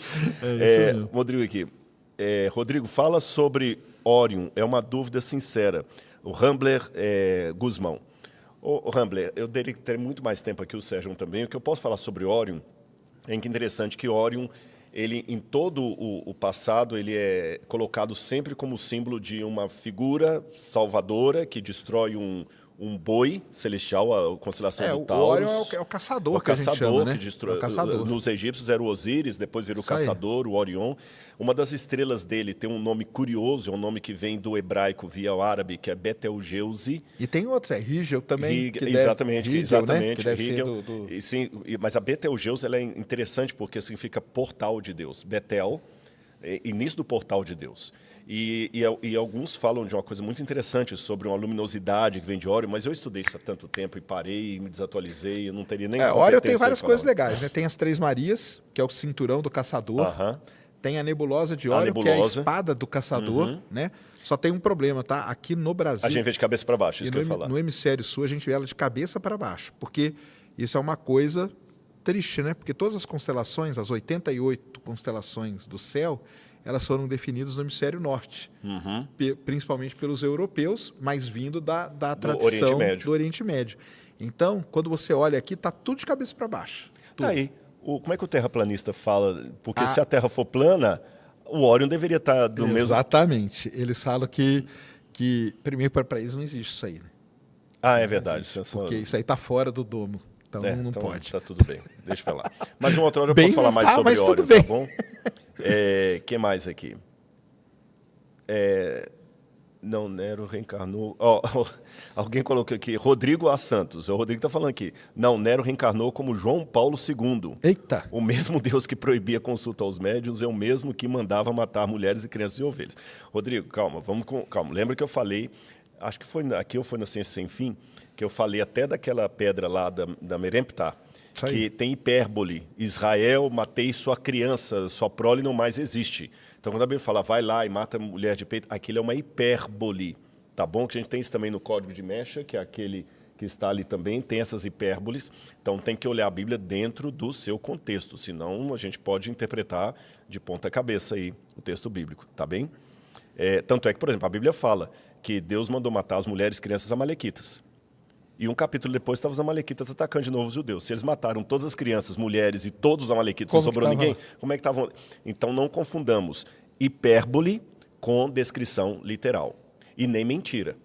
Rodrigo aqui. Rodrigo, fala sobre Orion. É uma dúvida sincera. O Rambler Guzmão. Ô, Rambler, eu teria que ter muito mais tempo aqui, o Sérgio também. O que eu posso falar sobre Orion é que interessante que Orion, ele, em todo o passado, ele é colocado sempre como símbolo de uma figura salvadora que destrói um boi celestial, a constelação do Taurus. O Orion é o caçador, que a gente chama, né? Que destrói, é o caçador. Nos egípcios era o Osíris, depois virou o caçador, o Orion. Uma das estrelas dele tem um nome curioso, é um nome que vem do hebraico via o árabe, que é Betelgeuse. E tem outros, Rigel também. Exatamente. Né? Que deve Rigel, sim, mas a Betelgeuse ela é interessante porque significa portal de Deus. Betel, início do portal de Deus. E alguns falam de uma coisa muito interessante sobre uma luminosidade que vem de Orion, mas eu estudei isso há tanto tempo e parei, me desatualizei, eu não teria nem Orion tem várias coisas legais, né? Tem as Três Marias, que é o cinturão do caçador. Tem a nebulosa de Orion, que é a espada do caçador, né? Só tem um problema, tá? Aqui no Brasil... A gente vê de cabeça para baixo, isso que eu ia falar. No hemisfério sul, a gente vê ela de cabeça para baixo, porque isso é uma coisa triste, né? Porque todas as constelações, as 88 constelações do céu, elas foram definidas no hemisfério norte, principalmente pelos europeus, mas vindo da tradição do Oriente Médio. Então, quando você olha aqui, está tudo de cabeça para baixo. Tá aí. Como é que o terraplanista fala? Porque se a Terra for plana, o Orion deveria estar do mesmo... Exatamente. Eles falam que primeiro, para eles não existe isso aí. Né? É verdade. Porque isso aí está fora do domo. Então não pode. Tá tudo bem. Deixa para lá. Mas uma outra hora eu posso falar mais sobre Orion, tudo bem. Tá bom? Que mais aqui? Não, Nero reencarnou... alguém colocou aqui, Rodrigo A. Santos. O Rodrigo está falando aqui. Não, Nero reencarnou como João Paulo II. Eita! O mesmo Deus que proibia consulta aos médiuns é o mesmo que mandava matar mulheres e crianças e ovelhas. Rodrigo, calma, calma. Lembra que eu falei, acho que foi aqui ou foi na Ciência Sem Fim, que eu falei até daquela pedra lá da Meremptah, que tem hipérbole. Israel, matei sua criança, sua prole não mais existe. Então, quando a Bíblia fala, vai lá e mata a mulher de peito, aquilo é uma hipérbole, tá bom? Que a gente tem isso também no Código de Mecha, que é aquele que está ali também, tem essas hipérboles. Então, tem que olhar a Bíblia dentro do seu contexto, senão a gente pode interpretar de ponta cabeça aí o texto bíblico, tá bem? Tanto é que, por exemplo, a Bíblia fala que Deus mandou matar as mulheres e crianças amalequitas. E um capítulo depois estavam os amalequitas atacando de novo os judeus. Se eles mataram todas as crianças, mulheres e todos os amalequitas, não sobrou ninguém, como é que estavam? Então não confundamos hipérbole com descrição literal. E nem mentira.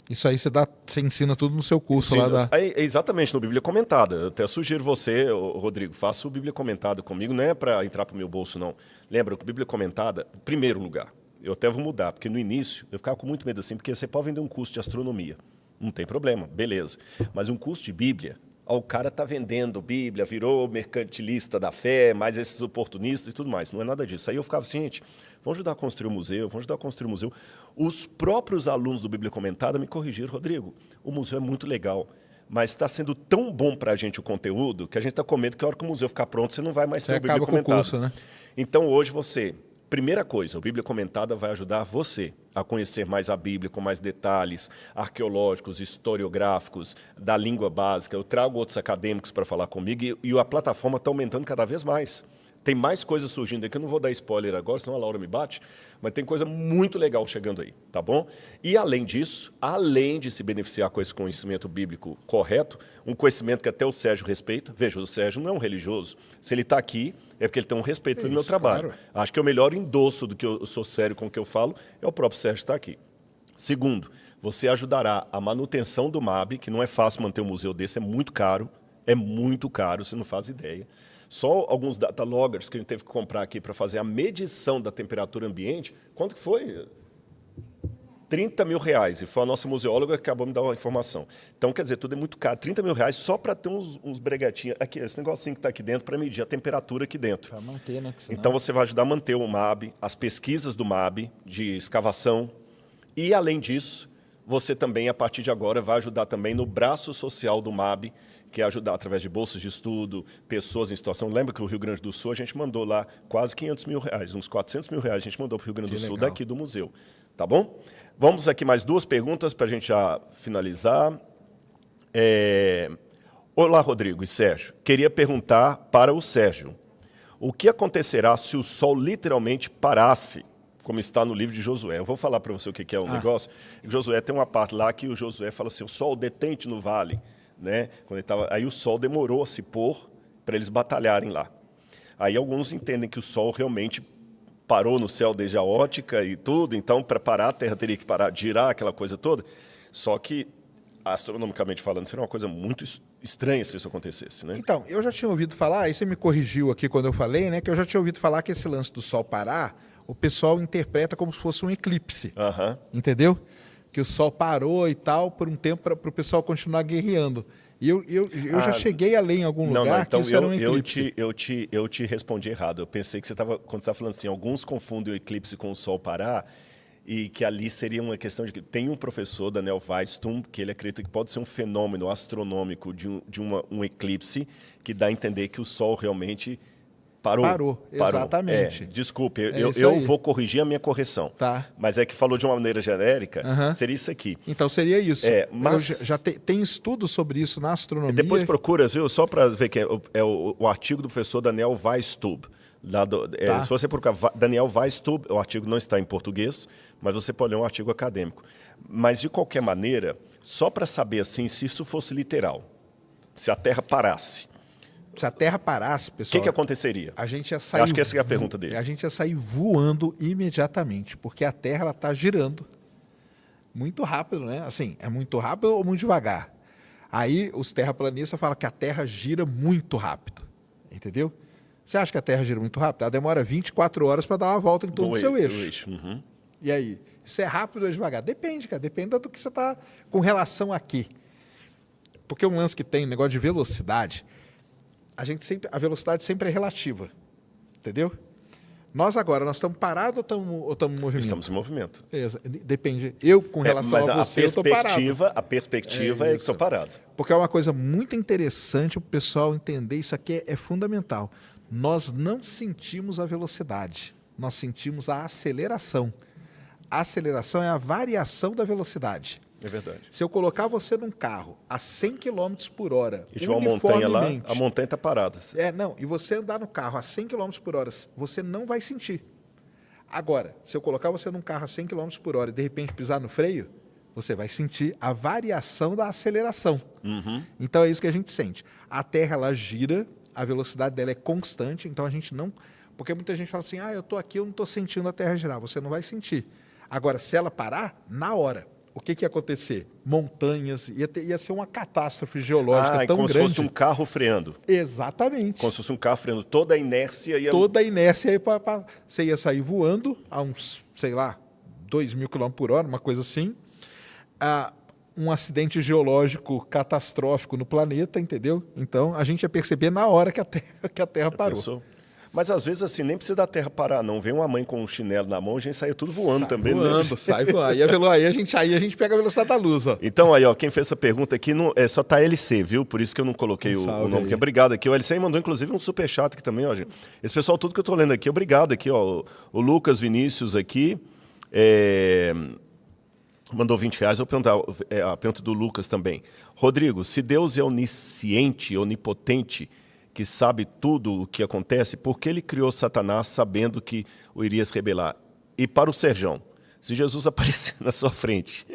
Isso aí você ensina tudo no seu curso lá da... Exatamente, no Bíblia Comentada. Eu até sugiro você, Rodrigo, faça o Bíblia Comentada comigo, não é para entrar para o meu bolso, não. Lembra que o Bíblia Comentada, em primeiro lugar, eu até vou mudar, porque no início eu ficava com muito medo assim, porque você pode vender um curso de astronomia. Não tem problema, beleza. Mas um curso de Bíblia, o cara está vendendo Bíblia, virou mercantilista da fé, mais esses oportunistas e tudo mais. Não é nada disso. Aí eu ficava assim, gente, vamos ajudar a construir o museu, vamos ajudar a construir o museu. Os próprios alunos do Bíblia Comentada me corrigiram, Rodrigo, o museu é muito legal, mas está sendo tão bom para a gente o conteúdo que a gente está com medo que a hora que o museu ficar pronto, você não vai mais ter o Bíblia Comentada. Curso, né? Então hoje você... Primeira coisa, o Bíblia Comentada vai ajudar você a conhecer mais a Bíblia com mais detalhes arqueológicos, historiográficos, da língua básica. Eu trago outros acadêmicos para falar comigo e a plataforma está aumentando cada vez mais. Tem mais coisas surgindo aqui, eu não vou dar spoiler agora, senão a Laura me bate, mas tem coisa muito legal chegando aí, tá bom? E além disso, além de se beneficiar com esse conhecimento bíblico correto, um conhecimento que até o Sérgio respeita, veja, o Sérgio não é um religioso, se ele está aqui é porque ele tem um respeito pelo meu trabalho. Claro. Acho que o melhor endosso do que eu sou sério com o que eu falo é o próprio Sérgio estar aqui. Segundo, você ajudará a manutenção do MAB, que não é fácil manter um museu desse, é muito caro, você não faz ideia. Só alguns data loggers que a gente teve que comprar aqui para fazer a medição da temperatura ambiente. Quanto que foi? R$30 mil, e foi a nossa museóloga que acabou de me dar uma informação. Então, quer dizer, tudo é muito caro. R$30 mil só para ter uns breguetinhos. Aqui, esse negocinho que está aqui dentro, para medir a temperatura aqui dentro. Para manter, né? Senão... Então, você vai ajudar a manter o MAB, as pesquisas do MAB, de escavação. E, além disso, você também, a partir de agora, vai ajudar também no braço social do MAB, que é ajudar através de bolsas de estudo, pessoas em situação... Lembra que o Rio Grande do Sul, a gente mandou lá quase R$500 mil, uns R$400 mil a gente mandou para o Rio Grande do Sul, daqui do museu. Tá bom? Vamos aqui mais 2 perguntas para a gente já finalizar. Olá, Rodrigo e Sérgio. Queria perguntar para o Sérgio, o que acontecerá se o sol literalmente parasse, como está no livro de Josué? Eu vou falar para você o que é o negócio. Josué tem uma parte lá que o Josué fala assim, o sol detente no vale. Né? Quando ele tava, aí o sol demorou a se pôr para eles batalharem lá. Aí alguns entendem que o sol realmente parou no céu desde a ótica e tudo, então para parar a Terra teria que parar, girar aquela coisa toda. Só que, astronomicamente falando, seria uma coisa muito estranha se isso acontecesse. Né? Então, eu já tinha ouvido falar, aí você me corrigiu aqui quando eu falei, né, que eu já tinha ouvido falar que esse lance do sol parar, o pessoal interpreta como se fosse um eclipse. Entendeu? Que o sol parou e tal, por um tempo, para o pessoal continuar guerreando. E eu já cheguei a ler em algum lugar então que isso era um eclipse. Eu te respondi errado. Eu pensei que você estava, quando você estava falando assim, alguns confundem o eclipse com o sol parar, e que ali seria uma questão de... Tem um professor, Daniel Weistum, que ele acredita que pode ser um fenômeno astronômico de um eclipse, que dá a entender que o sol realmente... Parou, exatamente. Desculpe, eu vou corrigir a minha correção. Tá. Mas é que falou de uma maneira genérica, seria isso aqui. Então seria isso. Mas já tem estudos sobre isso na astronomia. Depois procura, viu? Só para ver que é o artigo do professor Daniel Weistub. Se você procurar Daniel Weistub, o artigo não está em português, mas você pode ler um artigo acadêmico. Mas, de qualquer maneira, só para saber assim, se isso fosse literal, se a Terra parasse, se a Terra parasse, pessoal... O que aconteceria? A gente ia sair... Acho que essa é a pergunta dele. A gente ia sair voando imediatamente, porque a Terra está girando muito rápido, né? Assim, é muito rápido ou muito devagar? Aí os terraplanistas falam que a Terra gira muito rápido, entendeu? Você acha que a Terra gira muito rápido? Ela demora 24 horas para dar uma volta em torno do seu eixo. E aí? Isso é rápido ou devagar? Depende, cara. Depende do que você está com relação a quê. Porque um lance que tem, negócio de velocidade... A velocidade sempre é relativa, entendeu? Nós estamos parados ou estamos em movimento? Estamos em movimento. Depende. Eu, com relação a você, eu estou parado. A perspectiva é que estou parado. Porque é uma coisa muito interessante o pessoal entender, isso aqui é fundamental. Nós não sentimos a velocidade, nós sentimos a aceleração. A aceleração é a variação da velocidade. É verdade. Se eu colocar você num carro a 100 km por hora, e tiver uma montanha lá, a montanha está parada. E você andar no carro a 100 km por hora, você não vai sentir. Agora, se eu colocar você num carro a 100 km por hora e de repente pisar no freio, você vai sentir a variação da aceleração. Então é isso que a gente sente. A Terra, ela gira, a velocidade dela é constante, então a gente não... Porque muita gente fala assim, eu estou aqui, eu não estou sentindo a Terra girar. Você não vai sentir. Agora, se ela parar, na hora... O que ia acontecer? Montanhas, ia ser uma catástrofe geológica tão como grande. Se fosse um carro freando. Exatamente. Como se fosse um carro freando. Toda a inércia ia... Você ia sair voando a uns, 2.000 km por hora, uma coisa assim. Um acidente geológico catastrófico no planeta, entendeu? Então, a gente ia perceber na hora que a Terra parou. Pensou? Mas, às vezes, assim, nem precisa da Terra parar, não. Vem uma mãe com um chinelo na mão, a gente sai tudo voando também. Sai voando. Aí a gente pega a velocidade da luz. Ó. Então, aí, quem fez essa pergunta aqui só tá LC, viu? Por isso que eu não coloquei o nome aqui. Obrigado aqui. O LC mandou, inclusive, um superchat aqui também, ó, gente. Esse pessoal, tudo que eu tô lendo aqui, obrigado aqui, ó. O Lucas Vinícius aqui, mandou R$20. Eu vou perguntar a pergunta do Lucas também. Rodrigo, se Deus é onisciente, onipotente, que sabe tudo o que acontece, por que ele criou Satanás sabendo que o iria se rebelar? E para o Serjão, se Jesus aparecer na sua frente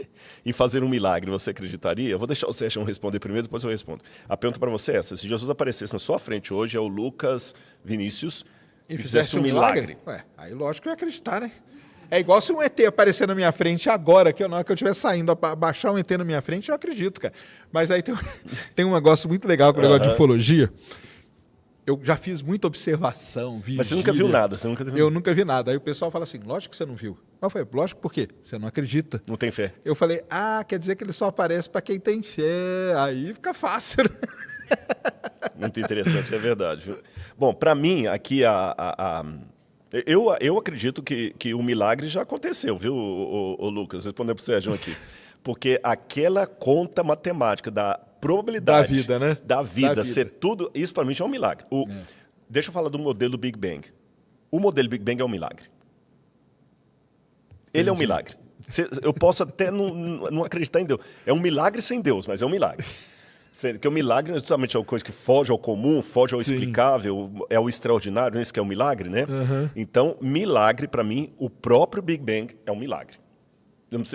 e fazer um milagre, você acreditaria? Eu vou deixar o Serjão responder primeiro, depois eu respondo. A pergunta para você é essa: se Jesus aparecesse na sua frente hoje, é o Lucas Vinícius, e fizesse um milagre? Aí lógico que eu ia acreditar, né? É igual se um ET aparecer na minha frente agora, na hora que eu estiver saindo, baixar um ET na minha frente, eu acredito, cara. Mas aí tem um negócio muito legal com o negócio de ufologia. eu já fiz muita observação, vigília. Mas você nunca viu nada? Você nunca viu... Eu nunca vi nada. Aí o pessoal fala assim, lógico que você não viu. Eu falei, lógico por quê? Você não acredita. Não tem fé. Eu falei, quer dizer que ele só aparece para quem tem fé. Aí fica fácil. Muito interessante, é verdade. Viu? Bom, para mim, aqui, eu acredito que o milagre já aconteceu, viu, o Lucas? Respondendo para o Sérgio aqui. Porque aquela conta matemática da probabilidade da vida, né? Da vida ser tudo, isso para mim já é um milagre. Deixa eu falar do modelo Big Bang. O modelo Big Bang é um milagre. Ele é um milagre. Eu posso até não acreditar em Deus. É um milagre sem Deus, mas é um milagre. Porque o milagre não é justamente uma coisa que foge ao comum, foge ao explicável, é o extraordinário, isso que é o milagre, né? Então, milagre, para mim, o próprio Big Bang é um milagre.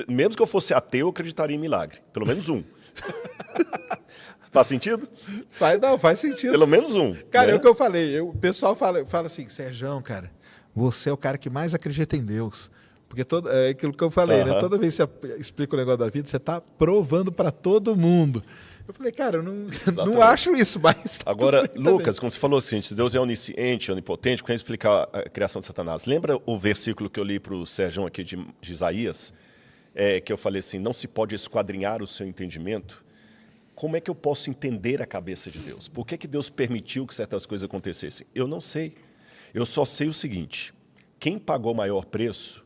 Mesmo que eu fosse ateu, eu acreditaria em milagre. Pelo menos um. Faz sentido? Faz sentido. Pelo menos um. Cara, né? É o que eu falei. O pessoal fala assim, Sérgio, cara, você é o cara que mais acredita em Deus. Porque é aquilo que eu falei, né? Toda vez que você explica o negócio da vida, você está provando para todo mundo. Eu falei, cara, eu não acho isso, mas... Agora, Lucas, como você falou assim, se Deus é onisciente, onipotente, quando explicar a criação de Satanás, lembra o versículo que eu li para o Sérgio aqui de Isaías, que eu falei assim, não se pode esquadrinhar o seu entendimento? Como é que eu posso entender a cabeça de Deus? Por que Deus permitiu que certas coisas acontecessem? Eu não sei. Eu só sei o seguinte, quem pagou o maior preço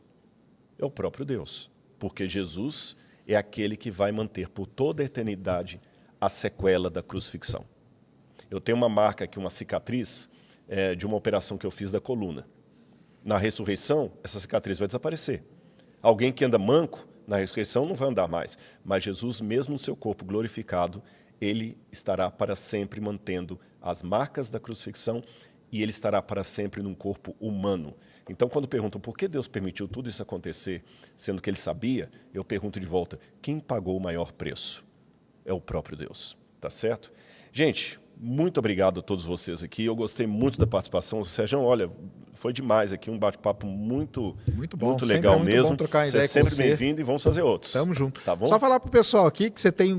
é o próprio Deus, porque Jesus é aquele que vai manter por toda a eternidade a sequela da crucifixão. Eu tenho uma marca aqui, uma cicatriz, de uma operação que eu fiz da coluna. Na ressurreição, essa cicatriz vai desaparecer. Alguém que anda manco, na ressurreição não vai andar mais, mas Jesus, mesmo no seu corpo glorificado, ele estará para sempre mantendo as marcas da crucifixão e ele estará para sempre num corpo humano. Então, quando perguntam por que Deus permitiu tudo isso acontecer, sendo que ele sabia, eu pergunto de volta, quem pagou o maior preço? É o próprio Deus, tá certo? Gente, muito obrigado a todos vocês aqui, eu gostei muito da participação. Sérgio, olha, foi demais aqui, um bate-papo muito bom, muito legal muito mesmo. Bom trocar você ideia é sempre com você. bem-vindo e vamos fazer outros. Tamo junto. Tá bom? Só falar pro pessoal aqui que você tem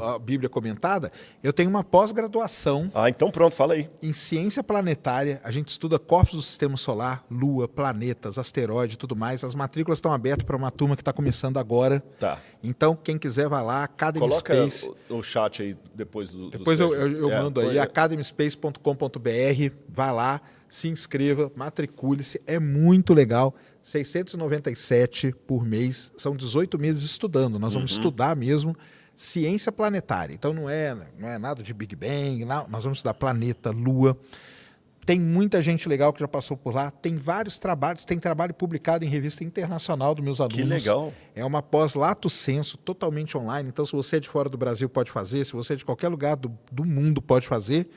a Bíblia comentada, eu tenho uma pós-graduação. Então pronto, fala aí. Em ciência planetária, a gente estuda corpos do sistema solar, lua, planetas, asteroides e tudo mais. As matrículas estão abertas para uma turma que está começando agora. Tá. Então, quem quiser vai lá, Academy Coloca Space. o chat aí depois do Depois eu mando aí, é. academyspace.com.br, vá lá, se inscreva, matricule-se, é muito legal. 697 por mês, são 18 meses estudando. Nós vamos estudar mesmo ciência planetária. Então não é nada de Big Bang, não. Nós vamos estudar planeta, lua. Tem muita gente legal que já passou por lá. Tem vários trabalhos, tem trabalho publicado em revista internacional dos meus alunos. Que legal. É uma pós lato sensu, totalmente online. Então, se você é de fora do Brasil, pode fazer. Se você é de qualquer lugar do mundo, pode fazer.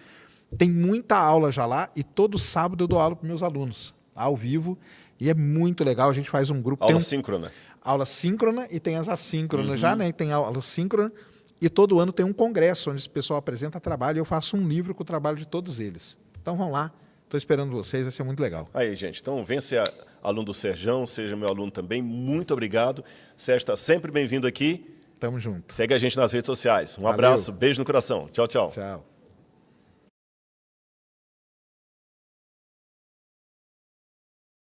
Tem muita aula já lá e todo sábado eu dou aula para meus alunos, ao vivo. E é muito legal. A gente faz um grupo. Aula síncrona. Aula síncrona e tem as assíncronas já, né? E tem aula síncrona. E todo ano tem um congresso onde esse pessoal apresenta trabalho e eu faço um livro com o trabalho de todos eles. Então vão lá. Estou esperando vocês, vai ser muito legal. Aí, gente, então vem ser aluno do Sérgio, seja meu aluno também, muito obrigado. Sérgio está sempre bem-vindo aqui. Tamo junto. Segue a gente nas redes sociais. Um Valeu. abraço, beijo no coração. Tchau, tchau. Tchau.